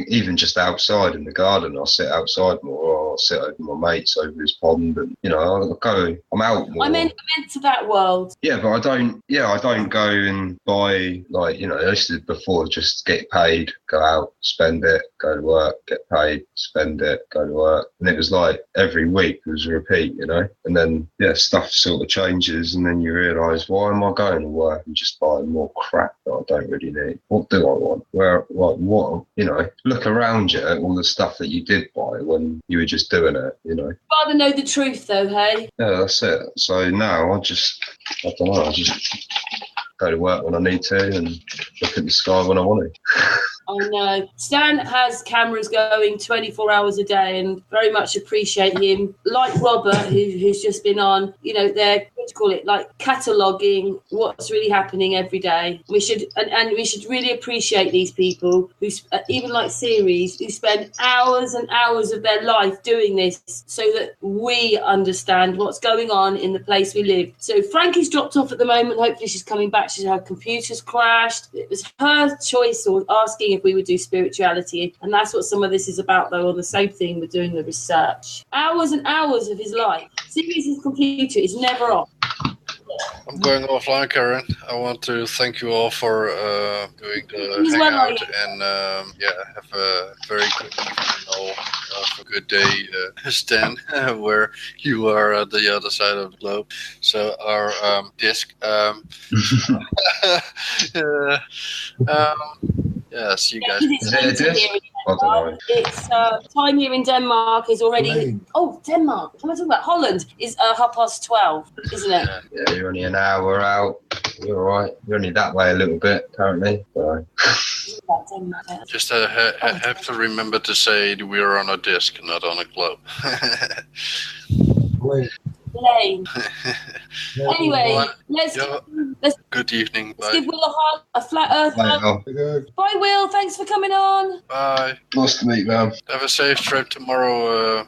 even just outside in the garden. I'll sit outside more, or I'll sit over my mates over his pond, and, you know, I'm out more. I'm into that world. Yeah, but I don't go and buy, like, you know, I used to before just get paid, go out, spend it, go to work, get paid, spend it, go to work. And it was like every week it was a repeat, you know, and then, yeah, stuff sort of changes, and then you realise, why am I going to work and just buying more crap that I don't really need? What do I want? What, you know, look around you at all the stuff that you did buy when you were just doing it, you know. Rather know the truth though, hey? Yeah, that's it. So now I don't know, go to work when I need to and look at the sky when I want to. I know. Stan has cameras going 24 hours a day, and very much appreciate him. Like Robert, who's just been on, they're, what do you call it, like cataloguing what's really happening every day. We should, and we should really appreciate these people who, even like Series, who spend hours and hours of their life doing this so that we understand what's going on in the place we live. So Frankie's dropped off at the moment. Hopefully she's coming back. Her computer's crashed. It was her choice or asking if we would do spirituality, and that's what some of this is about, though. On the same thing, we're doing the research. Hours and hours of his life. His computer is never off. I'm going offline, Karen. I want to thank you all for doing the hangout, and have a very good evening all. Have a good day, Stan, where you are at the other side of the globe. So our disc. Yeah, see you guys. Is it a disc? It's time here in Denmark is already. Oh, Denmark! What am I talking about? Holland is 12:30, isn't it? Yeah, you're only an hour out. You're all right. You're only that way a little bit, apparently. So. Just have to remember to say we are on a disc, not on a globe. Lame. Anyway, let's good evening. Let's give Will a flat earth hug. Bye, Will. Thanks for coming on. Bye. Nice to meet you, man. Have a safe trip tomorrow,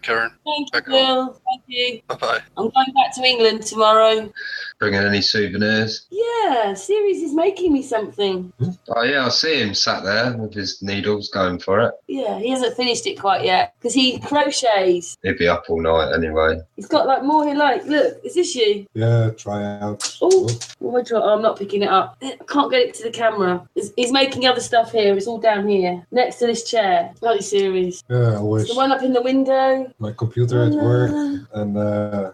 Karen. Thank you, Will. Thank you. Bye-bye. I'm going back to England tomorrow. Bringing any souvenirs? Yeah, Series is making me something. Oh, yeah, I see him sat there with his needles going for it. Yeah, he hasn't finished it quite yet because he crochets. He'd be up all night anyway. He's got like more here, like, look, is this you? Yeah, try out. Oh, I'm not picking it up. I can't get it to the camera. He's making other stuff here. It's all down here, next to this chair. Bloody Series. Yeah, always. It's the one up in the window. My computer at work and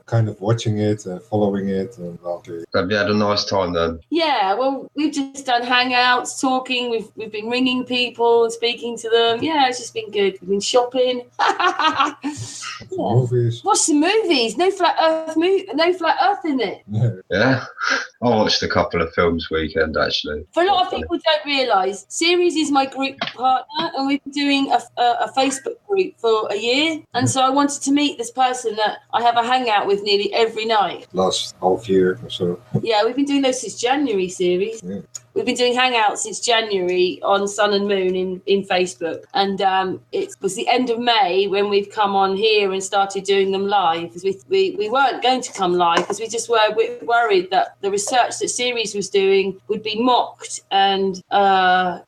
kind of watching it and following it. And okay. Have you had a nice time then? Yeah, well, we've just done hangouts, talking. We've been ringing people and speaking to them. Yeah, it's just been good. We've been shopping. Movies. Watch some movies. No flat Earth in it. Yeah, I watched a couple of films weekend actually. For a lot of people don't realise, Series is my group partner, and we've been doing a Facebook group for a year. And so I wanted to meet this person that I have a hangout with nearly every night. Last half year or so. Yeah, we've been doing those since January, Series. Yeah. We've been doing hangouts since January on Sun and Moon in Facebook. And it was the end of May when we've come on here and started doing them live. Because we weren't going to come live because we just were worried that the research that Series was doing would be mocked and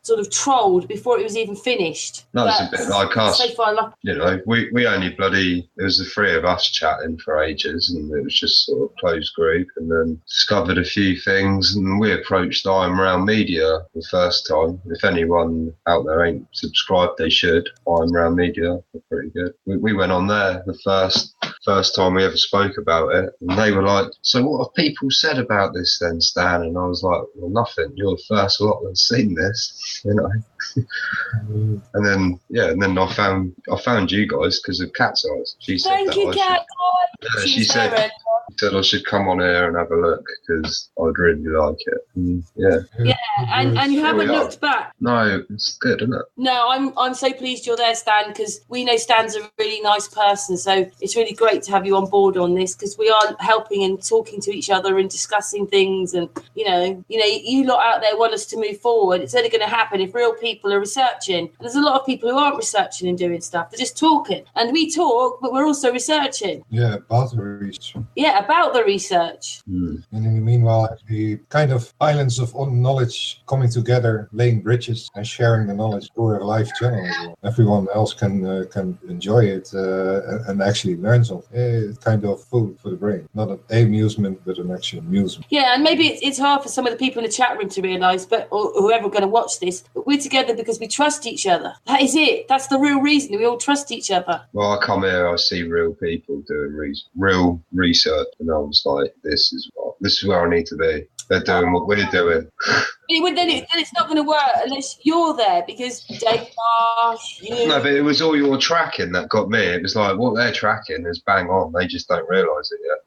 sort of trolled before it was even finished. No, it's a bit like us. So far, we only it was the three of us chatting for ages, and it was just sort of closed group, and then discovered a few things, and we approached I'm Round Media the first time. If anyone out there ain't subscribed, they should. I'm Round Media, they're pretty good. We went on there the first time we ever spoke about it, and they were like, so what have people said about this then, Stan? And I was like, well, nothing. You're the first lot that's seen this, and then I found you guys because of Cat's Eyes. She said Thank you, Cat. Yeah, she said I should come on here and have a look because I'd really like it. And and you haven't looked back. No, it's good, isn't it? No, I'm so pleased you're there, Stan, because we know Stan's a really nice person. So it's really great to have you on board on this because we are helping and talking to each other and discussing things. And you lot out there want us to move forward. It's only going to happen if real people are researching. And there's a lot of people who aren't researching and doing stuff. They're just talking, and we talk, but we're also researching. Yeah, about the research. Yeah, about the research. And in the meanwhile, the kind of islands of knowledge coming together, laying bridges and sharing the knowledge through a live channel as well. Everyone else can enjoy it and actually learn something. It's kind of food for the brain. Not an amusement, but an actual amusement. Yeah, and maybe it's hard for some of the people in the chat room to realise, or whoever going to watch this, but we're together because we trust each other. That is it. That's the real reason. We all trust each other. Well, I come here, I see real people doing real research, and I was like, this is where I need to be. They're doing what we're doing. Then it's not going to work unless you're there, because Dave Marsh, No, but it was all your tracking that got me. It was like what they're tracking is bang on. They just don't realise it yet.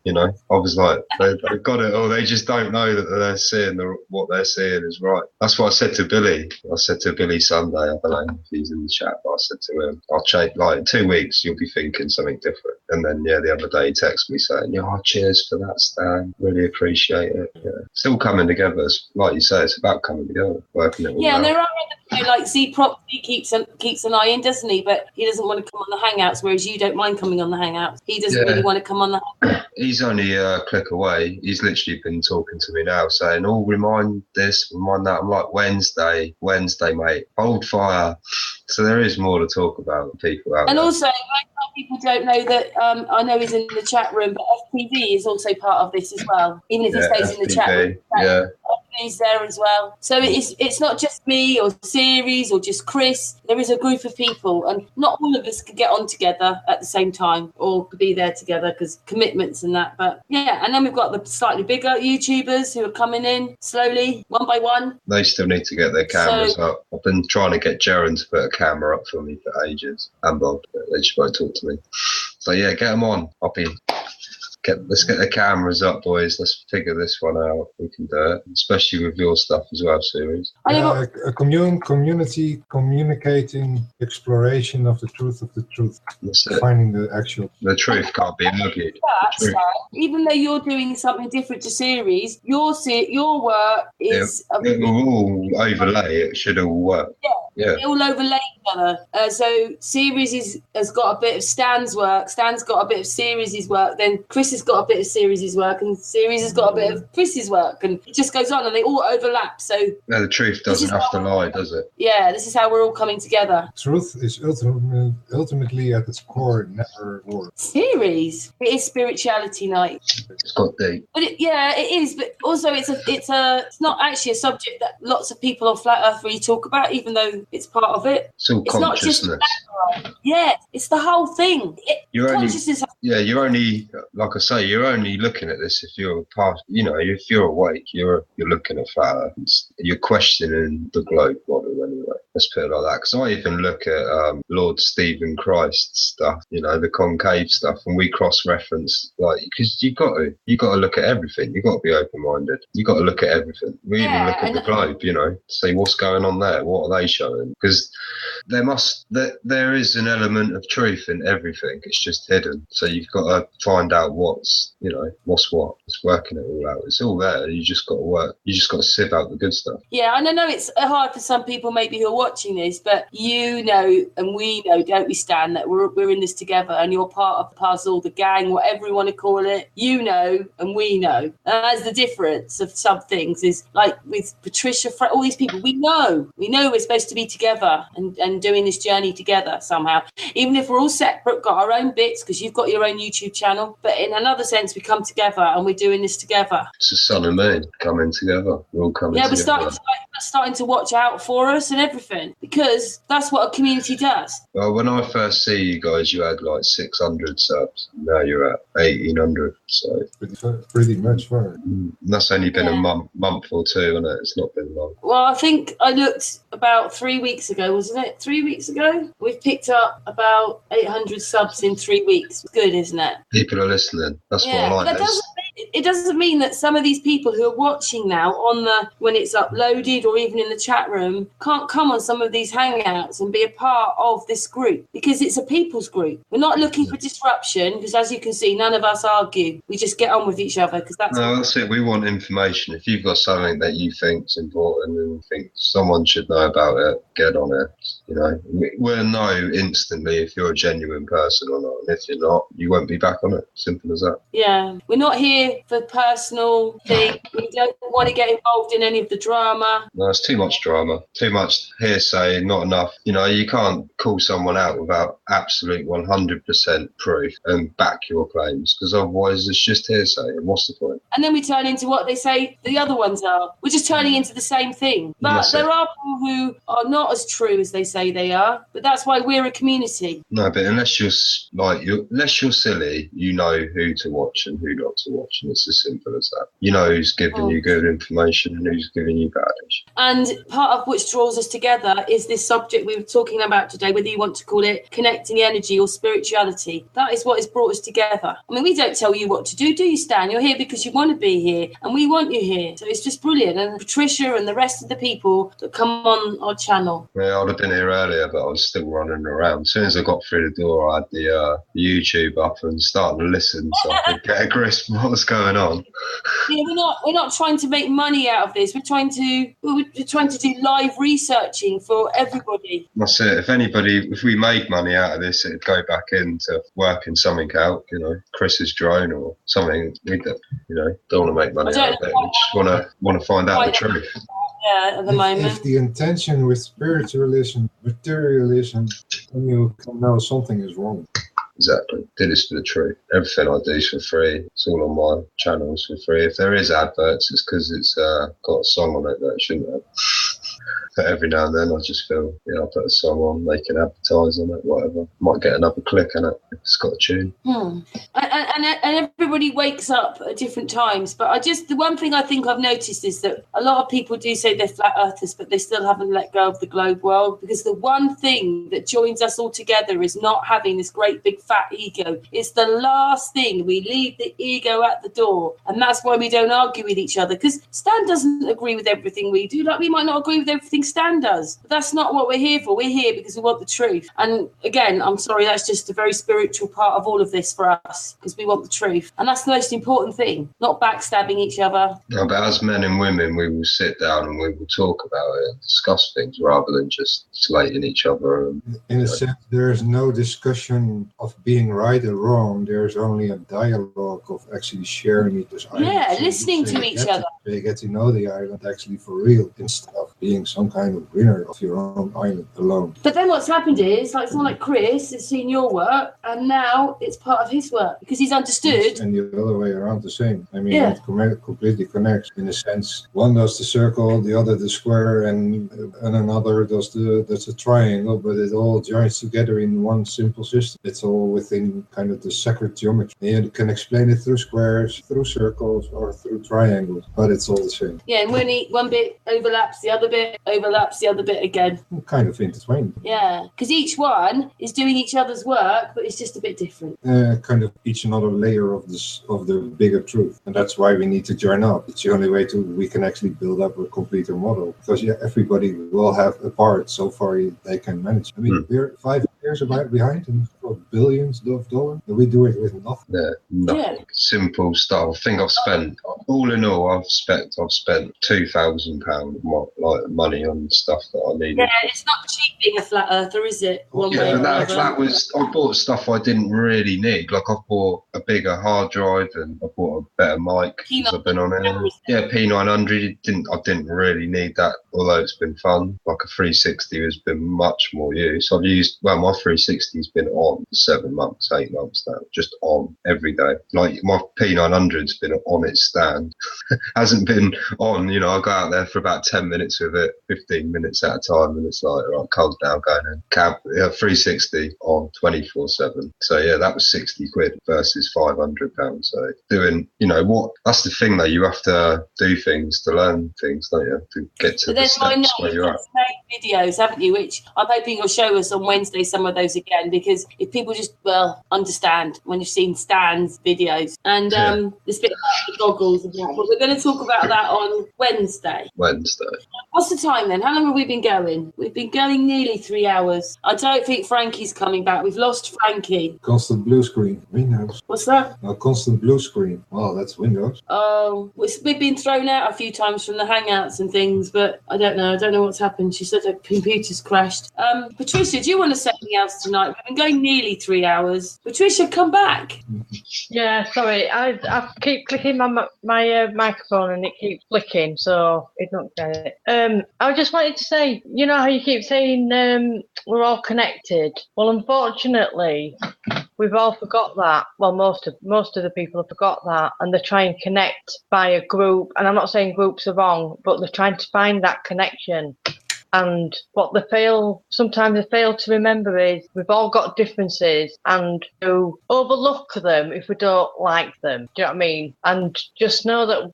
You know, I was like, they've got it, or they just don't know that they're seeing what they're seeing is right. That's what I said to Billy. I said to Billy Sunday, I don't know if he's in the chat, but I said to him, I'll change, like in 2 weeks, you'll be thinking something different. And then, yeah, the other day he texted me saying, cheers for that, Stan. Really appreciate it. Yeah. Still coming together. Like you say, it's about coming together, working it all out. And there are like Z-Prop, he keeps an eye in, doesn't he? But he doesn't want to come on the Hangouts, whereas you don't mind coming on the Hangouts. He doesn't really want to come on the Hangouts. He's only a click away. He's literally been talking to me now saying, remind this, remind that. I'm like, Wednesday, mate. Hold fire. So there is more to talk about people out there. And also, people don't know that, I know he's in the chat room, but FPV is also part of this as well, even if he stays in the chat room. Yeah. He's there as well. So it's not just me or Series or just Chris. There is a group of people, and not all of us could get on together at the same time or be there together because commitments and that. But yeah, and then we've got the slightly bigger YouTubers who are coming in slowly, one by one. They still need to get their cameras up. I've been trying to get Jaron to put a camera up for me for ages, and Bob. They just won't talk to me. So yeah, get them on. Let's get the cameras up, boys. Let's figure this one out. We can do it, especially with your stuff as well, Series. A community communicating exploration of the truth of the truth. Finding the truth can't be argued. Even though you're doing something different to Series, your work is... It will all overlay. It should all work. Yeah. They all overlay each other. So Series has got a bit of Stan's work. Stan's got a bit of Series' work. Then Chris has got a bit of Series' work, and Series has got a bit of Chris's work, and it just goes on, and they all overlap. So the truth doesn't have to lie, does it? Yeah, this is how we're all coming together. Truth is ultimately at its core never war. Series, it is spirituality night. It's got deep. But it is. But also, it's not actually a subject that lots of people on Flat Earth really talk about, even though it's part of it. It's all consciousness. It's the whole thing. Consciousness. You're only, like I say, you're only looking at this if you're if you're awake, you're looking at Flat Earth. You're questioning the globe model anyway. Let's put it like that. Because I even look at Lord Stephen Christ's stuff, the concave stuff, and we cross-reference, because you got to look at everything. You got to be open-minded. You got to look at everything. We even look at the globe, say what's going on there. What are they showing? Because there is an element of truth in everything. It's just hidden. So you've got to find out what's what. It's working it all out. It's all there. You just got to work. You just got to sieve out the good stuff. Yeah, and I know it's hard for some people maybe who are watching this, but and we know, don't we, Stan, that we're in this together, and you're part of the puzzle, the gang, whatever you want to call it. And we know. And that's the difference of some things is like with Patricia, all these people, we know we're supposed to be together and doing this journey together somehow. Even if we're all separate, got our own bits, because you've got your own YouTube channel, but in another sense, we come together and we're doing this together. It's the sun and moon coming together. We're all coming together. Yeah, we're starting to watch out for us and everything, because that's what a community does. Well, when I first see you guys, you had like 600 subs. Now you're at 1,800. So pretty much far. And that's only been a month or two, and it's not been long. Well, I think I looked about 3 weeks ago, wasn't it? 3 weeks ago? We've picked up about 800 subs in 3 weeks. Good, isn't it? People are listening. That's what I like. It doesn't mean that some of these people who are watching now when it's uploaded or even in the chat room can't come on some of these hangouts and be a part of this group, because it's a people's group. We're not looking for disruption, because as you can see, none of us argue. We just get on with each other, because that's it. We want information. If you've got something that you think's important and think someone should know about it, get on it. We'll know instantly if you're a genuine person or not, and if you're not, you won't be back on it. Simple as that. Yeah, we're not here for personal thing. We don't want to get involved in any of the drama. No, it's too much drama, too much hearsay, not enough. You can't call someone out without absolute 100% proof and back your claims, because otherwise it's just hearsay, and what's the point? And then we turn into what they say the other ones are. We're just turning into the same thing. But there are people who are not as true as they say they are, but that's why we're a community. No, but unless you're silly, you know who to watch and who not to watch. much, and it's as simple as that. You know who's giving you good information and who's giving you bad information. And part of which draws us together is this subject we were talking about today, whether you want to call it connecting energy or spirituality. That is what has brought us together. I mean, we don't tell you what to do you, Stan? You're here because you want to be here, and we want you here. So it's just brilliant. And Patricia and the rest of the people that come on our channel. Yeah, I'd have been here earlier, but I was still running around. As soon as I got through the door, I had the YouTube up and started to listen so I could get a grasp of what was going on. Yeah, we're not trying to make money out of this. We're trying to do live researching for everybody. That's it. If we made money out of this, it'd go back into working something out, Chris's drone or something. We don't want to make money out of it. We just want to find out the truth. Yeah, at the moment. If the intention with spiritualism, materialism, then you can know something is wrong. Exactly. Do this for the truth. Everything I do is for free. It's all on my channels for free. If there is adverts, it's because it's got a song on it that it shouldn't have. But every now and then I just feel, I'll put a song on, they can advertise on it, whatever. Might get another click in it if it's got a tune. And everybody wakes up at different times. But the one thing I think I've noticed is that a lot of people do say they're flat earthers, but they still haven't let go of the globe world, because the one thing that joins us all together is not having this great big fat ego. It's the last thing. We leave the ego at the door. And that's why we don't argue with each other, because Stan doesn't agree with everything we do. Like, we might not agree with everything Stan does. But that's not what we're here for. We're here because we want the truth. And again, I'm sorry, that's just a very spiritual part of all of this for us, because we want the truth. And that's the most important thing, not backstabbing each other. No, but as men and women, we will sit down and we will talk about it and discuss things rather than just slating each other. In a sense, there is no discussion of being right or wrong. There's only a dialogue of actually sharing each other's island. Yeah, listening to each other. You get to know the island actually for real, instead of being some kind of winner of your own island alone. But then what's happened is, like someone like Chris has seen your work, and now it's part of his work because he's understood. And the other way around the same. I mean, it completely connects in a sense. One does the circle, the other the square, and another does the triangle, but it all joins together in one simple system. It's all within kind of the sacred geometry. And you can explain it through squares, through circles, or through triangles, but it's all the same. Yeah, and when one bit overlaps the other bit, overlaps the other bit again. Kind of intertwined. Yeah, because each one is doing each other's work, but it's just a bit different. Kind of each another layer of the bigger truth, and that's why we need to join up. It's the only way we can actually build up a completer model, because everybody will have a part so far they can manage. I mean, we're 5 years behind and for billions of dollars, and we do it with nothing. Yeah, nothing. Yeah. Simple stuff. I think I've spent, all in all, I've spent £2,000 like money on stuff that I needed. Yeah, it's not cheap being a flat earther, is it? That was, I bought stuff I didn't really need. Like, I bought a bigger hard drive and I bought a better mic because I've been on it. Yeah, P900. I didn't really need that, although it's been fun. Like, a 360 has been much more use. I've used, my 360's been on for 7 months, 8 months now, just on every day. Like, my P900's been on its stand. Hasn't been on, I go out there for about 10 minutes with it, 15 minutes at a time, and it's like, right, cold now, going in. 360 on 24/7. So yeah, that was £60 versus £500. So doing, that's the thing though, you have to do things to learn things, don't you, to get to the steps where you're at. Made videos, haven't you, which I'm hoping you'll show us on Wednesday, some of those again, because if people just, understand when you've seen Stan's videos, and this bit about the goggles and that, but we're going to talk about that on Wednesday. What's the time then? How long have we been going? We've been going nearly 3 hours. I don't think Frankie's coming back. We've lost Frankie. Constant blue screen. Windows. What's that? A constant blue screen. Oh, that's Windows. Oh, we've been thrown out a few times from the Hangouts and things, but I don't know. I don't know what's happened. She said her computer's crashed. Patricia, do you want to say anything else tonight? We've been going nearly 3 hours. Patricia, come back. Yeah, sorry. I keep clicking my microphone and it keeps flicking, so it don't get it. I just wanted to say, you know how you keep saying we're all connected? Well, unfortunately, we've all forgot that. Well, most of the people have forgot that, and they try and connect by a group. And I'm not saying groups are wrong, but they're trying to find that connection. And what sometimes they fail to remember is we've all got differences, and to overlook them if we don't like them. Do you know what I mean? And just know that,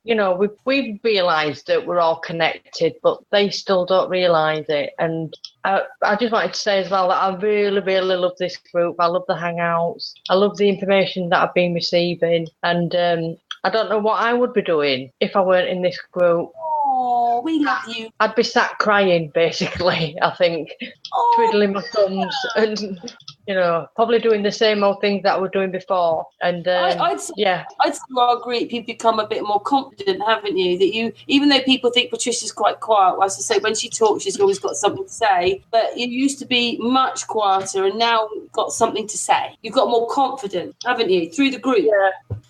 we've realised that we're all connected, but they still don't realise it. And I just wanted to say as well that I really, really love this group. I love the hangouts. I love the information that I've been receiving. And I don't know what I would be doing if I weren't in this group. Oh, we love you. I'd be sat crying, basically, I think, twiddling my thumbs and, probably doing the same old things that I was doing before. And I'd say our group, you've become a bit more confident, haven't you? That you, even though people think Patricia's quite quiet, as I say, when she talks, she's always got something to say. But you used to be much quieter, and now you've got something to say. You've got more confidence, haven't you, through the group?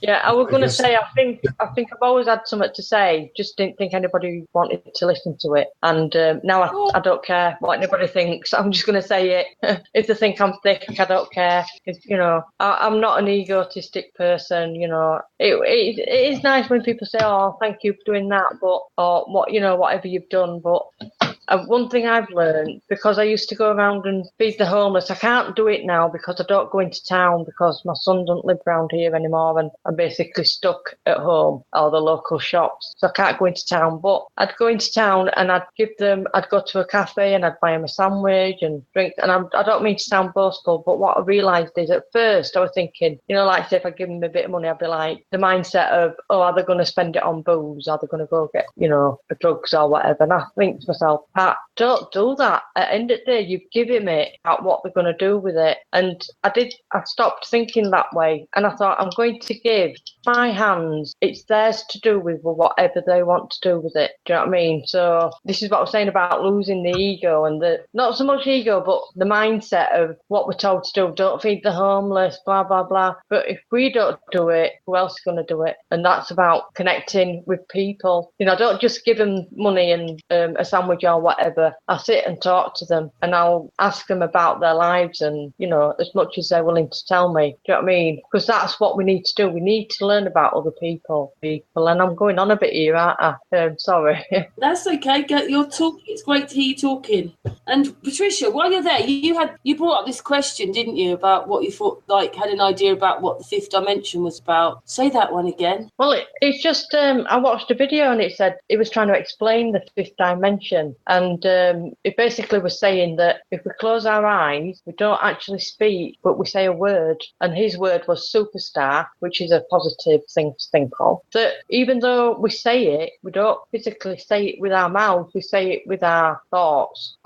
Yeah. I was going to say, I think I've always had something to say. Just didn't think anybody wanted to listen to it. And now I don't care what anybody thinks. I'm just going to say it. If they think I'm thick, I don't care. I'm not an egotistic person. It is nice when people say, "Oh, thank you for doing that," but or whatever you've done. But one thing I've learned, because I used to go around and feed the homeless, I can't do it now because I don't go into town because my son doesn't live around here anymore, and I'm basically stuck at home or the local shops, so I can't go into town. But I'd go into town and I'd go to a cafe and I'd buy them a sandwich and drink. And I don't mean to sound boastful, but what I realised is at first I was thinking, like say if I give them a bit of money, I'd be like the mindset of, oh, are they going to spend it on booze? Are they going to go get, drugs or whatever? And I think to myself, Pat, don't do that. At the end of the day, you've given it at what they're going to do with it. And I stopped thinking that way. And I thought, I'm going to give my hands, it's theirs to do with whatever they want to do with it. Do you know what I mean? So this is what I was saying about losing the ego and not so much ego, but the mindset of what we're told to do. Don't feed the homeless, blah, blah, blah. But if we don't do it, who else is going to do it? And that's about connecting with people. Don't just give them money and a sandwich or whatever. I sit and talk to them and I'll ask them about their lives and, as much as they're willing to tell me. Do you know what I mean? Because that's what we need to do. We need to learn about other people. And I'm going on a bit here, aren't I? Sorry. That's okay. You're talking. It's great to hear you talking. And Patricia, while you're there, you brought up this question, didn't you, about what you thought, had an idea about what the fifth dimension was about. Say that one again. Well, it's just I watched a video and it said it was trying to explain the fifth dimension, and it basically was saying that if we close our eyes, we don't actually speak, but we say a word. And his word was superstar, which is a positive thing to think of. That even though we say it, we don't physically say it with our mouth, we say it with our thoughts,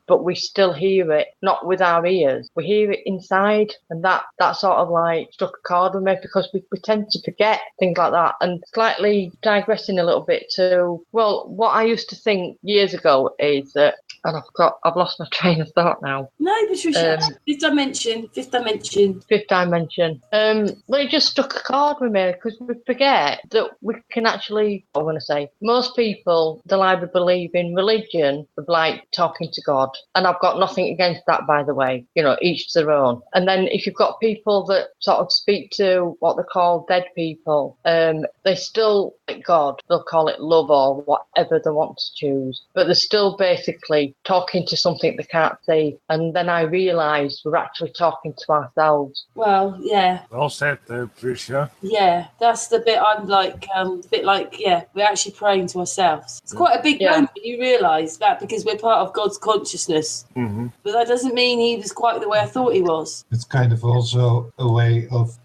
but we still hear it, not with our ears. We hear it inside, and that sort of struck a chord with me because we tend to forget things like that. And slightly digressing a little bit to, what I used to think years ago is that, and I've lost my train of thought now. No, Patricia, fifth dimension. Well, it just struck a chord with me because we forget that we can actually, I'm going to say, most people, they'll either believe in religion of talking to God. And I've got nothing against that, by the way, each to their own. And then if you've got people that sort of speak to what they call dead people, they still, like God, they'll call it love or whatever they want to choose. But they're still basically talking to something they can't see. And then I realised we're actually talking to ourselves. Well, yeah. Well said, Patricia. Yeah, that's the bit I'm we're actually praying to ourselves. It's quite a big moment when you realise that, because we're part of God's consciousness. Mm-hmm. But that doesn't mean he was quite the way I thought he was. It's kind of also a way of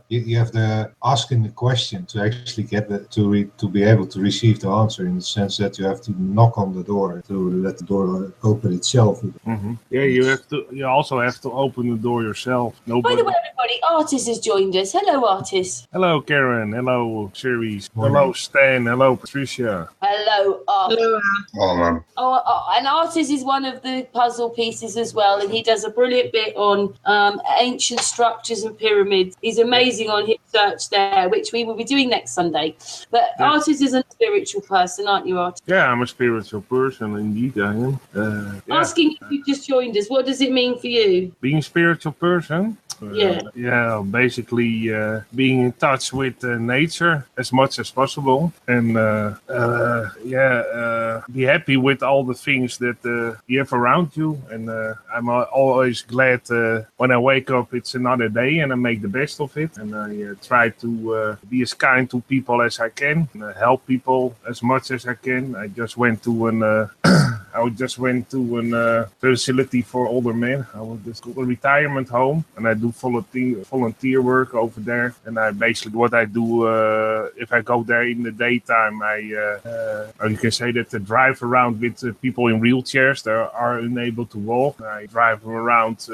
you have to asking the question to actually get to be able to receive the answer, in the sense that you have to knock on the door to let the door open itself. Mm-hmm. Yeah, you also have to open the door yourself. By the way, everybody, Artis has joined us. Hello, Artis. Hello, Karen. Hello, Ceres. Hello, Stan. Hello, Patricia. Hello, Artis. Hello. Oh, man. And Artis is one of the puzzle pieces as well, and he does a brilliant bit on ancient structures and pyramids. He's amazing on his search there, which we will be doing next Sunday. But Artis is a spiritual person, aren't you, Artis? Yeah, I'm a spiritual person, indeed I am. Asking if you just joined us, what does it mean for you? Being a spiritual person? Basically being in touch with nature as much as possible, and be happy with all the things that you have around you. And I'm always glad when I wake up, it's another day, and I make the best of it. And I try to be as kind to people as I can, and help people as much as I can. I just went to an facility for older men. It's called a retirement home, and I do volunteer work over there. And I basically what I do if I go there in the daytime, you can say that I drive around with people in wheelchairs that are unable to walk. I drive around.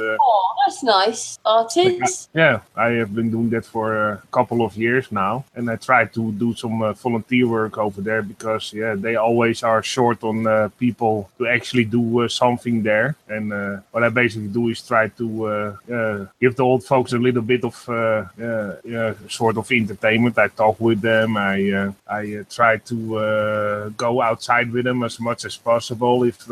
That's nice, Artis. Yeah, I have been doing that for a couple of years now, and I try to do some volunteer work over there because they always are short on people to actually do something there. And what I basically do is try to give the old folks a little bit of sort of entertainment. I talk with them. I try to go outside with them as much as possible if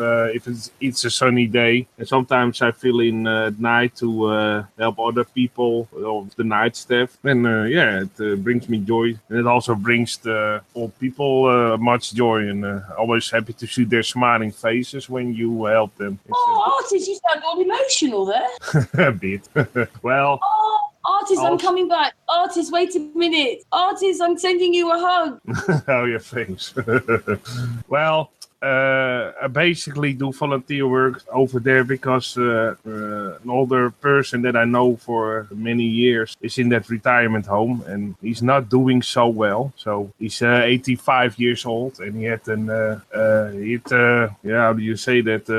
it's a sunny day. And sometimes I fill in at night to help other people of the night staff. And it brings me joy, and it also brings the old people much joy. And always happy to see their smiling faces when you help them. Artis, you sound all emotional there. A bit. Well. Artis, I'm coming back. Artis, wait a minute. Artis, I'm sending you a hug. Oh, yeah, thanks. Well, I basically do volunteer work over there because an older person that I know for many years is in that retirement home, and he's not doing so well. So he's 85 years old, and he had how do you say that?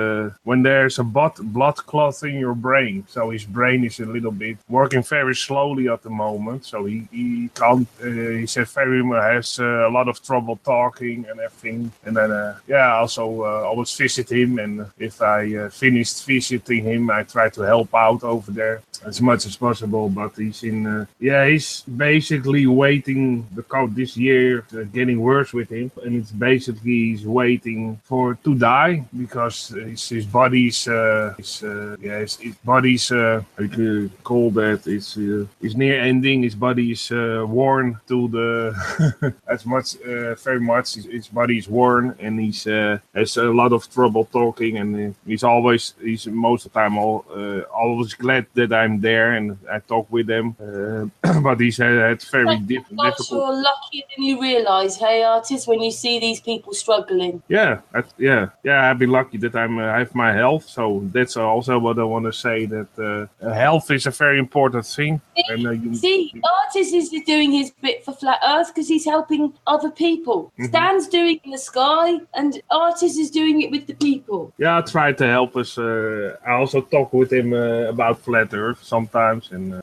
When there's a blood clot in your brain, so his brain is a little bit working very slowly at the moment. So he can't. He said has a lot of trouble talking and everything, and then also always visit him, and if I finished visiting him, I try to help out over there as much as possible. But he's basically waiting. The code this year getting worse with him, and it's basically he's waiting to die because his body's his body's how you call that, it's near ending. His body is worn to the as much very much. His body is worn, and he's has a lot of trouble talking, and he's most of the time always glad that I'm there and I talk with them. But he's had very difficult. You're luckier than you realise, hey, Artis, when you see these people struggling. I've been lucky that I have my health, so that's also what I want to say, that health is a very important thing. Artis is doing his bit for Flat Earth because he's helping other people. Mm-hmm. Stan's doing in the sky, and Artis is doing it with the people. Yeah, I try to help us. I also talk with him about Flat Earth sometimes, and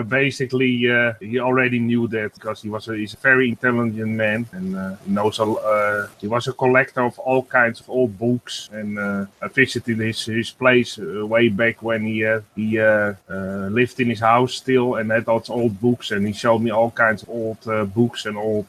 basically he already knew that because he's a very intelligent man, and he knows he was a collector of all kinds of old books, and I visited his place way back when he lived in his house still and had all old books, and he showed me all kinds of old books and old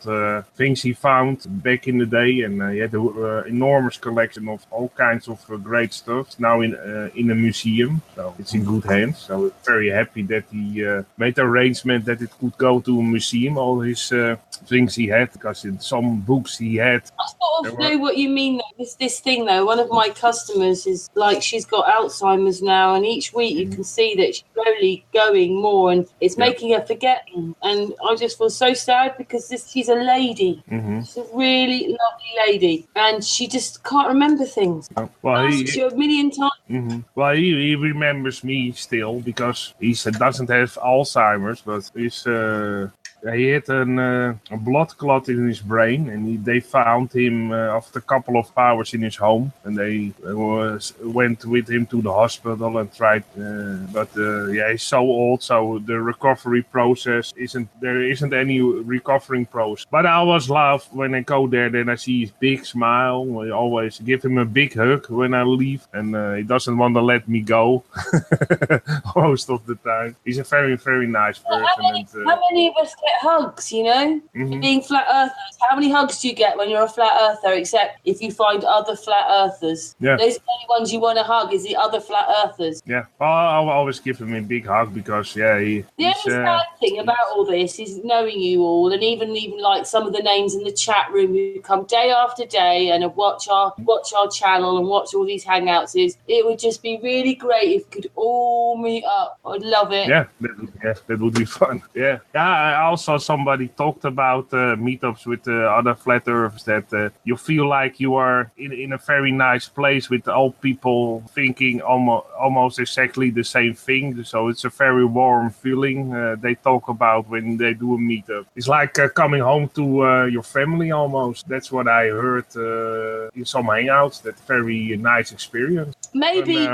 things he found back in the day, and he had an enormous collection of all kinds of great stuff. It's now in a museum, so it's in good hands. So we're very happy that he made the arrangement that it could go to a museum, all his things he had, because in some books he had. I sort of know what you mean, though. This thing, though, one of my customers is like, she's got Alzheimer's now, and each week you can see that she's slowly going more, and it's making her forgetting. And I just feel so sad because she's a lady. Mm-hmm. She's a really lovely lady, and she just can't remember things. Well, he a million times. Mm-hmm. Well, he remembers me still because he doesn't have Alzheimer's, but he had a blood clot in his brain, and they found him after a couple of hours in his home, and they went with him to the hospital and tried. He's so old, so the recovery process there isn't any recovering process. But I always laugh when I go there. Then I see his big smile. I always give him a big hug when I leave, and he doesn't want to let me go most of the time. He's a very, very nice person. How many of us get hugs, you know? Being flat earthers. How many hugs do you get when you're a flat earther, except if you find other flat earthers? Yeah. Those are the only ones you want to hug, is the other flat earthers. Yeah, well, I'll always give him a big hug because, The only sad thing about all this is knowing you all, and even like some of the names in the chat room who come day after day and watch our channel and watch all these hangouts, is it would just be really great if we could all meet up. I'd love it. Yeah, that would be fun. Yeah. I also somebody talked about meetups with other flat earthers that you feel like you are in a very nice place with all people thinking almost exactly the same thing. So it's a very warm feeling they talk about when they do a meetup. It's like coming home to your family almost. That's what I heard in some hangouts. That's very nice experience. Maybe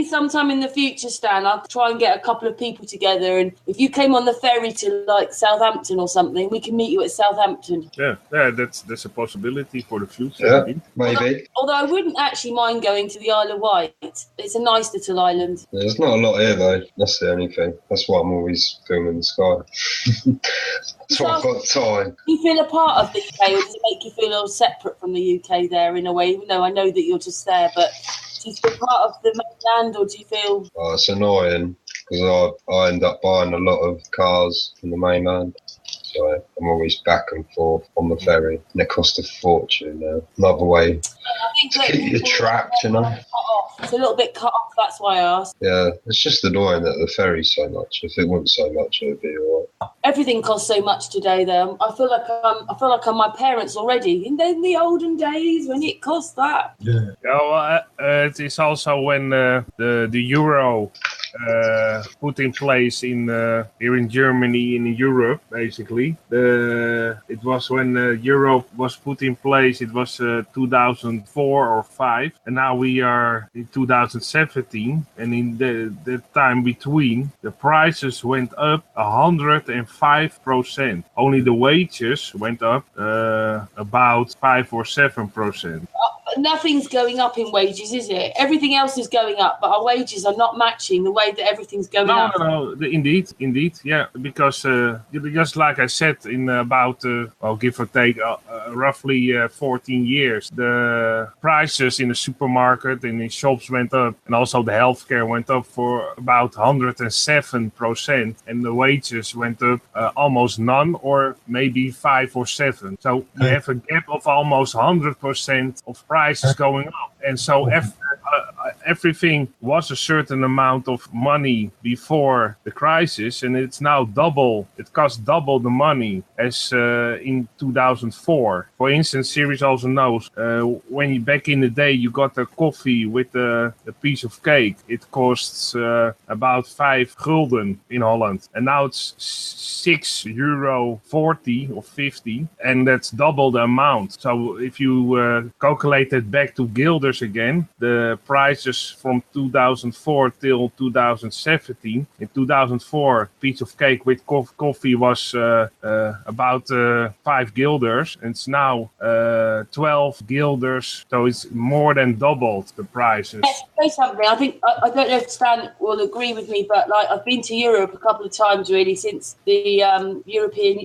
sometime in the future, Stan, I'll try and get a couple of people together, and if you came on the ferry to like Southampton or something, we can meet you at Southampton. Yeah, that's a possibility for the future. Yeah, maybe. Although I wouldn't actually mind going to the Isle of Wight. It's a nice little island. Yeah, there's not a lot here though. That's the only thing. That's why I'm always filming the sky. That's why I've got time. Do you feel a part of the UK, or does it make you feel a little separate from the UK there in a way? Even though I know that you're just there, but do you feel part of the mainland, or do you feel... Oh, it's annoying because I end up buying a lot of cars from the mainland. So I'm always back and forth on the ferry, and it costs a fortune now. Another way to keep you trapped, you know. It's a little bit cut off, that's why I asked. Yeah, it's just annoying that the ferry's so much. If it wasn't so much, it would be all right. Everything costs so much today, though. I feel like I'm my parents already. In the olden days when it cost that. Yeah. It is also when the euro put in place here in Germany, in Europe, basically. It was when euro was put in place. It was 2004 or 5, and now we are in 2017. And in the time between, the prices went up 105%. Only the wages went up about 5 or 7%. Nothing's going up in wages, is it? Everything else is going up, but our wages are not matching the way that everything's going up. No, indeed, yeah, because just like I said, in about, give or take, roughly 14 years, the prices in the supermarket and in shops went up, and also the healthcare went up for about 107%, and the wages went up almost none, or maybe 5 or 7. So you have a gap of almost 100% of prices going up. And so everything was a certain amount of money before the crisis, and it's now double. It costs double the money as in 2004. For instance, Series also knows when back in the day you got a coffee with a piece of cake, it costs about 5 gulden in Holland, and now it's €6.40 or 50, and that's double the amount. So if you calculate it back to guilders again, the prices from 2004 till 2017. In 2004, piece of cake with coffee was about 5 guilders, and it's now 12 guilders. So it's more than doubled the prices. Say something. I think I don't know if Stan will agree with me, but like I've been to Europe a couple of times really since the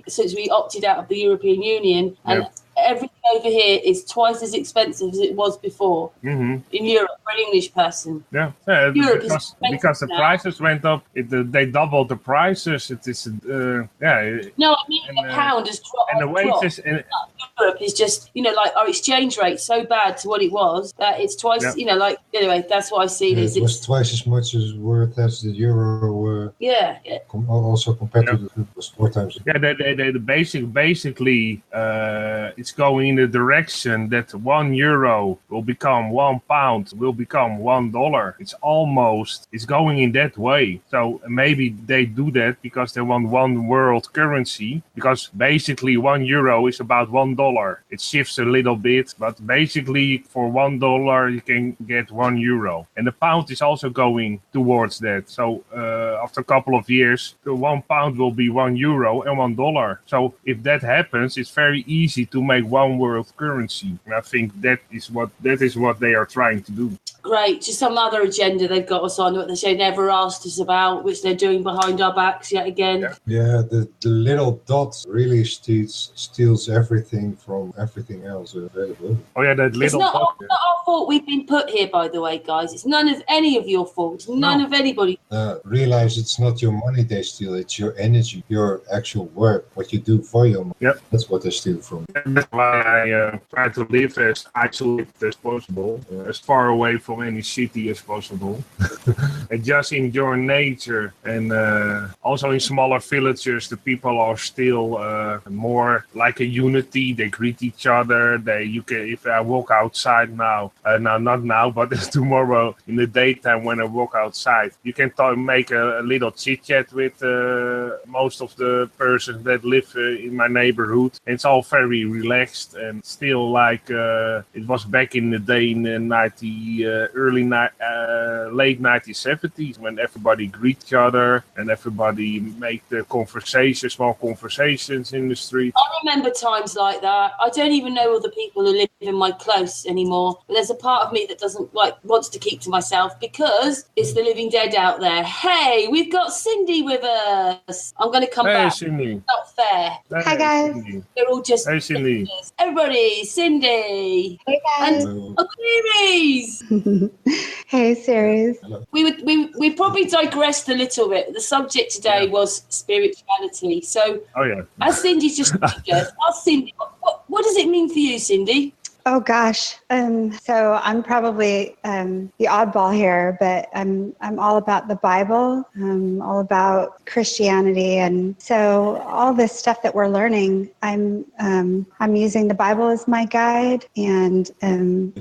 since we opted out of the European Union, and everything over here is twice as expensive as it was before in Europe for an English person. Yeah, Europe because the prices went up. They doubled the prices. It is No, I mean the pound has dropped. And the wages in Europe is just like our exchange rate so bad to what it was that it's twice. Anyway, that's what I see. It was twice as much as worth as the euro. Also compared to it was 4 times. Yeah, basically it's going in the direction that €1 will become £1, will become $1. It's going in that way. So maybe they do that because they want one world currency, because basically €1 is about $1. It shifts a little bit, but basically for $1 you can get €1. And the pound is also going towards that. So after a couple of years, the £1 will be €1 and $1. So if that happens, it's very easy to make one world currency. And I think that is what they are trying to do. Great. Just some other agenda they've got us on, which they never asked us about, which they're doing behind our backs yet again. Yeah, the little dot really steals everything from everything else available. Oh yeah, that little It's not dot. our fault we've been put here, by the way, guys. It's none of any of your fault. It's none of anybody. Realize it's not your money they steal, it's your energy, your actual work, what you do for your money. Yep. That's what they steal from. That's why I try to live as isolated as possible, as far away from any city as possible, and just enjoy nature. And also in smaller villages, the people are still more like a unity. They greet each other. If I walk outside now, not now, but tomorrow in the daytime when I walk outside, you can make a little chit chat with most of the persons that live in my neighborhood. It's all very relaxed and still like it was back in the day in the late 1970s when everybody greet each other and everybody make the small conversations in the street. I remember times like that. I don't even know all the people who live in my close anymore. But there's a part of me that doesn't wants to keep to myself because it's the living dead out there. Hey, we've got Cindy with us. I'm going to come back. Hey, Cindy. Not fair. Hi, guys. Cindy. They're all just Hey, Cindy. everybody. Cindy. Hey, guys. And Series. Hey, Series. We probably digressed a little bit. The subject today was spirituality. So, as Cindy's just ask Cindy, what does it mean for you, Cindy? Oh gosh. So I'm probably the oddball here, but I'm all about the Bible. I'm all about Christianity, and so all this stuff that we're learning, I'm using the Bible as my guide, and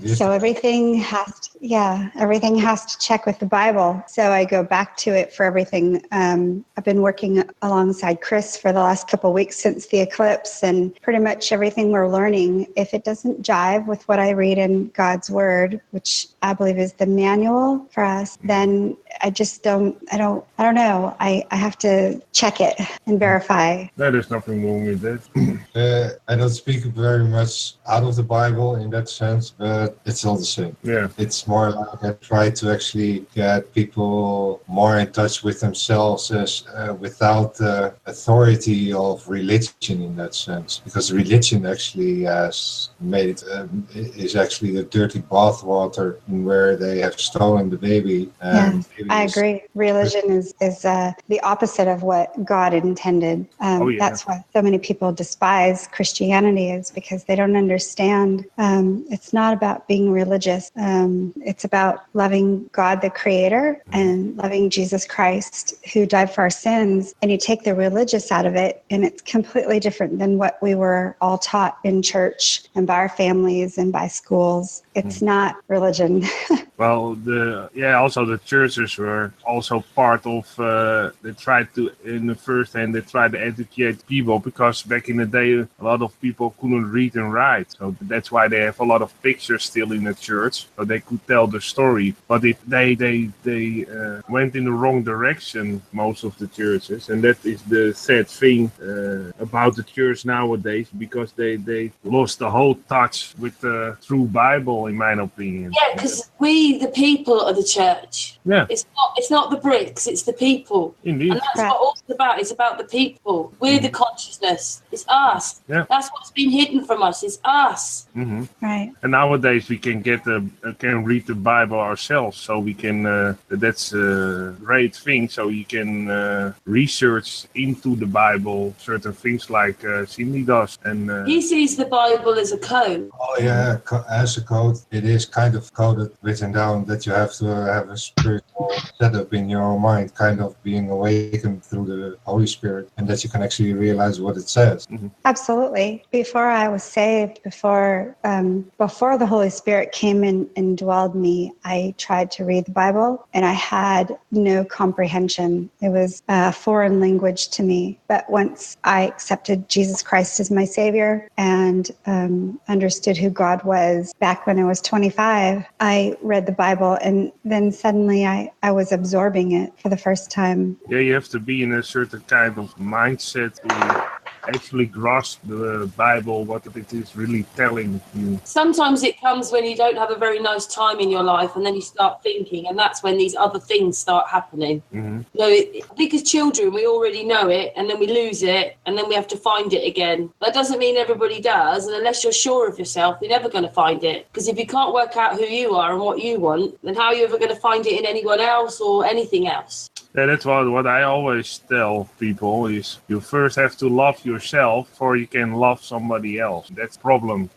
so everything has to check with the Bible. So I go back to it for everything. I've been working alongside Chris for the last couple of weeks since the eclipse, and pretty much everything we're learning, if it doesn't jive with what I read in God's Word, which I believe is the manual for us, then I don't know. I have to check it and verify. There's nothing wrong with that. I don't speak very much out of the Bible in that sense, but it's all the same. Yeah. It's more like I try to actually get people more in touch with themselves without the authority of religion in that sense, because religion actually has made is actually the dirty bathwater where they have stolen the baby. I agree. Religion is the opposite of what God intended. That's why so many people despise Christianity, is because they don't understand. It's not about being religious. It's about loving God, the Creator, and loving Jesus Christ, who died for our sins. And you take the religious out of it, and it's completely different than what we were all taught in church and by our families and by schools. It's not religion. Well, also the churches were also part of, they tried to educate people, because back in the day, a lot of people couldn't read and write. So that's why they have a lot of pictures still in the church, so they could tell the story. But they went in the wrong direction, most of the churches. And that is the sad thing about the church nowadays, because they lost the whole touch with the true Bible, in my opinion. Yeah, because we, the people, are the church. Yeah. It's not the bricks, it's the people. Indeed. And that's what all it's about. It's about the people. We're the consciousness. It's us. Yeah. That's what's been hidden from us. It's us. Mm-hmm. Right. And nowadays we can can read the Bible ourselves, so we can. That's a great thing. So you can research into the Bible certain things like Cindy does, and he sees the Bible as a code. Oh yeah, as a code, it is kind of coded, written down, that you have to have a spiritual setup in your mind, kind of being awakened through the Holy Spirit, and that you can actually realize what it says. Mm-hmm. Absolutely. Before I was saved, before the Holy Spirit came in and dwelled me, I tried to read the Bible, and I had no comprehension. It was a foreign language to me. But once I accepted Jesus Christ as my Savior and understood who God was back when I was 25, I read the Bible, and then suddenly I was absorbing it for the first time. Yeah, you have to be in a certain kind of mindset actually grasp the Bible, what it is really telling you. Sometimes it comes when you don't have a very nice time in your life, and then you start thinking, and that's when these other things start happening. Mm-hmm. I think as children, we already know it, and then we lose it, and then we have to find it again. That doesn't mean everybody does, and unless you're sure of yourself, you're never going to find it. Because if you can't work out who you are and what you want, then how are you ever going to find it in anyone else or anything else? Yeah, that's what I always tell people is you first have to love yourself before you can love somebody else. That's the problem.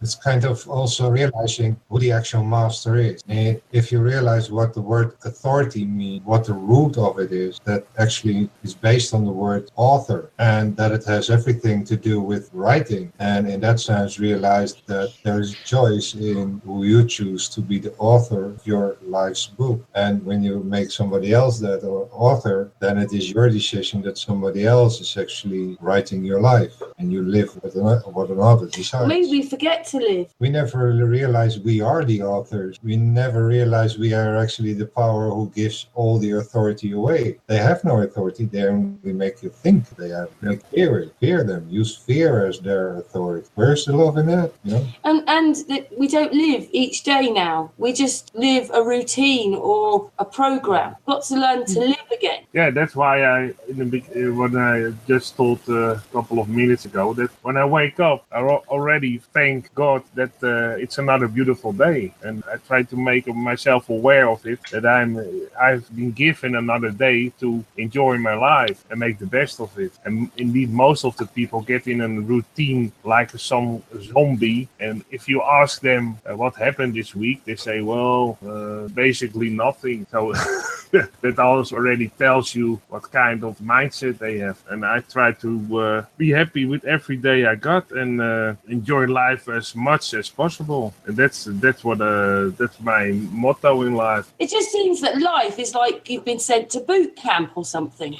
It's kind of also realizing who the actual master is. And if you realize what the word authority means, what the root of it is, that actually is based on the word author, and that it has everything to do with writing. And in that sense, realize that there is choice in who you choose to be the author of your life's book. And when you make somebody else that author, then it is your decision that somebody else is actually writing your life, and you live with what another decides. Maybe we forget to live. We never realize we are the authors. We never realize we are actually the power who gives all the authority away. They have no authority. They only make you think they have. Make fear them. Use fear as their authority. Where's the love in that? You know? And we don't live each day now. We just live a routine or a program. Got to learn to live again. Yeah, that's why when I just told a couple of minutes ago that when I wake up, I already thank God that it's another beautiful day, and I try to make myself aware of it, that I've been given another day to enjoy my life and make the best of it. And indeed, most of the people get in a routine like some zombie, and if you ask them what happened this week, they say, well, basically nothing. So that already tells you what kind of mindset they have. And I try to be happy with every day I got and enjoy life as much as possible. And that's my motto in life. It just seems that life is like you've been sent to boot camp or something.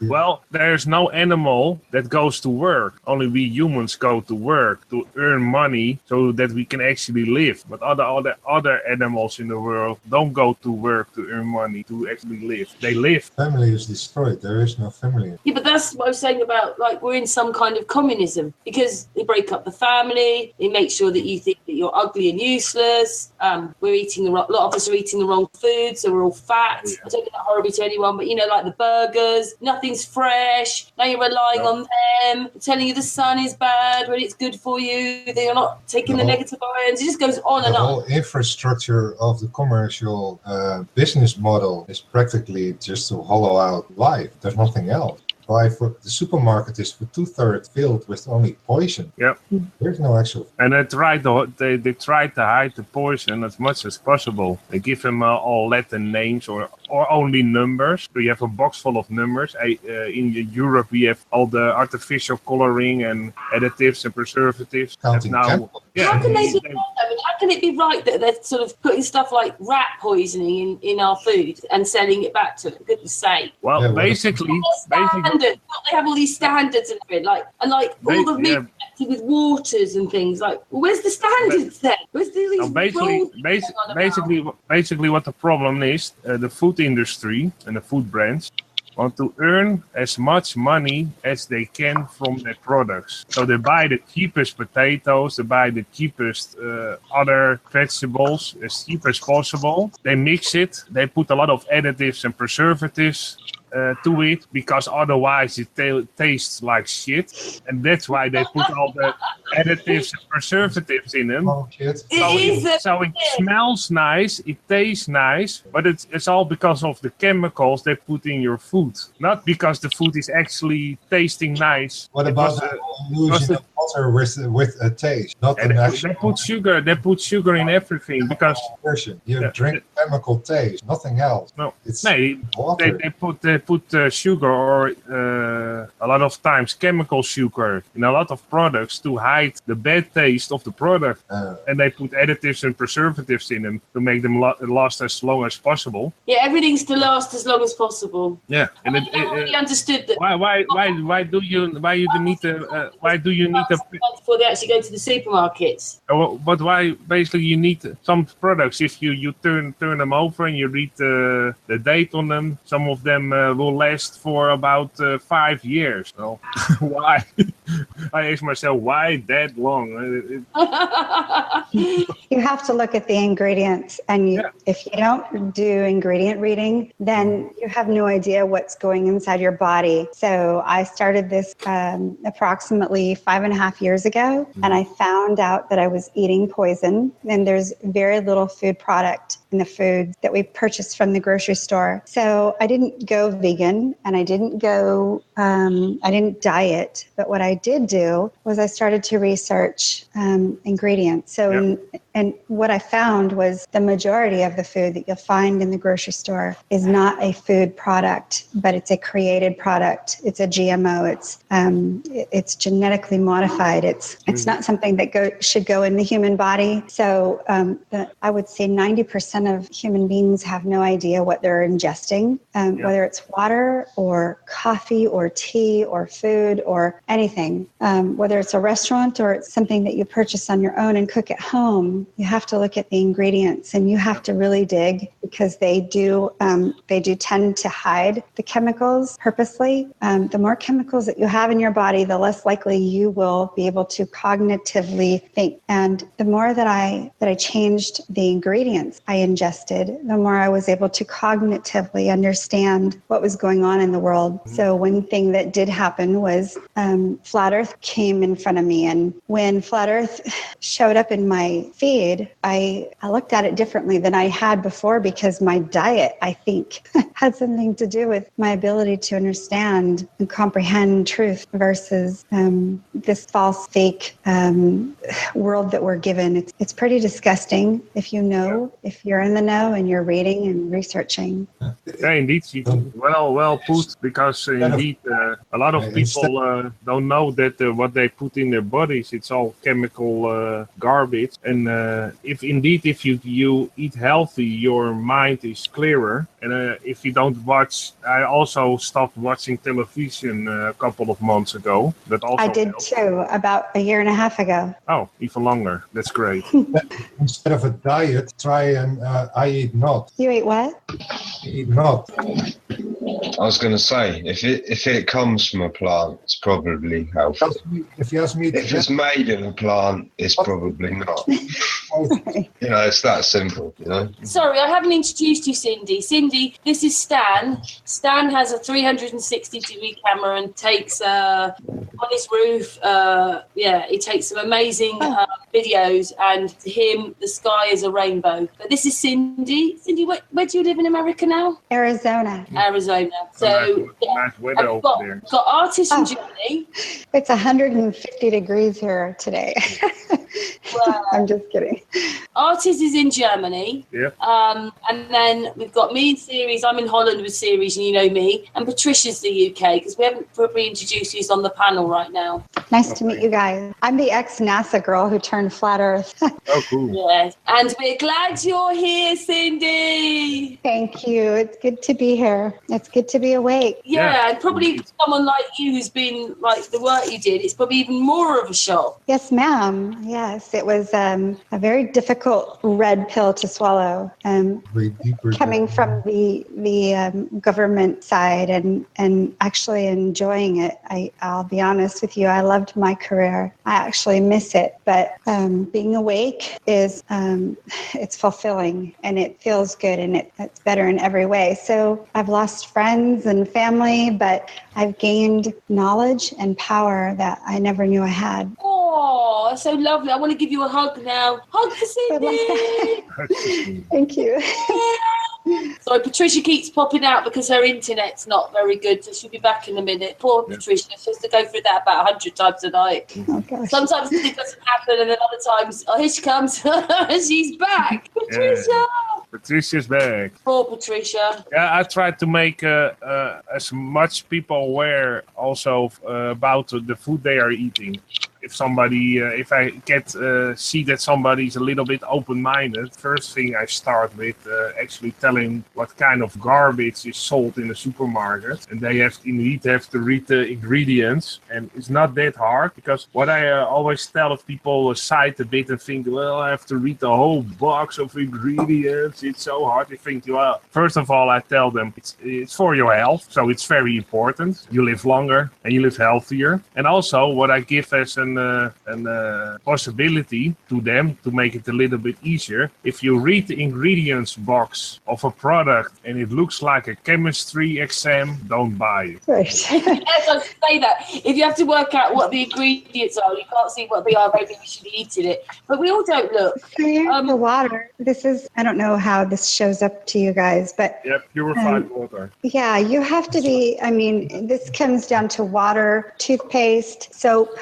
Well, there's no animal that goes to work. Only we humans go to work to earn money so that we can actually live. But other animals in the world don't go to work to earn money to actually live. They live. Family is destroyed. There is no family. Yeah, but that's what I was saying about, like, we're in some kind of communism because they break up the family. They make sure that you think that you're ugly and useless. We're eating a lot of us are eating the wrong food, so we're all fat. Yeah. I don't mean that horribly to anyone, but like the burgers, nothing's fresh. Now you're relying on them, telling you the sun is bad when it's good for you. They're not taking the negative ions. It just goes on and on. The whole infrastructure of the commercial business model is practically just to hollow out life. There's nothing else. Why the supermarket is for 2/3 filled with only poison. Yep. There's no actual. And they try to hide the poison as much as possible. They give them all Latin names or only numbers. So you have a box full of numbers. In Europe, we have all the artificial coloring and additives and preservatives. Counting now, yeah, how can it be right that they're sort of putting stuff like rat poisoning in our food and selling it back to them? Goodness sake. Well, yeah, basically, they have all these standards and everything, all the meat with waters and things. Like, well, where's the standards then? Where's these basically, what the problem is, the food industry and the food brands want to earn as much money as they can from their products. So they buy the cheapest potatoes, they buy the cheapest other vegetables as cheap as possible. They mix it, they put a lot of additives and preservatives to it, because otherwise it tastes like shit, and that's why they put all the additives and preservatives in them. Oh, shit. So it smells nice, it tastes nice, but it's all because of the chemicals they put in your food, not because the food is actually tasting nice. What about the illusion of water with a taste? Not an actual. They put sugar in everything because you drink chemical taste, nothing else. No, it's water. They put sugar or a lot of times chemical sugar in a lot of products to hide the bad taste of the product, and they put additives and preservatives in them to make them last as long as possible. Yeah, everything's to last as long as possible. Yeah, and I really understood that. Why do you need a before they actually go to the supermarkets. But why? Basically, you need some products. If you turn them over and you read the date on them, some of them will last for about 5 years. So why? I ask myself, why that long? You have to look at the ingredients, and if you don't do ingredient reading, then you have no idea what's going inside your body. So I started this approximately 5.5 years ago, and I found out that I was eating poison, and there's very little food product in the food that we purchased from the grocery store. So I didn't go vegan, and I didn't diet, but what I did do was I started to research ingredients. So and what I found was the majority of the food that you'll find in the grocery store is not a food product, but it's a created product. It's a GMO. It's genetically modified. It's not something that should go in the human body. So I would say 90% of human beings have no idea what they're ingesting, whether it's water or coffee or tea or food or anything, whether it's a restaurant or it's something that you purchase on your own and cook at home. You have to look at the ingredients, and you have to really dig, because they do tend to hide the chemicals purposely. The more chemicals that you have in your body, the less likely you will be able to cognitively think. And the more that I changed the ingredients I ingested, the more I was able to cognitively understand what was going on in the world. So one thing that did happen was Flat Earth came in front of me, and when Flat Earth showed up in my feed, I looked at it differently than I had before, because my diet, I think, had something to do with my ability to understand and comprehend truth versus this false, fake world that we're given. It's pretty disgusting if you're in the know and you're reading and researching. Yeah, indeed. Well put, because indeed a lot of people don't know that what they put in their bodies, it's all chemical garbage. And if you eat healthy, your mind is clearer. And if you don't watch, I also stopped watching television a couple of months ago. That also I did helped. too, about 1.5 years ago. Oh, even longer. That's great. Instead of a diet, try and I eat not. You ate what? Eat not. I was going to say, if it comes from a plant, it's probably healthy. If you ask me, if it's made in a plant, it's probably not. It's that simple. Sorry, I haven't introduced you, Cindy. Cindy, this is Stan. Stan has a 360-degree camera and takes on his roof. He takes some amazing videos, and to him, the sky is a rainbow. But this is Cindy. Cindy, where do you live in America now? Arizona. So nice weather over there. Got artists from Germany. It's 150 degrees here today. I'm just kidding. Artist is in Germany. Yep. And then we've got me in series. I'm in Holland with series, and you know me. And Patricia's the UK, because we haven't probably introduced you on the panel right now. Nice to meet you guys. I'm the ex-NASA girl who turned flat Earth. Oh, cool. Yes. And we're glad you're here, Cindy. Thank you. It's good to be here. It's good to be awake. Yeah, and probably someone like you who's been, like the work you did, it's probably even more of a shock. Yes, ma'am. Yes, it was a very difficult red pill to swallow. Coming from the government side and actually enjoying it. I'll be honest with you, I loved my career. I actually miss it, but being awake is it's fulfilling, and it feels good, and it's better in every way. So I've lost friends and family, but I've gained knowledge and power that I never knew I had. Oh, that's so lovely. I want to give you a hug now. Hug for Cindy. Thank you. Sorry, Patricia keeps popping out because her internet's not very good, so she'll be back in a minute. Poor Patricia, she has to go through that about 100 times a night. Oh, gosh. Sometimes it doesn't happen, and then other times, here she comes. She's back. Patricia! Yeah. Patricia's back. Poor Patricia. Yeah, I tried to make as much people aware also about the food they are eating. if I get see that somebody's a little bit open-minded, first thing I start with actually telling what kind of garbage is sold in the supermarket, and they have to read the ingredients, and it's not that hard, because what I always tell if people cite a bit and think, well, I have to read the whole box of ingredients, it's so hard. I think, well, first of all, I tell them it's for your health, so it's very important. You live longer and you live healthier. And also what I give as an possibility to them to make it a little bit easier, if you read the ingredients box of a product and it looks like a chemistry exam, don't buy it. Right. Yes, I say that. If you have to work out what the ingredients are, you can't see what they are, maybe you should be eating it. But we all don't look. The water. I don't know how this shows up to you guys, but Purified water. Yeah, you have to be, this comes down to water, toothpaste, soap,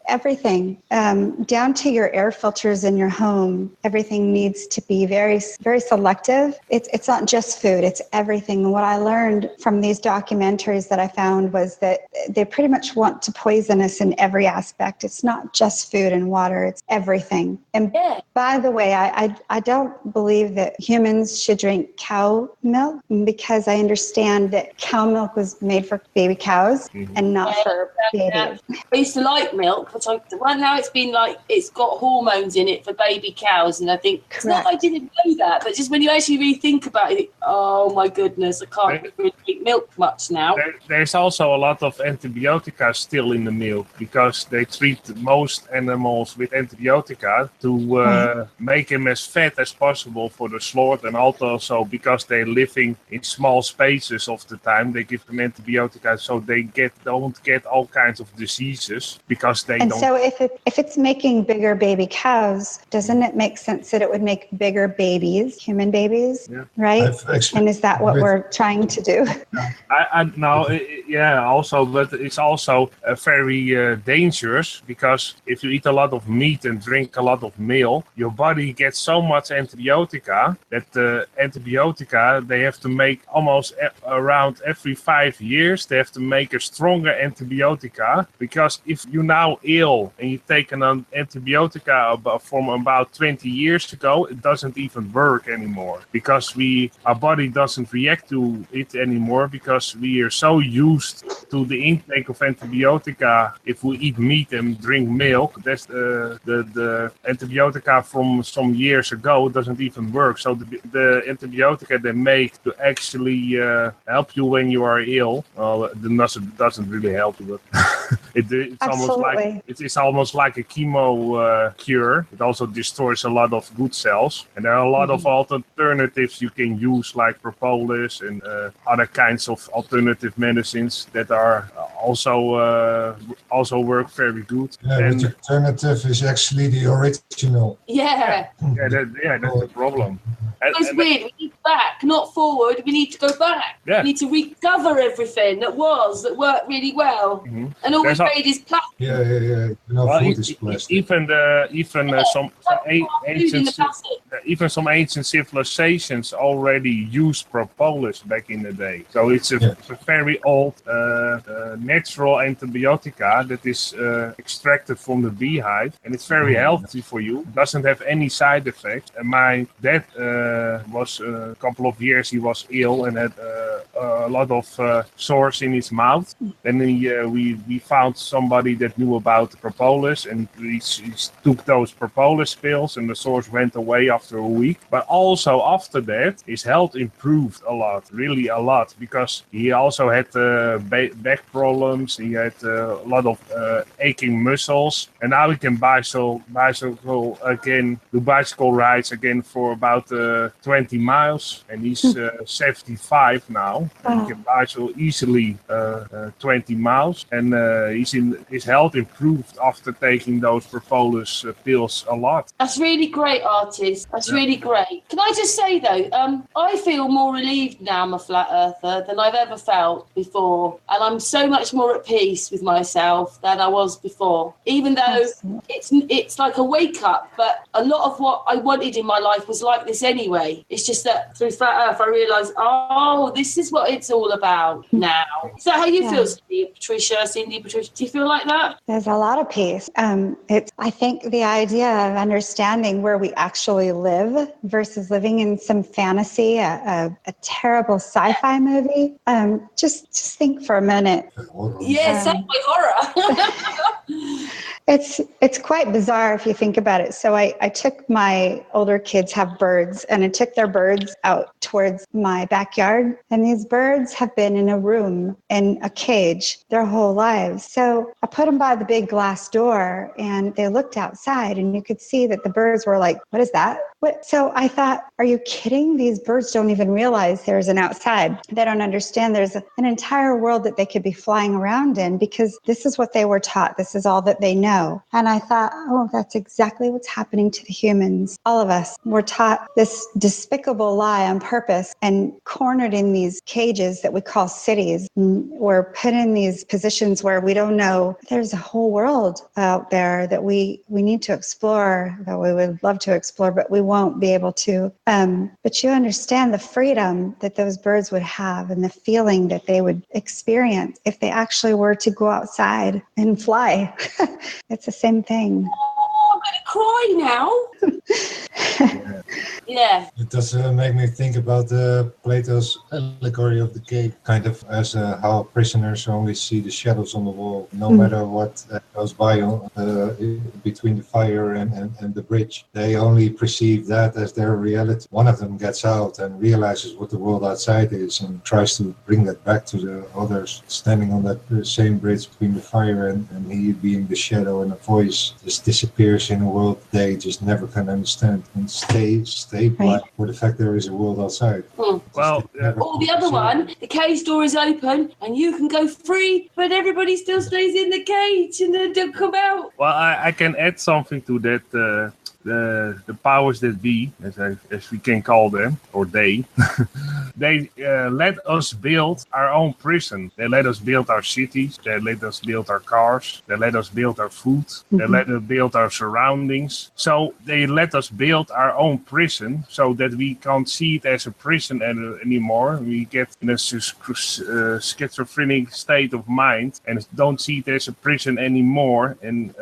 everything, down to your air filters in your home. Everything needs to be very, very selective. It's not just food, it's everything. And what I learned from these documentaries that I found was that they pretty much want to poison us in every aspect. It's not just food and water, it's everything. And by the way, I don't believe that humans should drink cow milk, because I understand that cow milk was made for baby cows and not for babies. I used to like milk, but now it's got hormones in it for baby cows, and I think it's not that I didn't know that, but just when you actually really think about it, oh my goodness, I can't really drink milk much now. There's also a lot of antibiotica still in the milk, because they treat most animals with antibiotica to make them as fat as possible for the slaughter, and also because they're living in small spaces of the time, they give them antibiotica so they don't get all kinds of diseases, because they don't. And so if it's making bigger baby cows, doesn't it make sense that it would make bigger babies, human babies, right? And is that what we're trying to do? Also, but it's also very dangerous, because if you eat a lot of meat and drink a lot of milk, your body gets so much antibiotica that the antibiotica, they have to make almost around every 5 years, they have to make a stronger antibiotica, because if you're now ill and you take an antibiotica from about 20 years ago, it doesn't even work anymore, because our body doesn't react to it anymore, because we are so used to the intake of antibiotica. If we eat meat and drink milk, that's the antibiotica from some years ago doesn't even work. So the antibiotica they make to actually help you when you are ill, doesn't really help you. But it's almost like a chemo cure. It also destroys a lot of good cells, and there are a lot of alternatives you can use, like propolis and other kinds of alternative medicines that are also work very good. And the alternative is actually the original. Yeah. That's the problem. It's weird. We need back, not forward. We need to go back. Yeah. We need to recover everything that worked really well. And all we made is plastic. Food is plastic. Even some ancient civilizations already used propolis back in the day. So it's a very old natural antibiotica that is extracted from the beehive, and it's very healthy for you. Doesn't have any side effects. And my dad was a couple of years, he was ill and had a lot of sores in his mouth. Then we found somebody that knew about the propolis, and he took those propolis pills, and the sores went away after a week. But also after that, his health improved a lot, really a lot, because he also had back problems. He had a lot of aching muscles, and now he can bicycle again, do bicycle rides again for about 20 miles, and he's 75 now. And he can bicycle easily 20 miles, and his health improved after taking those propolis pills a lot. That's really great, artist. That's really great. Can I just say though, I feel more relieved now I'm a flat earther than I've ever felt before, and I'm so much more at peace with myself than I was before. Even though it's like a wake up, but a lot of what I wanted in my life was like this anyway. It's just that through Flat Earth, I realised, this is what it's all about now. Is that how you feel, Cindy, Patricia? Cindy, Patricia, do you feel like that? There's a lot of peace. I think the idea of understanding where we actually live versus living in some fantasy, a terrible sci-fi movie. Just think for a minute. Yeah, sci-fi horror. It's quite bizarre if you think about it. So I took my older kids have birds, and I took their birds out towards my backyard. And these birds have been in a room, in a cage, their whole lives. So I put them by the big glass door, and they looked outside, and you could see that the birds were like, what is that? So I thought, are you kidding? These birds don't even realize there's an outside. They don't understand there's an entire world that they could be flying around in, because this is what they were taught. This is all that they know. And I thought, that's exactly what's happening to the humans. All of us were taught this despicable lie on purpose and cornered in these cages that we call cities. We're put in these positions where we don't know. There's a whole world out there that we need to explore, that we would love to explore, but we won't be able to. But you understand the freedom that those birds would have and the feeling that they would experience if they actually were to go outside and fly. It's the same thing. I'm going to cry now. Yeah. It does make me think about Plato's allegory of the cave, kind of as how prisoners only see the shadows on the wall, no matter what goes by between the fire and the bridge. They only perceive that as their reality. One of them gets out and realizes what the world outside is and tries to bring that back to the others, standing on that same bridge between the fire and he being the shadow, and a voice just disappears in a world they just never can understand, and stay blind for the fact there is a world outside. Well, or the other one, the cage door is open and you can go free, but everybody still stays in the cage and then don't come out. Well, I can add something to that. The powers that be, as we can call them, or they let us build our own prison. They let us build our cities. They let us build our cars. They let us build our food. They let us build our surroundings. So they let us build our own prison so that we can't see it as a prison anymore. We get in a schizophrenic state of mind and don't see it as a prison anymore, and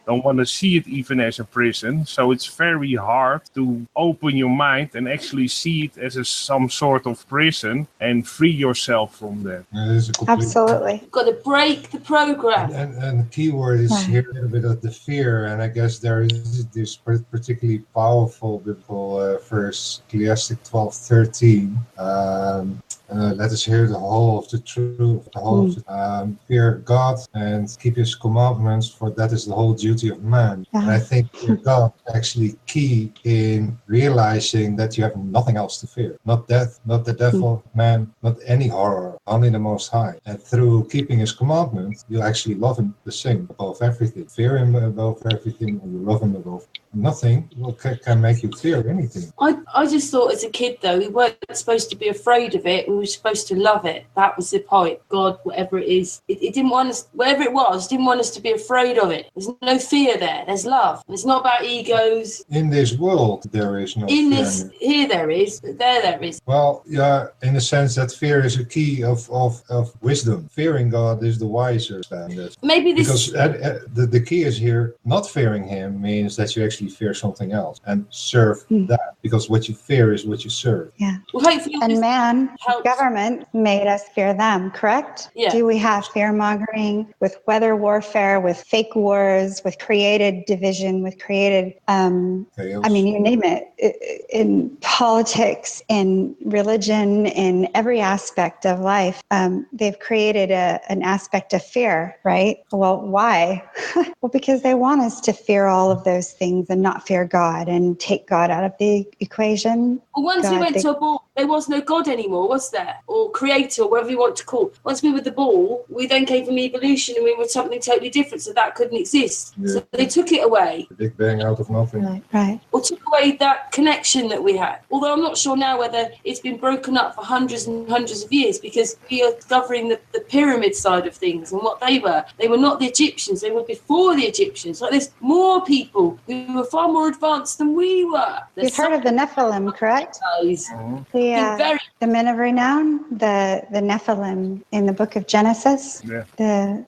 don't want to see it even as a prison. So it's very hard to open your mind and actually see it as some sort of prison and free yourself from that. Absolutely. You've got to break the program. And the key word is here a little bit of the fear. And I guess there is this particularly powerful biblical verse, Ecclesiastes 12:13. Let us hear the whole of the truth, the whole of the, fear God and keep his commandments, for that is the whole duty of man. And I think fear God is actually key in realizing that you have nothing else to fear. Not death, not the devil, man, not any horror, only the Most High. And through keeping his commandments, you actually love him the same above everything. Fear him above everything, and you love him above nothing can make you fear anything. I just thought as a kid, though, we weren't supposed to be afraid of it. We were supposed to love it. That was the point. God, whatever it is, it didn't want us, whatever it was, didn't want us to be afraid of it. There's no fear there. There's love. It's not about egos. In this world, there is no fear. Here there is, but there is. Well, yeah, in the sense that fear is a key of wisdom. Fearing God is the wiser standard. Maybe this... Because the key is here, not fearing him means that you actually fear something else and serve that, because what you fear is what you serve. Yeah. Well, hopefully and man, government made us fear them, correct? Yeah. Do we have fear-mongering with weather warfare, with fake wars, with created division, with created, I mean, you name it, in politics, in religion, in every aspect of life. They've created an aspect of fear, right? Well, why? Well, because they want us to fear all of those things and not fear God and take God out of the equation. Well, once we went to a ball, there was no God anymore, was there? master or creator, whatever you want to call. Once we were the ball, we then came from evolution and we were something totally different, so that couldn't exist. Yeah. So they took it away. The Big Bang out of nothing. Right. Or took away that connection that we had. Although I'm not sure now whether it's been broken up for hundreds and hundreds of years, because we are discovering the pyramid side of things and what they were. They were not the Egyptians, they were before the Egyptians. Like there's more people who were far more advanced than we were. You've heard of the Nephilim, correct? The men of renown, the Nephilim in the book of Genesis. Yeah.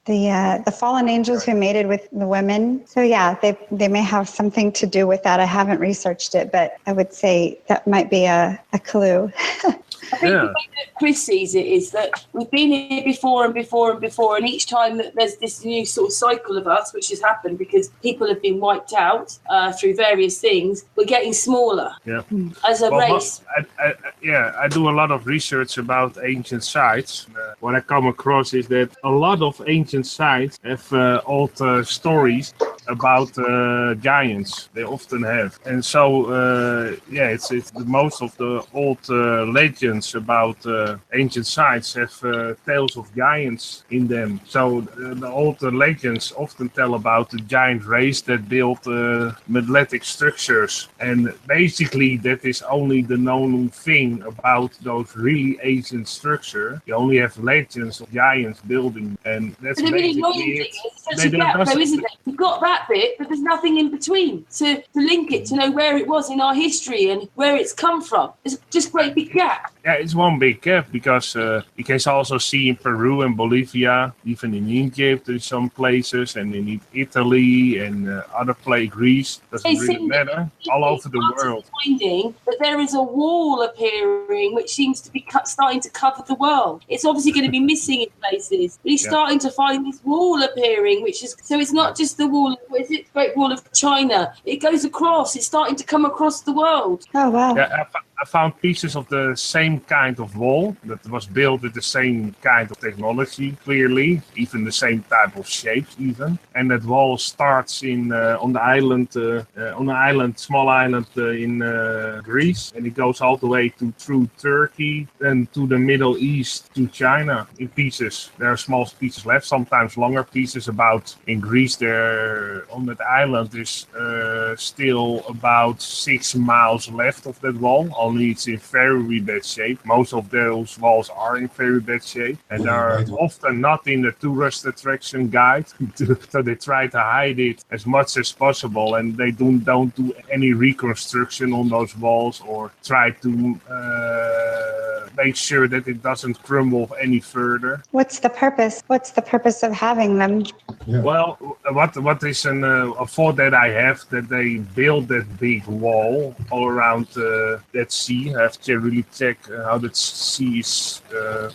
The fallen angels who mated with the women. So yeah, they may have something to do with that. I haven't researched it, but I would say that might be a clue. I think the way that Chris sees it is that we've been here before and before and before, and each time that there's this new sort of cycle of us, which has happened because people have been wiped out through various things, we're getting smaller as a race. I do a lot of research about ancient sites. What I come across is that a lot of ancient sites have old stories about giants. They often have, and so it's most of the old legends about ancient sites have tales of giants in them. So the old legends often tell about the giant race that built megalithic structures, and basically that is only the known thing about those really ancient structures. You only have legends of giants building, and that's basically it. There's a gap, though, isn't there? You've got that bit, but there's nothing in between to link it, to know where it was in our history and where it's come from. It's just a great big gap. Yeah, it's one big gap because you can also see in Peru and Bolivia, even in Egypt, in some places, and in Italy and other places, Greece. Doesn't really matter. All over the world. Finding that there is a wall appearing which seems to be starting to cover the world. It's obviously going to be missing in places, but he's starting to find this wall appearing, which is so it's not just the wall. What is it? The Great Wall of China. It goes across. It's starting to come across the world. Oh wow! Yeah, I found pieces of the same kind of wall that was built with the same kind of technology, clearly, even the same type of shapes, even. And that wall starts in on the island, small island in Greece, and it goes all the way through Turkey and to the Middle East to China in pieces. There are small pieces left, sometimes longer pieces. About in Greece, there on that island there's still about 6 miles left of that wall. Only it's in very bad shape. Most of those walls are in very bad shape, and are often not in the tourist attraction guide. So they try to hide it as much as possible, and they don't do any reconstruction on those walls or try to make sure that it doesn't crumble any further. What's the purpose? What's the purpose of having them? Yeah. Well, what is a thought that I have, that they built that big wall all around that sea. I have to really check how that sea is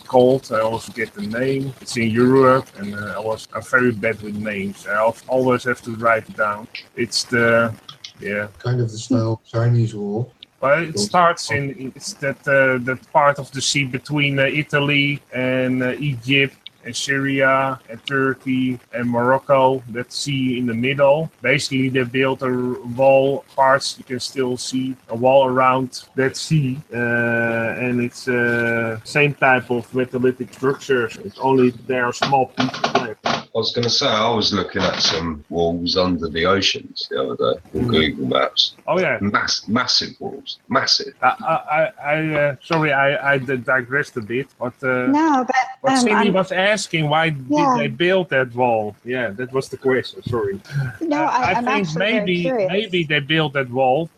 called. I always forget the name. It's in Europe, and I'm very bad with names. I always have to write it down. It's kind of the style of Chinese wall. Well, it starts it's that part of the sea between Italy and Egypt and Syria and Turkey and Morocco, that sea in the middle. Basically, they built a wall, parts you can still see, a wall around that sea, and it's same type of megalithic structures. It's only there are small pieces left. I was going to say, I was looking at some walls under the oceans the other day on Google Maps. Oh yeah, massive walls, massive. Sorry, I digressed a bit, but no, but Cindy was asking why did they build that wall? Yeah, that was the question. Sorry. No, I think actually maybe they built that wall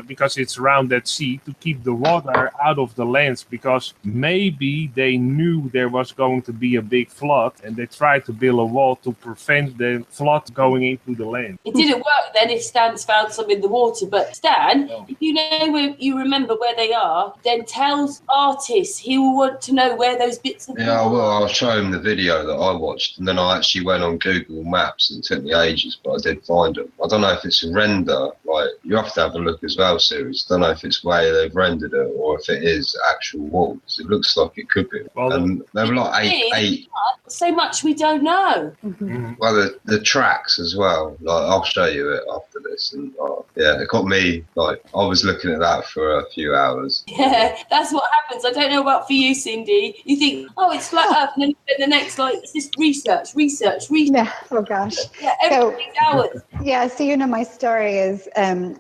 because it's around that sea to keep the water out of the lands, because maybe they knew there was going to be a big flood and they tried to build a wall to prevent the flood going into the land. It didn't work then if Stan's found some in the water, but Stan, if you know where you remember where they are, then tell artists he will want to know where those bits of Yeah, well, I'll show him the video that I watched, and then I actually went on Google Maps, and it took me ages, but I did find them. I don't know if it's a render, like, you have to have a look as well, series. I don't know if it's where they've rendered it or if it is actual walls. It looks like it could be. Well, and they were like eight. So much we don't know. Mm-hmm. Well, the tracks as well. Like, I'll show you it after this. this, and it got me. Like, I was looking at that for a few hours. Yeah, that's what happens. I don't know about for you, Cindy. You think, oh, it's flat Earth, and then the next, like, it's just research. Yeah. Oh gosh. Yeah, every 6 hours. Yeah, so you know my story is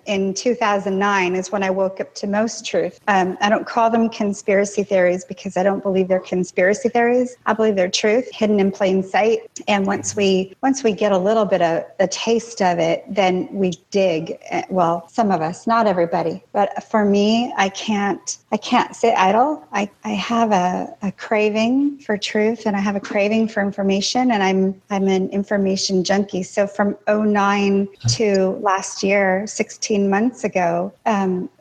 in 2009 is when I woke up to most truth. I don't call them conspiracy theories because I don't believe they're conspiracy theories. I believe they're truth hidden in plain sight. And once we get a little bit of a taste of it, then we dig. Well, some of us, not everybody, but for me, I can't sit idle. I have a craving for truth, and I have a craving for information, and I'm an information junkie. So from 2009 to last year, 16 months ago,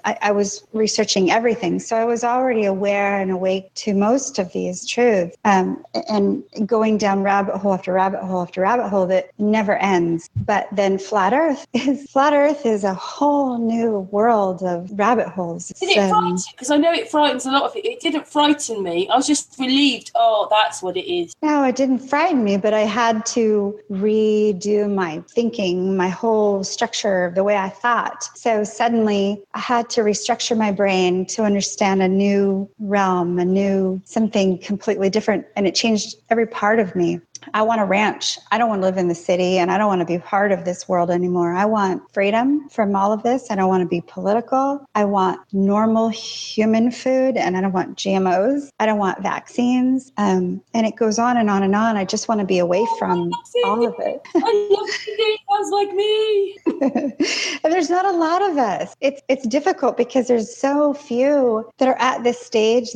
I was researching everything. So I was already aware and awake to most of these truths, and going down rabbit hole after rabbit hole after rabbit hole that never ends. But then flat Earth is a whole new world of rabbit holes. Did it frighten? Because I know it frightens a lot of it. It didn't frighten me. I was just relieved. Oh, that's what it is. No, it didn't frighten me, but I had to redo my thinking, my whole structure, the way I thought. So suddenly I had to restructure my brain to understand a new realm, something completely different. And it changed every part of me. I want a ranch. I don't want to live in the city, and I don't want to be part of this world anymore. I want freedom from all of this. I don't want to be political. I want normal human food, and I don't want GMOs. I don't want vaccines. And it goes on and on and on. I just want to be away from all of it. I love it. Sounds like me. And there's not a lot of us. It's difficult because there's so few that are at this stage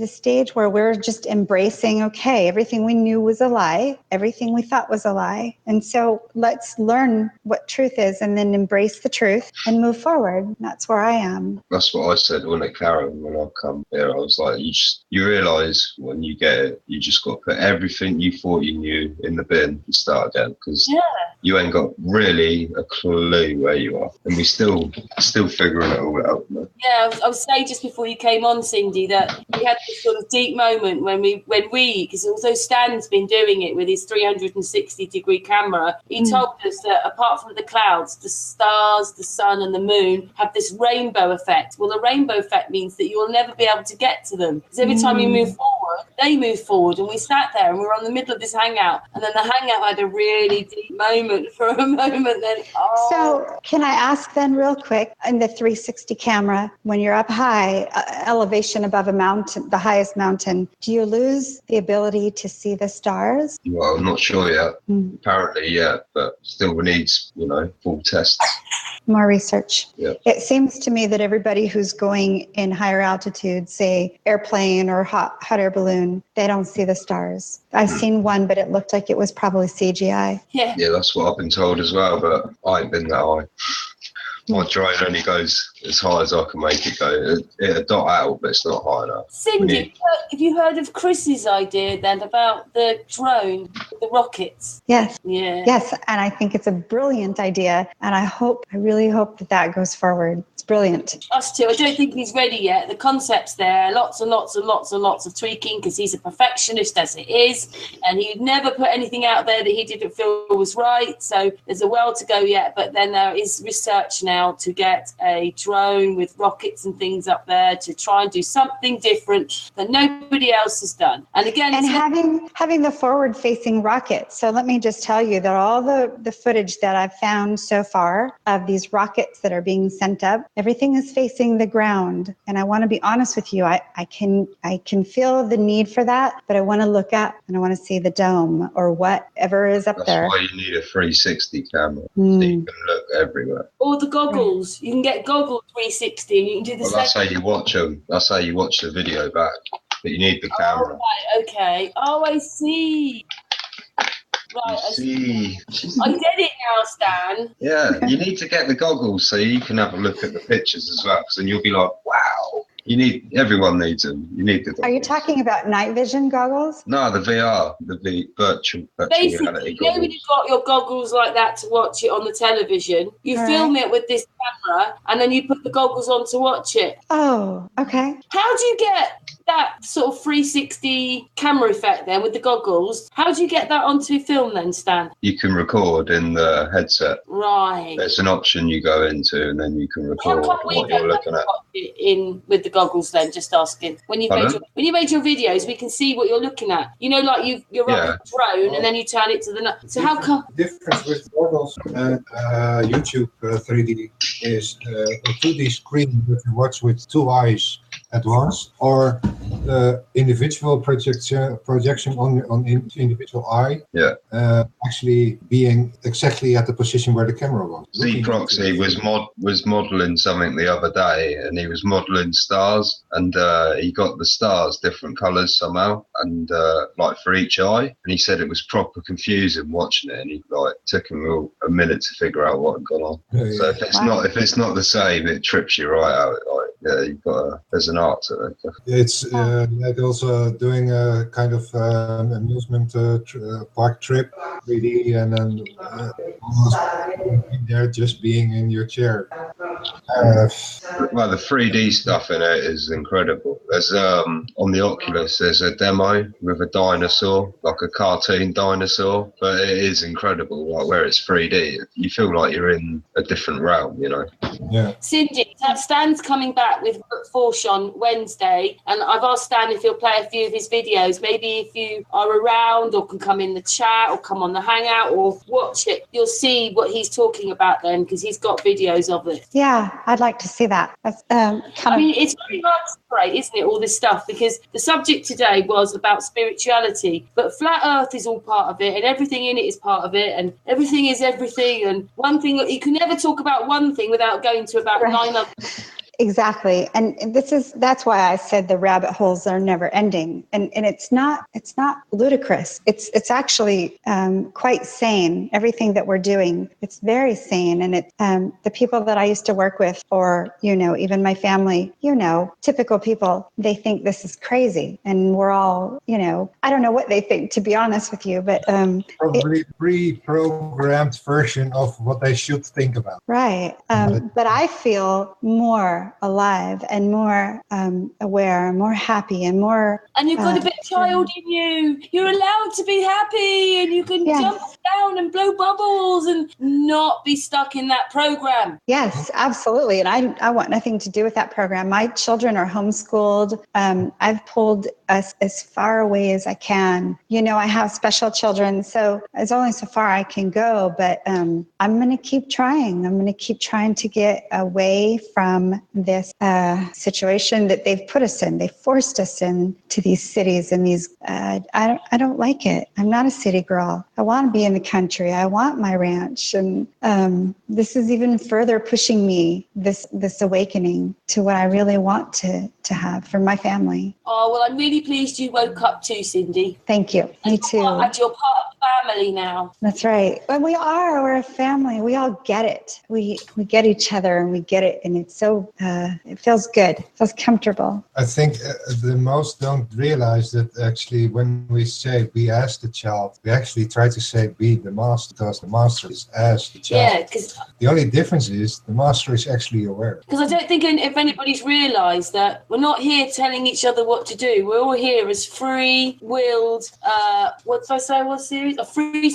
where we're just embracing, okay, everything we knew was a lie. Everything we thought was a lie. And so let's learn what truth is and then embrace the truth and move forward. That's where I am. That's what I said when I come here. I was like, you realise when you get it, you just got to put everything you thought you knew in the bin and start again, because you ain't got really a clue where you are. And we still figuring it all out. Man. Yeah, I was saying just before you came on, Cindy, that we had this sort of deep moment when we, because although Stan's been doing it with his 360-degree camera, he told us that apart from the clouds, the stars, the sun and the moon have this rainbow effect. Well, the rainbow effect means that you will never be able to get to them, because every time you move forward, they move forward. And we sat there and we were on the middle of this hangout, and then the hangout had a really deep moment for a moment. Then So can I ask then real quick, in the 360 camera, when you're up high, elevation above a mountain, the highest mountain, do you lose the ability to see the stars? Well, I'm not sure yet. Apparently, yeah, but still needs, full tests. More research. Yeah. It seems to me that everybody who's going in higher altitude, say airplane or hot air balloon, they don't see the stars. I've seen one, but it looked like it was probably CGI. Yeah, that's what I've been told as well, but I ain't been that high. My drone only goes as high as I can make it go. It'll dot out, but it's not high enough. Cindy, have you heard of Chris's idea then about the drone, the rockets? Yes. Yeah. Yes, and I think it's a brilliant idea, and I really hope that goes forward. It's brilliant. Us too. I don't think he's ready yet. The concept's there. Lots and lots and lots and lots of tweaking, because he's a perfectionist as it is, and he'd never put anything out there that he didn't feel was right. So there's a well to go yet, but then there is research now to get a drone with rockets and things up there to try and do something different that nobody else has done. And again, and having the forward-facing rockets. So let me just tell you that all the footage that I've found so far of these rockets that are being sent up, everything is facing the ground. And I want to be honest with you, I can feel the need for that, but I want to look up and I want to see the dome or whatever is up there. That's why you need a 360 camera, so you can look everywhere. Or the goggles. You can get goggles 360 and you can do the same. That's how you watch them. That's how you watch the video back. But you need the camera. Right, okay. Oh, I see. Right, I see. I get it now, Stan. Yeah, you need to get the goggles so you can have a look at the pictures as well, because then you'll be like, wow. Everyone needs them. You need the goggles. Are you talking about night vision goggles? No, the VR, the virtual Basically, reality you know when you've got your goggles like that to watch it on the television, you film it with this camera and then you put the goggles on to watch it. Oh, okay. How do you get that sort of 360 camera effect there with the goggles, how do you get that onto film then, Stan? You can record in the headset. Right. There's an option you go into, and then you can record what you're looking at. In with the goggles, then just asking when you made your videos, we can see what you're looking at. You know, like you're up a drone, and then you turn it to the. So how come? The difference with goggles and YouTube 3D is a 2D screen you can watch with two eyes at once, or individual projection on individual eye. Yeah. Actually being exactly at the position where the camera was. Z Proxy was modelling something the other day, and he was modelling stars, and he got the stars different colours somehow, and like for each eye, and he said it was proper confusing watching it, and he like took him a minute to figure out what had gone on. So if it's not the same, it trips you right out. Like there's an art to it. It's like also doing a kind of amusement park trip, 3D, and then almost there just being in your chair. Well, the 3D stuff in it is incredible. There's on the Oculus, there's a demo with a dinosaur, like a cartoon dinosaur, but it is incredible. Like where it's 3D, you feel like you're in a different realm, you know. Yeah. Cindy, Stan's coming back with Forsh on Wednesday, and I've asked Stan if he'll play a few of his videos. Maybe if you are around, or can come in the chat, or come on the Hangout, or watch it, you'll see what he's talking about then, because he's got videos of it. Yeah, I'd like to see that. That's, it's very hard to separate, isn't it, all this stuff, because the subject today was about spirituality, but flat Earth is all part of it, and everything in it is part of it, and everything is everything, and one thing, you can never talk about one thing without going to about 9 others. Exactly. And that's why I said the rabbit holes are never ending. And it's not ludicrous. It's actually quite sane. Everything that we're doing, it's very sane. And the people that I used to work with, or, even my family, typical people, they think this is crazy. And we're all, I don't know what they think, to be honest with you, but probably pre-programmed version of what they should think about. Right. But I feel more alive and more aware, more happy, and more. And you've got a bit of child in you. You're allowed to be happy, and you can jump down and blow bubbles and not be stuck in that program. Yes, absolutely. And I want nothing to do with that program. My children are homeschooled. I've pulled us as far away as I can. I have special children, so there's only so far I can go. But I'm going to keep trying. I'm going to keep trying to get away from this situation that they've put us in. They forced us into these cities and these. I don't like it. I'm not a city girl. I want to be in the country. I want my ranch, and this is even further pushing me. This awakening to what I really want to have for my family. Oh well, I'm really pleased you woke up too, Cindy. Thank you. Me too. And you're part of the family now. That's right. And we are. We're a family. We all get it. We get each other, and we get it, and it's so. It feels good. It feels comfortable. I think the most don't realize that actually when we say we ask the child, we actually try to say be the master, because the master is as the child. Yeah, because the only difference is the master is actually aware. Because I don't think if anybody's realised that we're not here telling each other what to do. We're all here as free-willed. What did I say? What series?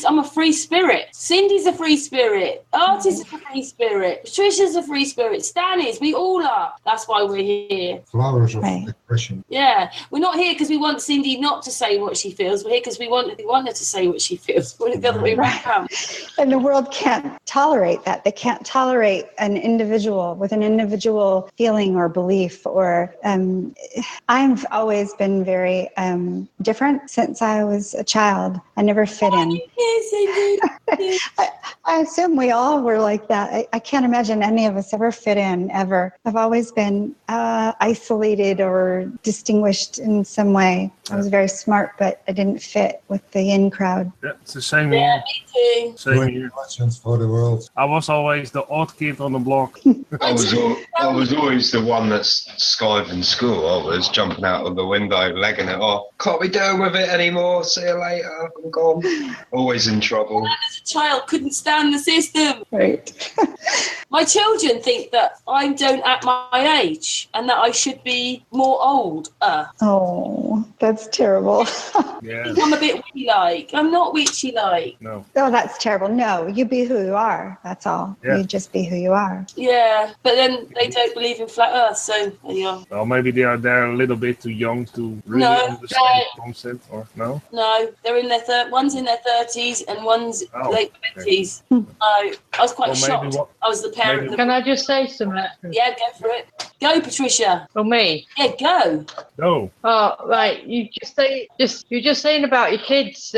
I'm a free spirit. Cindy's a free spirit. Artist is a free spirit. Patricia's a free spirit. Stan is. We all are. That's why we're here. Flowers of expression. Yeah, we're not here because we want Cindy not to say what she feels. We're here because we want her to say what she feels. We're the other way around. And the world can't tolerate that. They can't tolerate an individual with an individual feeling or belief. Or I've always been very different since I was a child. I never fit in. I assume we all were like that. I can't imagine any of us ever fit in, ever. I've always been isolated or distinguished in some way. I was very smart, but I didn't fit with the in crowd. Yeah, it's the same here. Me too. Same here. For the world. I was always the odd kid on the block. I was always the one that's skived in school. I was jumping out of the window, legging it off. Can't be doing with it anymore. See you later. I'm gone. Always in trouble. And as a child, couldn't stand the system. Right. My children think that I don't act my age and that I should be more old. Oh, that's terrible. Yeah. I'm a bit witchy-like. I'm not witchy-like. No. Oh, that's terrible. No, you be who you are. That's all. Yeah. You just be who you are. Yeah, but then they don't believe in flat Earth, so there you are. Well, maybe they're a little bit too young to really understand the concept, or no? No, they're in their one's in their 30s and one's late 20s. Okay. I was quite shocked. I was the parent. Can I just say something? Yeah, go for it. Go, Patricia. For me? Yeah, go. Go. Oh, right. You're just saying about your kids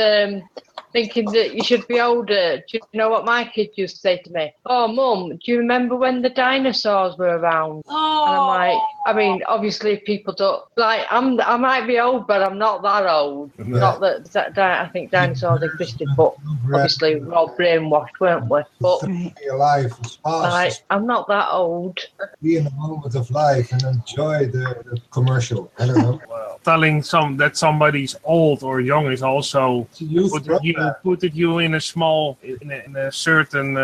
thinking that you should be older. Do you know what my kids used to say to me? Oh, Mum, do you remember when the dinosaurs were around? Oh. And I'm like, I mean, obviously people don't like. I might be old, but I'm not that old. Yeah. Not that I think dinosaurs existed, but obviously we're all brainwashed, weren't we? But your life is fast. I'm not that old. Be in the moment of life and enjoy the commercial. I don't know. Well, telling that somebody's old or young is also putting you in a small, in a certain,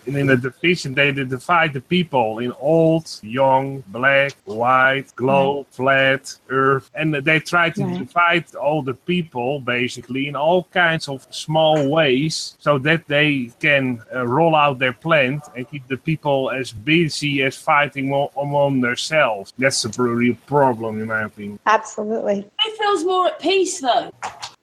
in a division. They divide the people in old, young, black, white, globe, flat, earth, and they try to divide all the people basically in all kinds of small ways so that they can roll out their plan and keep the people as busy as fighting among themselves. That's a real problem, in my opinion. Absolutely. Who feels more at peace, though?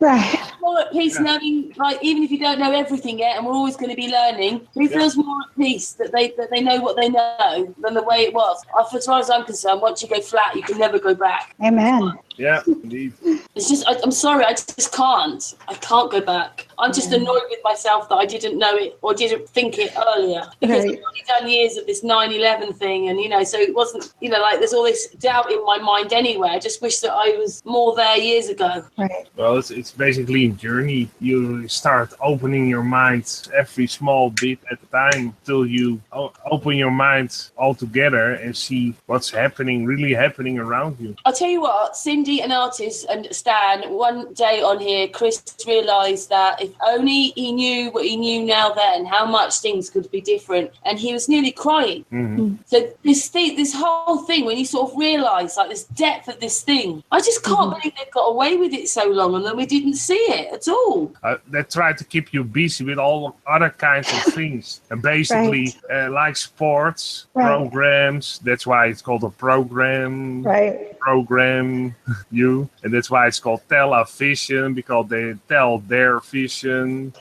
Right. More at peace knowing, like, even if you don't know everything yet, and we're always going to be learning, who feels more at peace that they know what they know than the way it was? As far as I'm concerned, once you go flat, you can never go back. Amen. Yeah, indeed. It's just, I'm sorry, I just can't. I can't go back. I'm just annoyed with myself that I didn't know it or didn't think it earlier. Because I've already done years of this 9/11 thing, and, so it wasn't, like, there's all this doubt in my mind anyway. I just wish that I was more there years ago. Right. Well, it's basically a journey. You start opening your mind every small bit at a time till you open your mind altogether and see what's really happening around you. I'll tell you what, Cindy and Artis and Stan, one day on here, Chris realised that if only he knew what he knew now then, how much things could be different. And he was nearly crying. Mm-hmm. So this whole thing, when you sort of realise, like, this depth of this thing, I just can't believe they've got away with it so long and then we didn't see it at all. They try to keep you busy with all other kinds of things. And basically, like sports, programs, that's why it's called a program. Right. Program you, and that's why it's called television, because they tell their vision.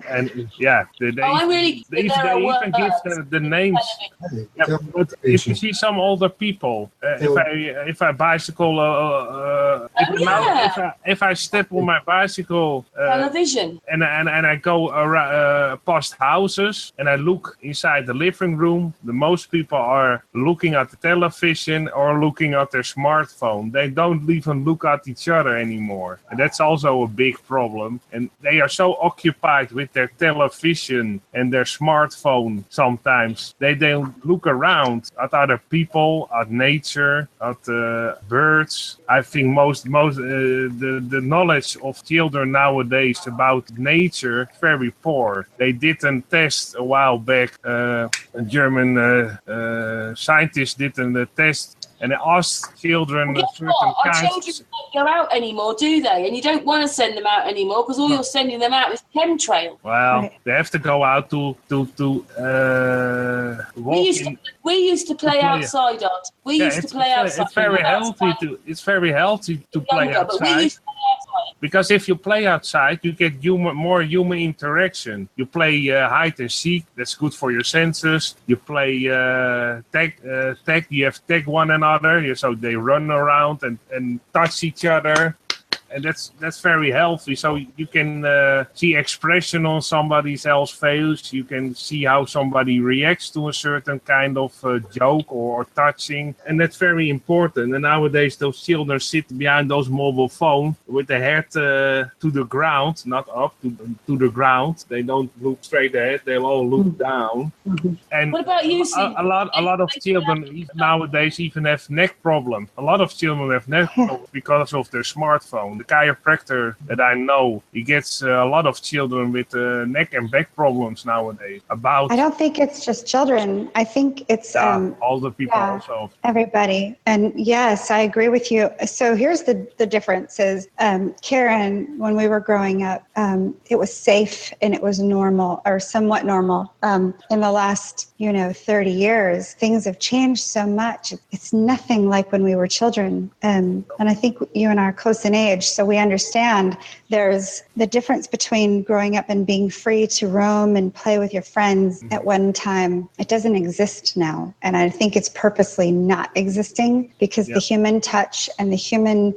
And they even give the names. Yeah, but if you see some older people, if I bicycle, if I step on my bicycle, television, and I go around, past houses, and I look inside the living room, the most people are looking at the television or looking at their smartphone. They don't even look at each other anymore, and that's also a big problem. And they are so occupied with their television and their smartphone sometimes they don't look around at other people, at nature, at birds. I think most the knowledge of children nowadays about nature is very poor. They did a test a while back. A German scientist did a test. And they asked children certain kinds. Our children don't go out anymore, do they? And you don't want to send them out anymore because all you're sending them out is chemtrail. Well, they have to go out to walk. We used to play outside, Art. We used to play outside. It's very healthy to play outside. But we used to play outside. Because if you play outside, you get more human interaction. You play hide and seek. That's good for your senses. You play tag. You have tag one another. So they run around and touch each other. And that's very healthy. So you can see expression on somebody else's face. You can see how somebody reacts to a certain kind of joke or touching. And that's very important. And nowadays, those children sit behind those mobile phones with the head to the ground, not up, to the ground. They don't look straight ahead. They'll all look down. Mm-hmm. And what about you? A lot of children nowadays even have neck problems. A lot of children have neck problems because of their smartphone. The chiropractor that I know, he gets a lot of children with neck and back problems nowadays. I don't think it's just children. I think it's older people also. Everybody. And yes, I agree with you. So here's the difference is Karen, when we were growing up, it was safe and it was normal or somewhat normal. In the last, 30 years, things have changed so much. It's nothing like when we were children. And I think you and I are close in age, so we understand there's the difference between growing up and being free to roam and play with your friends at one time. It doesn't exist now. And I think it's purposely not existing because the human touch and the human,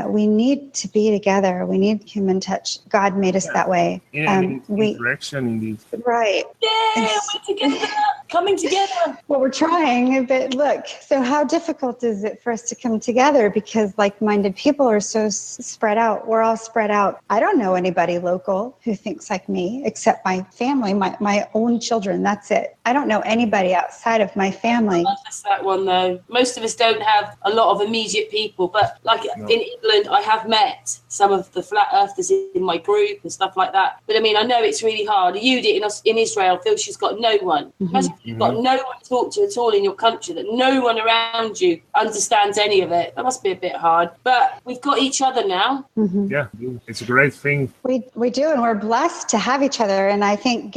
we need to be together. We need human touch. God made us that way. Interaction indeed. Right. Yeah, we're together. Coming together. Well, we're trying, but look, so how difficult is it for us to come together? Because like-minded people are so spread out. We're all spread out. I don't know anybody local who thinks like me, except my family, my own children. That's it. I don't know anybody outside of my family. That's that one, though. Most of us don't have a lot of immediate people, but in England, I have met some of the flat earthers in my group and stuff like that. But I mean, I know it's really hard. Yudi in Israel feels she's got no one. Imagine you've got no one to talk to at all in your country, that no one around you understands any of it. That must be a bit hard. But we've got each other now. Yeah, it's a great thing. We do, and we're blessed to have each other. And I think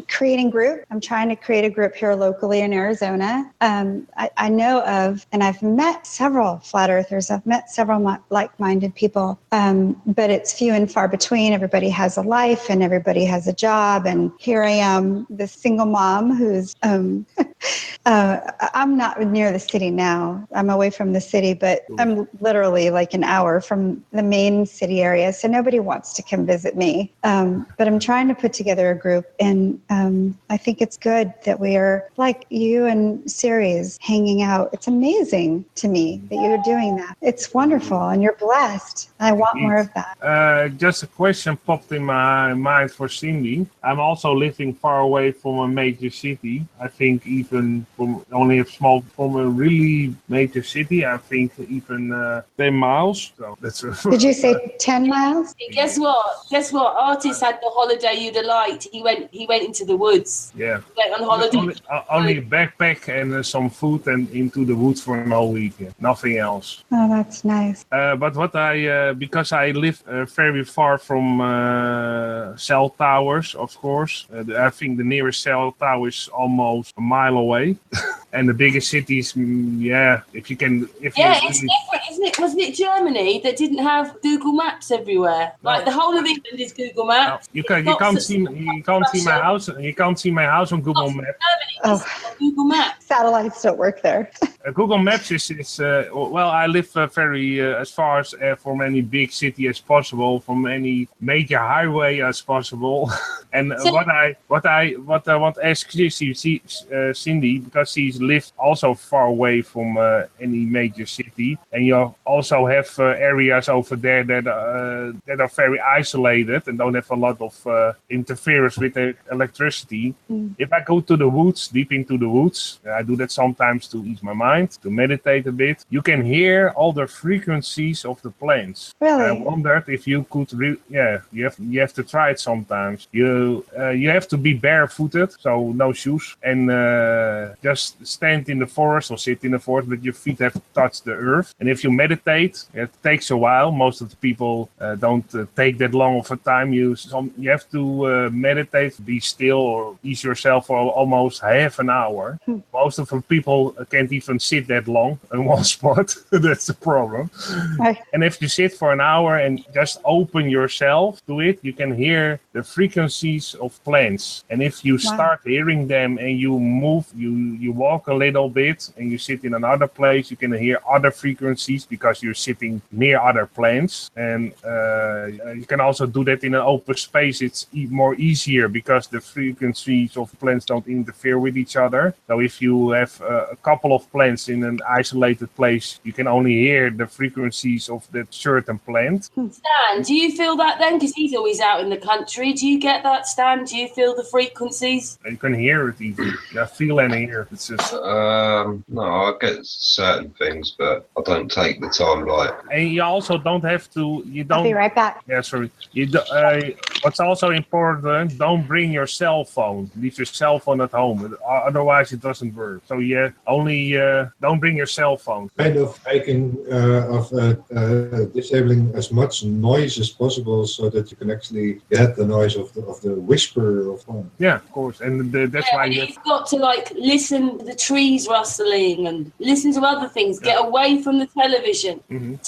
creating group, I'm trying to create a group here locally in Arizona. I know of, and I've met several flat earthers. I've met several like-minded people, but it's few and far between. Everybody has a life and everybody has a job. And here I am, this single mom who's, I'm not near the city now. I'm away from the city, but I'm literally like an hour from the main city area. So nobody wants to come visit me. But I'm trying to put together a group. And I think it's good that we are like you and Ceres hanging out. It's amazing to me that you're doing that. It's wonderful and you're blessed. I want more of that. Just a question popped in my mind for Cindy. I'm also living far away from a major city. I think even from a really major city, I think even 10 miles. So that's Did you say 10 miles? Guess what? Artist had the holiday you'd have liked. He went into the woods. Yeah. He went on holiday. Only a backpack and some food and into the woods for an whole week. Yeah. Nothing else. Oh, that's nice. But because I live very far from cell towers, of course. I think the nearest cell tower is almost a mile away. And the biggest cities, if you can... It's different, isn't it? Wasn't it Germany that didn't have Google Maps everywhere? Like the whole of England is Google Maps. No, you can't see my house. You can't see my house on Google Maps. Google Maps. Satellites don't work there. Google Maps is I live very as far as from any big city as possible, from any major highway as possible. And what I want to ask Cindy, because she's lived also far away from any major city, and you also have areas over there that are very isolated and don't have a lot of interference with the electricity. If I go to the woods, deep into the woods, I do that sometimes to ease my mind, to meditate a bit. You can hear all the frequencies of the plants. Really? I wondered if you could. You have to try it sometimes. You have to be barefooted, so no shoes, and just stand in the forest or sit in the forest, but your feet have to touch the earth. And if you meditate, it takes a while. Most of the people don't take that long of a time. You have to meditate, be still, or ease yourself for almost half an hour. Most of the people can't even sit that long in one spot. That's the problem. Right. And if you sit for an hour and just open yourself to it, you can hear the frequencies of plants. And if you start hearing them and you move, you walk a little bit and you sit in another place, you can hear other frequencies because you're sitting near other plants. And you can also do that in an open space. It's more easier because the frequencies of plants don't interfere with each other. So if you have a couple of plants plants in an isolated place, you can only hear the frequencies of that certain plant. Stan, do you feel that then? Because he's always out in the country. Do you get that, Stan? Do you feel the frequencies? You can hear it even. Yeah, feel and hear. It's just No, I get certain things, but I don't take the time like. and you also don't have to. You I'll be don't. right back. Yeah, sorry. You do, what's also important, don't bring your cell phone. Leave your cell phone at home. Otherwise, it doesn't work. So, yeah, only don't bring your cell phone. Kind of making disabling as much noise as possible so that you can actually get the noise of the whisper of phone. Yeah, of course. And that's why you You've got to like listen to the trees rustling and listen to other things. Get away from the television.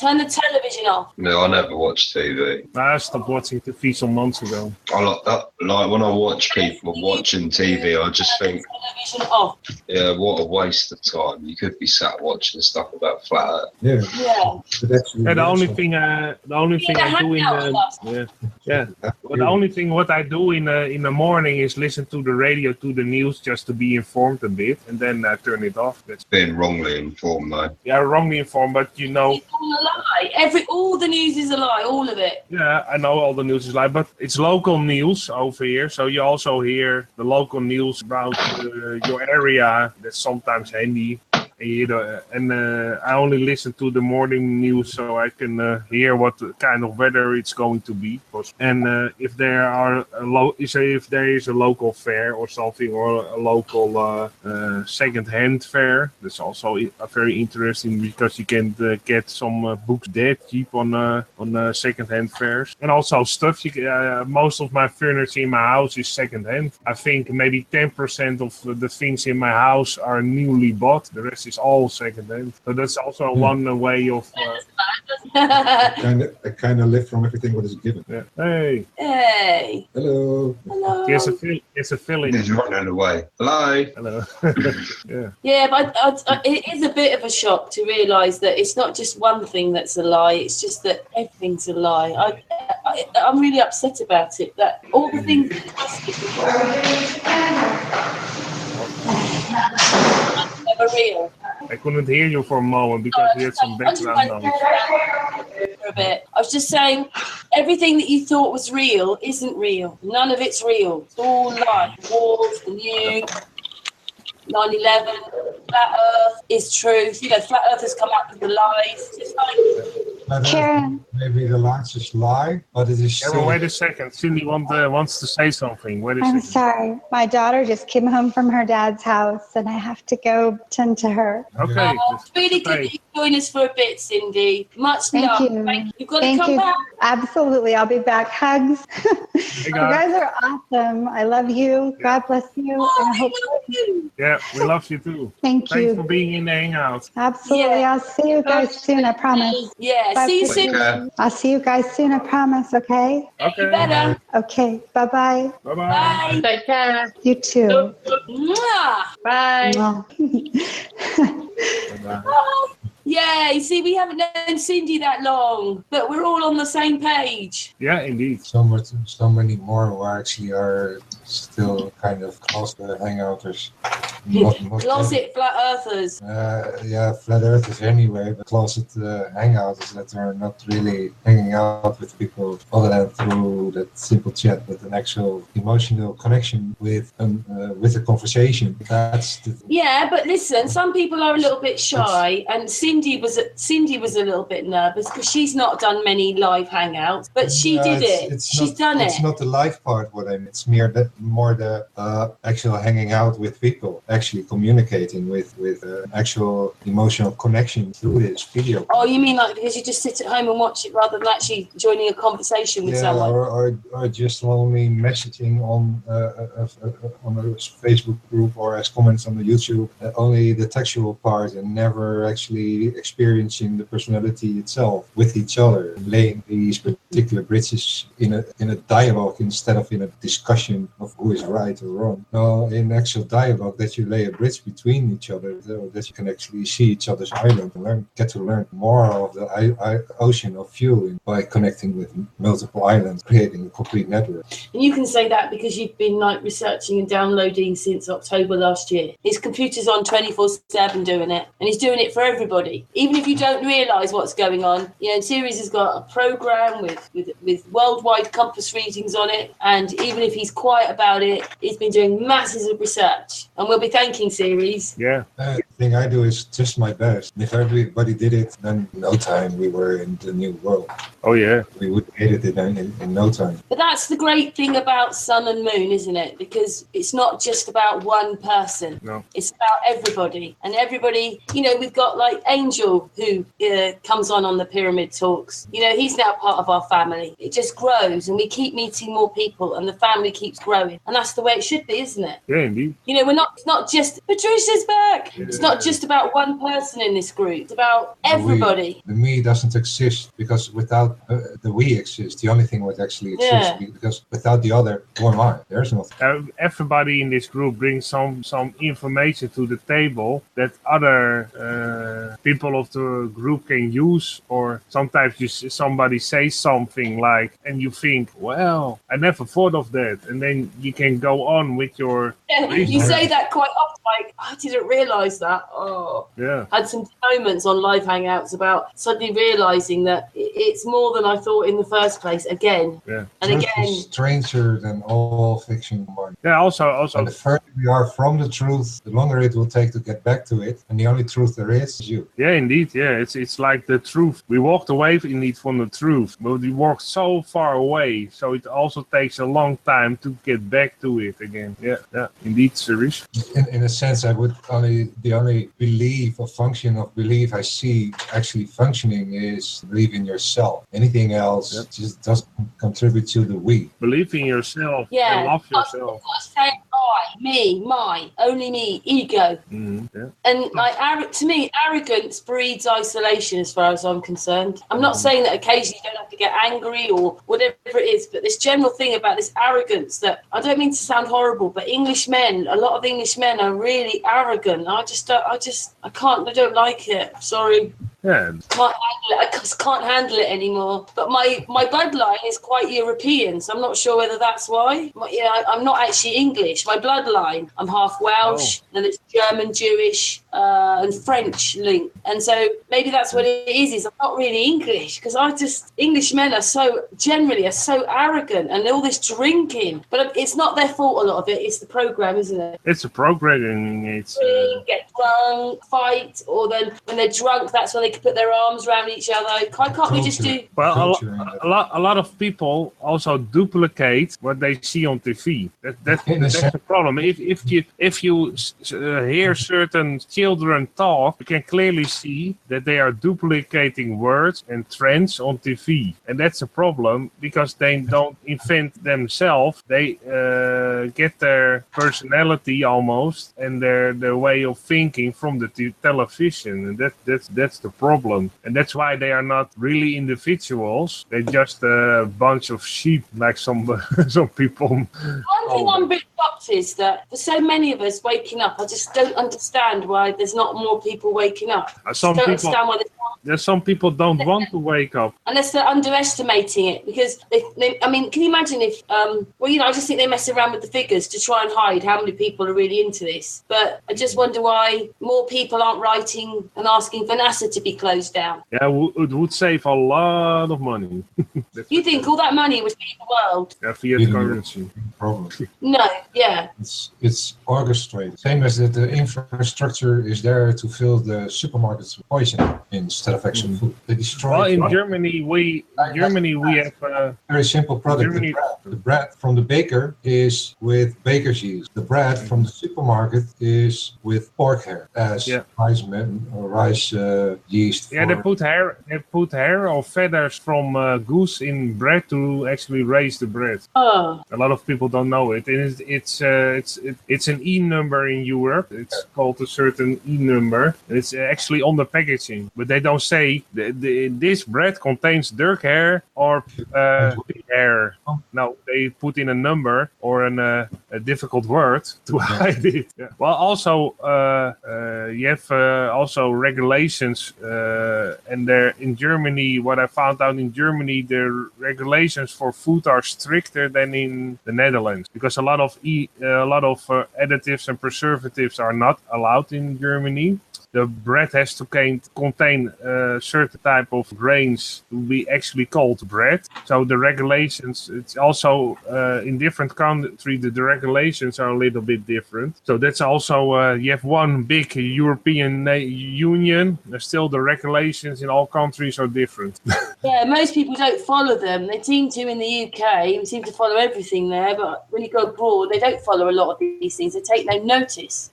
Turn the television off. No, I never watch TV. I stopped watching TV some months ago. I like that. Like when I watch people watching TV, I just think, Television off. yeah, what a waste of time. You could be sat watching stuff about flat Earth. Yeah. Yeah. But actually, Yeah, the only also- thing I do in the only thing what I do in the morning is listen to the radio, to the news, just to be informed a bit, and then turn it off. That's Being wrongly informed, though. wrongly informed, but It's all a lie. All the news is a lie. All of it. yeah, I know all the news is like, but it's local news over here, so you also hear the local news about your area. That's sometimes handy. And I only listen to the morning news so I can hear what kind of weather it's going to be. And if there are if there is a local fair or something, or a local second-hand fair, that's also very interesting because you can get some books dead cheap on second-hand fairs, and also stuff. Most of my furniture in my house is second-hand. I think maybe 10% of the things in my house are newly bought. The rest is all second-hand. So that's also one way of. I kind of live from everything what is given. Yeah. Hey. Hey. Hello. Hello. Here's a feeling. He's running away. Hello. Hello. Yeah. Yeah, but it is a bit of a shock to realise that it's not just one thing that's a lie. It's just that everything's a lie. I'm really upset about it. That all the things never real. I couldn't hear you for a moment because we had some background noise. For a bit. I was just saying, everything that you thought was real isn't real. None of it's real. It's all lie. Wars, the news, 9/11, flat Earth is truth. Flat Earthers come up with the lies. It's like, Karen. Maybe the largest lie, but it is Yeah, well, wait a second. Cindy wants to say something. Wait a I'm second. sorry. My daughter just came home from her dad's house and I have to go tend to her. Okay. it's really good that you join us for a bit, Cindy. Much Thank love. you. Thank you. You've got Thank to come you. back. Absolutely. I'll be back. Hugs. You guys are awesome. I love you. God bless you. And I hope. Yeah, we love you too. Thank Thanks you. for being in the hangout. Absolutely. Yeah. I'll see you guys soon. I promise. Yeah, Bye. see you Take soon. care. I'll see you guys soon. I promise. Okay. You better. Okay. Bye-bye. Bye-bye. Bye. Take care. You too. Mwah. Bye. Bye-bye. Yeah, you see, we haven't known Cindy that long, but we're all on the same page. Yeah, indeed. so many more who actually are still kind of closet hangouters. Not Closet flat earthers. yeah, flat earthers anyway, but closet hangouters that are not really hanging out with people other than through that simple chat, but an actual emotional connection with a conversation. That's the Yeah, but listen, some people are a little bit shy, and Cindy was a little bit nervous because she's not done many live hangouts, but she did it. She's done it. It's not the live part what I mean. It's more the actual hanging out with people, actually communicating with actual emotional connection through this video. Oh, you mean like because you just sit at home and watch it rather than actually joining a conversation with someone? Or just only messaging on a Facebook group or as comments on the YouTube. Only the textual part and never actually experiencing the personality itself with each other, laying these particular bridges in a dialogue instead of in a discussion of who is right or wrong. No, in actual dialogue that you lay a bridge between each other, so that you can actually see each other's island and get to learn more of the ocean of fuel by connecting with multiple islands, creating a complete network. And you can say that because you've been like researching and downloading since October last year. His computer's on 24/7 doing it, and he's doing it for everybody. Even if you don't realise what's going on, Series has got a program with worldwide compass readings on it, and even if he's quiet about it, he's been doing masses of research, and we'll be thanking Series. Yeah. The thing I do is just my best. If everybody did it, then in no time we were in the new world. Oh yeah. We would edit it in no time. But that's the great thing about Sun and Moon, isn't it? Because it's not just about one person. No. It's about everybody. And everybody, we've got like Angel who comes on the Pyramid Talks. He's now part of our family. It just grows and we keep meeting more people and the family keeps growing. And that's the way it should be, isn't it? Yeah, indeed. It's not just Patricia's back. Yeah. It's not just about one person in this group. It's about everybody. The me doesn't exist because without the we exist. The only thing that actually exists because without the other, who am I? There's nothing. Everybody in this group brings some information to the table that other people of the group can use, or sometimes somebody says something like, and you think, well, I never thought of that, and then you can go on with your. Yeah, you say that quite often. Like, I didn't realise that. Oh, yeah. I had some moments on live hangouts about suddenly realising that it's more than I thought in the first place. Again, yeah, and truth again, is stranger than all fiction combined. Yeah, also. And the further we are from the truth, the longer it will take to get back to it, and the only truth there is you. Yeah, indeed. Yeah, it's like the truth. We walked away indeed from the truth, but we walked so far away, so it also takes a long time to get back to it again. Yeah, indeed, Sirish. In a sense, the only belief or function of belief I see actually functioning is believe in yourself. Anything else just doesn't contribute to the we. Believe in yourself. And love yourself. Say I, me, my, only me, ego. Mm-hmm. Yeah. And to me, arrogance breeds isolation as far as I'm concerned. I'm not saying that occasionally you don't have to get angry or whatever it is, but this general thing about this arrogance that, I don't mean to sound horrible, but a lot of English men are really arrogant. I don't like it. Sorry. Yeah. I just can't handle it anymore. But my bloodline is quite European, so I'm not sure whether that's why. I'm not actually English. My bloodline, I'm half Welsh, and it's German, Jewish, and French linked. And so maybe that's what it is I'm not really English, because English men are so arrogant and all this drinking. But it's not their fault, a lot of it. It's the program, isn't it? It's a programming. It's get drunk, fight, or then when they're drunk, that's when they can put their arms around each other. Can't we just do? Well, a lot of people also duplicate what they see on TV. That's the problem. If you hear certain children talk, you can clearly see that they are duplicating words and trends on TV, and that's a problem because they don't invent themselves. They get their personality almost and their way of thinking from the television, and that's the problem. And that's why they are not really individuals. They're just a bunch of sheep, like some people. One thing I'm a bit shocked is that for so many of us waking up, I just don't understand why there's not more people waking up. Some people don't want to wake up. Unless they're underestimating it, because can you imagine if, I just think they mess around with the figures to try and hide how many people are really into this. But I just wonder why more people aren't writing and asking for NASA to be closed down. Yeah, it would save a lot of money. You think all that money would feed the world? Yeah, fiat currency. Problem. No, yeah. It's orchestrated. Same as that the infrastructure is there to fill the supermarkets with poison instead of actual food. They destroy. Well, in Germany we have a very simple product. The bread from the baker is with baker's yeast. The bread from the supermarket is with pork hair as rice yeast. Yeah, they put hair or feathers from goose in bread to actually raise the bread. Oh. A lot of people don't know it. And it's an E number in Europe. It's called a certain E number. It's actually on the packaging, but they don't say this bread contains dark hair or pig hair. No, they put in a number or a difficult word to hide it. Yeah. Well, also you have also regulations, and there in Germany. What I found out in Germany, the regulations for food are stricter than in the Netherlands, because a lot of additives and preservatives are not allowed in Germany. The bread has to contain a certain type of grains to be actually called bread. So the regulations, it's also in different countries, the regulations are a little bit different. So that's also, you have one big European Union, still the regulations in all countries are different. Yeah, most people don't follow them. They seem to in the UK, we seem to follow everything there, but when you go abroad, they don't follow a lot of these things. They take no notice.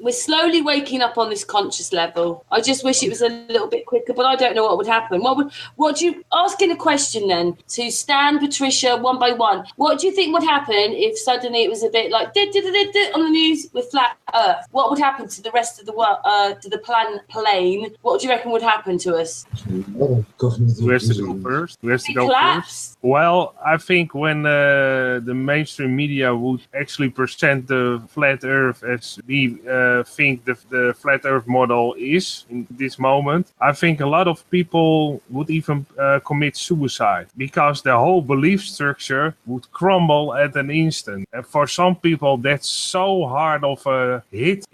We're slowly waking up on this conscious level. I just wish it was a little bit quicker, but I don't know what would happen. What do you, asking a question then to Stan, Patricia, one by one, what do you think would happen if suddenly it was a bit like on the news with flat Earth? What would happen to the rest of the world, to the plane? What do you reckon would happen to us? Who has to go first? Well, I think when the mainstream media would actually present the flat Earth as we think the flat Earth model is in this moment, I think a lot of people would even commit suicide, because the whole belief structure would crumble at an instant. And for some people, that's so hard of a hit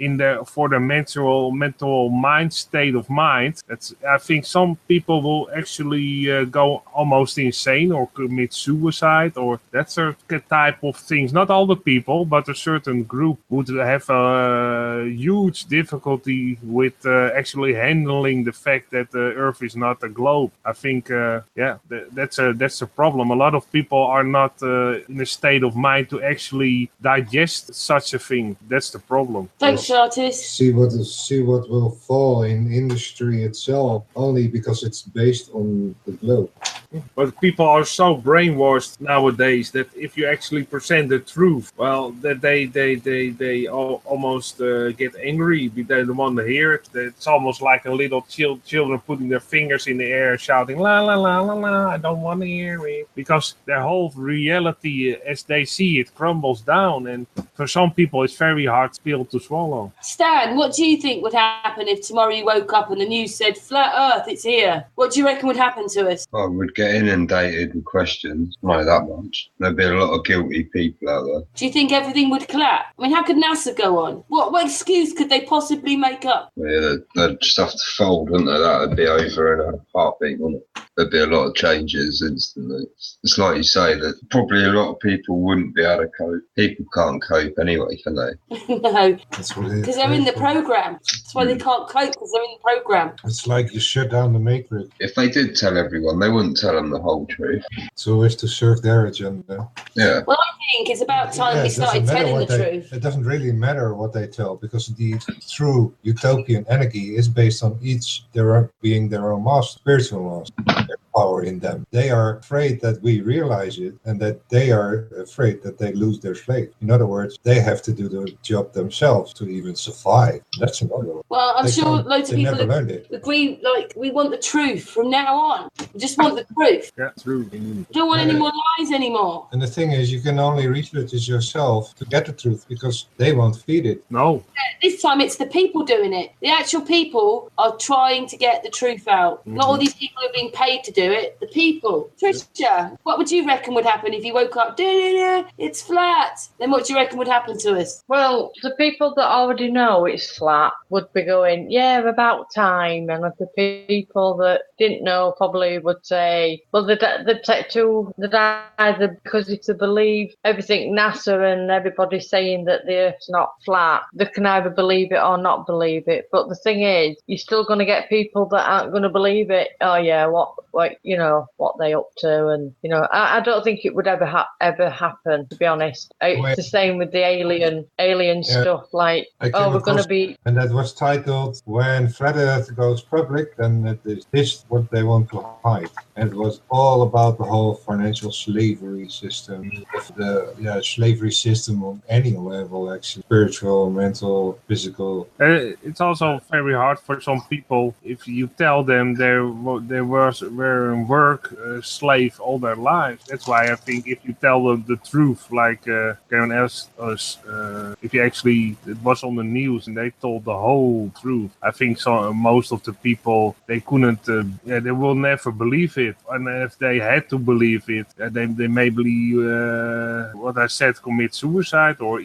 for the mental mind state of mind. I think some people will actually go almost insane or commit suicide or that sort of type of things. Not all the people, but a certain group would have a huge difficulty with actually handling the fact that the Earth is not a globe. I think, that's a problem. A lot of people are not in a state of mind to actually digest such a thing. That's the problem. Thanks, artist. See what will fall in industry itself, only because it's based on the globe. But people are so brainwashed nowadays that if you actually present the truth, well, that they almost get angry. They don't want to hear it. It's almost like a little children putting their fingers in the air, shouting la la la la la. I don't want to hear it, because their whole reality, as they see it, crumbles down. And for some people, it's very hard pill to swallow. Stan, what do you think would happen if tomorrow you woke up and the news said flat Earth, it's here? What do you reckon would happen to us? Well, we'd get inundated with questions. Not that much. There'd be a lot of guilty people out there. Do you think everything would collapse? I mean, how could NASA go on? What excuse could they possibly make up? Yeah, they'd just have to fold, wouldn't they? That would be over in a heartbeat, wouldn't it? There'd be a lot of changes instantly. It's like you say, that probably a lot of people wouldn't be able to cope. People can't cope anyway, can they? No, because they're in the program. That's why they can't cope, because they're in the program. It's like you shut down the matrix. If they did tell everyone, they wouldn't tell them the whole truth. It's always to serve their agenda. Yeah. Well, I think it's about time we started telling the truth. It doesn't really matter what they tell, because the true utopian energy is based on each being their own master, spiritual master. Their power in them. They are afraid that we realize it, and that they are afraid that they lose their slave. In other words, they have to do the job themselves to even survive. That's another one. Well, I'm sure loads of people agree, like, we want the truth from now on. We just want the truth. Yeah, true. Don't want any more lies anymore. And the thing is, you can only research it yourself to get the truth, because they won't feed it. No. This time it's the people doing it. The actual people are trying to get the truth out. Mm-hmm. Not all these people are being paid to do it. The people. Tricia, what would you reckon would happen if you woke up, it's flat? Then what do you reckon would happen to us? Well, the people that already know it's flat would be going, yeah, about time. And the people that didn't know probably would say, well, they'd either, because if they believe everything NASA and everybody's saying that the Earth's not flat, they can either believe it or not believe it. But the thing is, you're still going to get people that aren't going to believe it. Oh yeah, what they up to, and I don't think it would ever happen, to be honest. It's the same with the alien stuff. Like, we're going to be. And that was titled "When Flat Earth Goes Public, then it is this what they want to hide." And it was all about the whole financial slavery system, the slavery system on any level, actually, spiritual, mental, physical. It's also very hard for some people if you tell them they were in work slave all their lives. That's why I think if you tell them the truth, like Karen asked us, if you actually, it was on the news and they told the whole truth, I think most of the people, they couldn't, they will never believe it. And if they had to believe it, they may believe what I said, commit suicide, or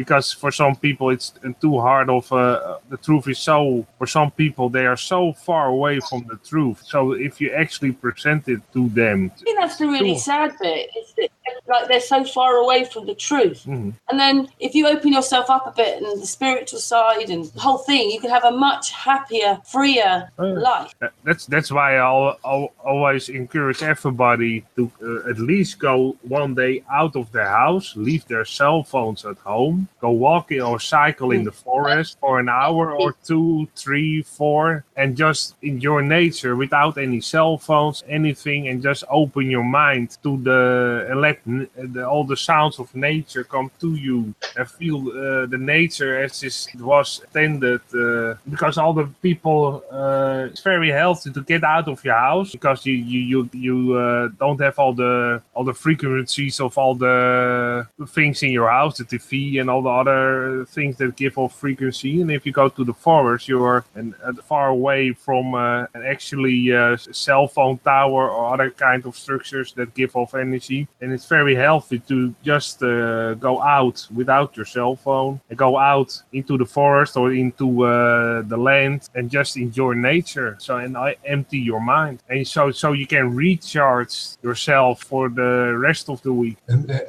because for some people it's too hard of the truth is so, for some people they are so far away from the truth. So if you actually present it to them, I think that's the really sad bit, is that like they're so far away from the truth. Mm-hmm. And then if you open yourself up a bit and the spiritual side and the whole thing, you can have a much happier, freer life. That's why I'll always encourage everybody to at least go one day out of their house, leave their cell phones at home, go walking or cycle in the forest for an hour or 2, 3, 4, and just enjoy nature without any cell phones, anything, and just open your mind to all the sounds of nature come to you, and feel the nature as it was intended. Because all the people, it's very healthy to get out of your house, because you don't have all the frequencies of all the things in your house, the TV and all the other things that give off frequency. And if you go to the forest, you're far away from actually cell phone tower or other kind of structures that give off energy. And it's very healthy to just go out without your cell phone and go out into the forest or into the land and just enjoy nature. So and empty your mind, and so you can recharge yourself for the rest of the week.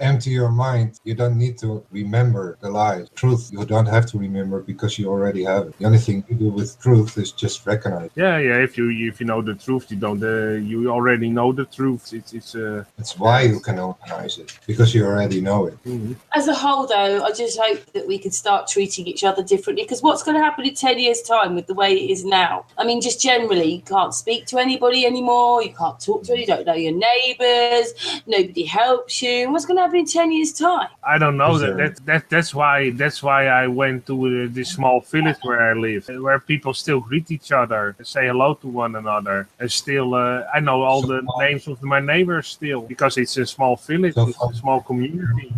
Empty your mind. You don't need to remember the lies. Truth, you don't have to remember because you already have it. The only thing you do with truth is just recognize it. Yeah. If you know the truth, you don't. You already know the truth. It's why you can recognize it, because you already know it. Mm-hmm. As a whole, though, I just hope that we can start treating each other differently, because what's going to happen in 10 years' time with the way it is now? I mean, just generally, you can't speak to anybody anymore. You can't talk to anyone. You don't know your neighbours. Nobody helps you. What's going to happen in 10 years' time? I don't know. That's why I went to this small village where I live, where people still greet each other and say hello to one another. And still, I know all the names of my neighbors still, because it's a small village, it's a small community.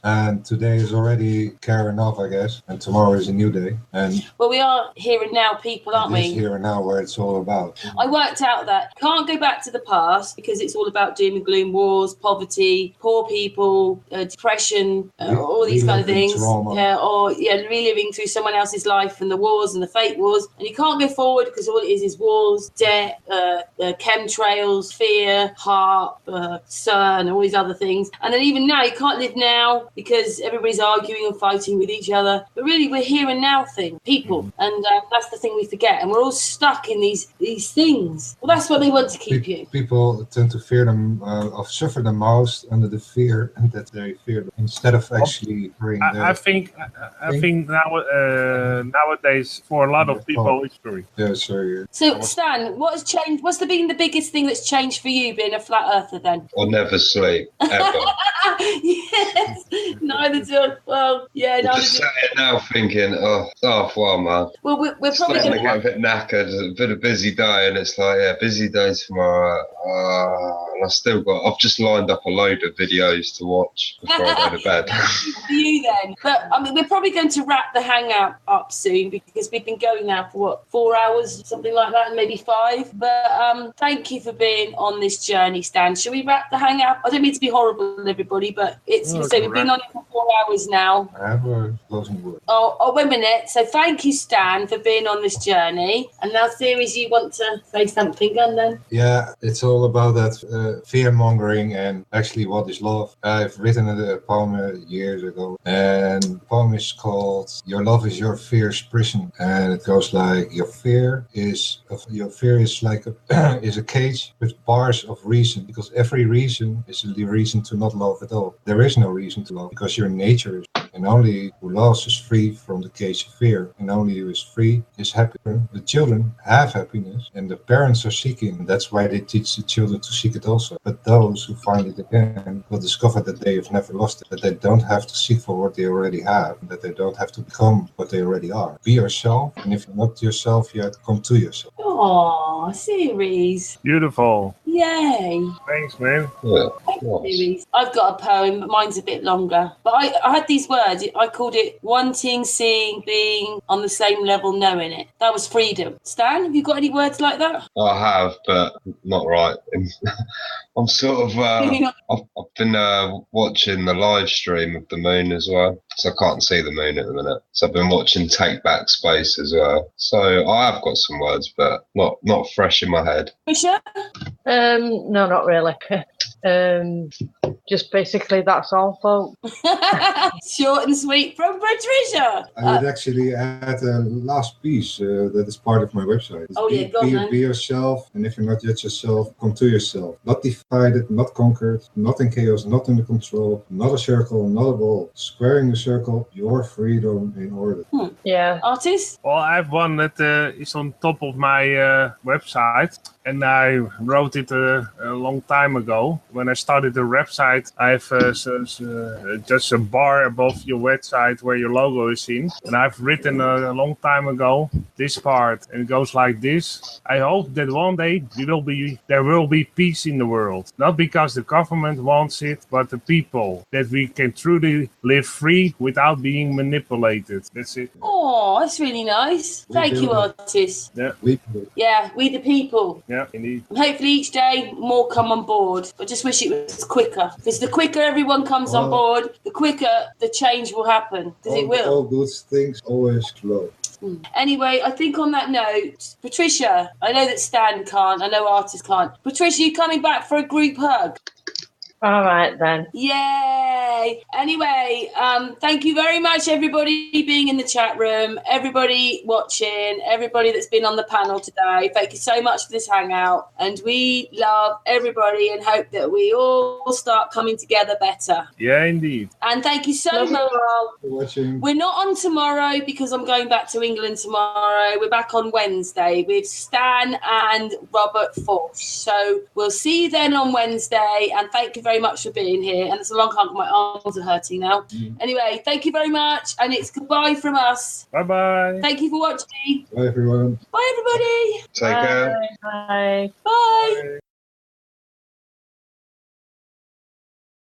And today is already carrying off, I guess, and tomorrow is a new day. And well, we are here and now people, aren't we? It's here and now where it's all about. I worked out that you can't go back to the past because it's all about doom and gloom, wars, poverty, poor people, depression, all these kind of things. Reliving through someone else's life and the wars and the fake wars. And you can't go forward because all it is wars, debt, chemtrails, fear, HARP, CERN, all these other things. And then even now, you can't live now because everybody's arguing and fighting with each other. But really, we're here and now people. And that's the thing we forget. And we're all stuck in these things. Well, that's what they want to keep you. People tend to fear them, or suffer the most under the fear that they fear them, instead of actually bring. I think nowadays for a lot of people it's true. Yeah, sorry. So Stan, what has changed? What's been the biggest thing that's changed for you being a flat earther then? I'll never sleep ever. Yes, neither do. Well, yeah, neither just sat here now thinking, well, man. Well, we're probably going to get a bit knackered. It's been a busy day, and it's like, busy day tomorrow. And I've just lined up a load of videos to watch before I go to bed. For you then, but I mean, we're probably going to wrap the hangout up soon because we've been going now for 4 hours, something like that, and maybe 5. But thank you for being on this journey, Stan. Shall we wrap the hangout? I don't mean to be horrible, everybody, but we've been on it for 4 hours now. I have a closing word. Oh, wait a minute. So thank you, Stan, for being on this journey. And now, Series, you want to say something, and then? Yeah, it's all about that fear-mongering and actually what is love. I've written a poem years ago, and the poem is called "Your Love Is Your Fear's Prison," and it goes like, your fear is like is a cage with bars of reason, because every reason is the reason to not love at all. There is no reason to love because your nature is. And only who loves is free from the cage of fear. And only who is free is happy. The children have happiness and the parents are seeking. And that's why they teach the children to seek it also. But those who find it again will discover that they have never lost it. That they don't have to seek for what they already have. That they don't have to become what they already are. Be yourself. And if you're not yourself yet, come to yourself. Aw, series. Beautiful. Yay. Thanks, man. Yeah. Series. I've got a poem, but mine's a bit longer. But I had these words. I called it wanting, seeing, being on the same level, knowing it. That was freedom. Stan, have you got any words like that? I have, but not right. I'm sort of. I've been watching the live stream of the moon as well, so I can't see the moon at the minute. So I've been watching Take Back Space as well. So I have got some words, but not fresh in my head. Patricia? No, not really. Just basically that's all, folks. Short and sweet from Patricia. I would actually add a last piece that is part of my website. It's be yourself, and if you're not yet yourself, come to yourself. Not divided, not conquered, not in chaos, not under control, not a circle, not a ball. Squaring the circle, your freedom in order. Yeah. Artist? Well, I have one that is on top of my website. And I wrote it a long time ago. When I started the website, I have just a bar above your website where your logo is in. And I've written a long time ago this part. And it goes like this. I hope that one day there will be peace in the world. Not because the government wants it, but the people. That we can truly live free without being manipulated. That's it. Oh, that's really nice. Thank you, artist. Yeah. We the people. Yeah, indeed. Hopefully each day more come on board. I just wish it was quicker. Because the quicker everyone comes on board, the quicker the change will happen. Because it will. All good things always slow. Anyway, I think on that note, Patricia, I know that Stan can't, I know artists can't. Patricia, you coming back for a group hug? All right, then. Yay! Anyway, thank you very much, everybody being in the chat room, everybody watching, everybody that's been on the panel today. Thank you so much for this hangout. And we love everybody and hope that we all start coming together better. Yeah, indeed. And thank you so much for watching. We're not on tomorrow because I'm going back to England tomorrow. We're back on Wednesday with Stan and Robert Force. So we'll see you then on Wednesday. And thank you very much for being here. And it's a long hug. My arms are hurting now. Anyway, thank you very much. And it's goodbye from us. Bye-bye. Thank you for watching. Bye, everyone. Bye, everybody. Take care. Bye. Bye.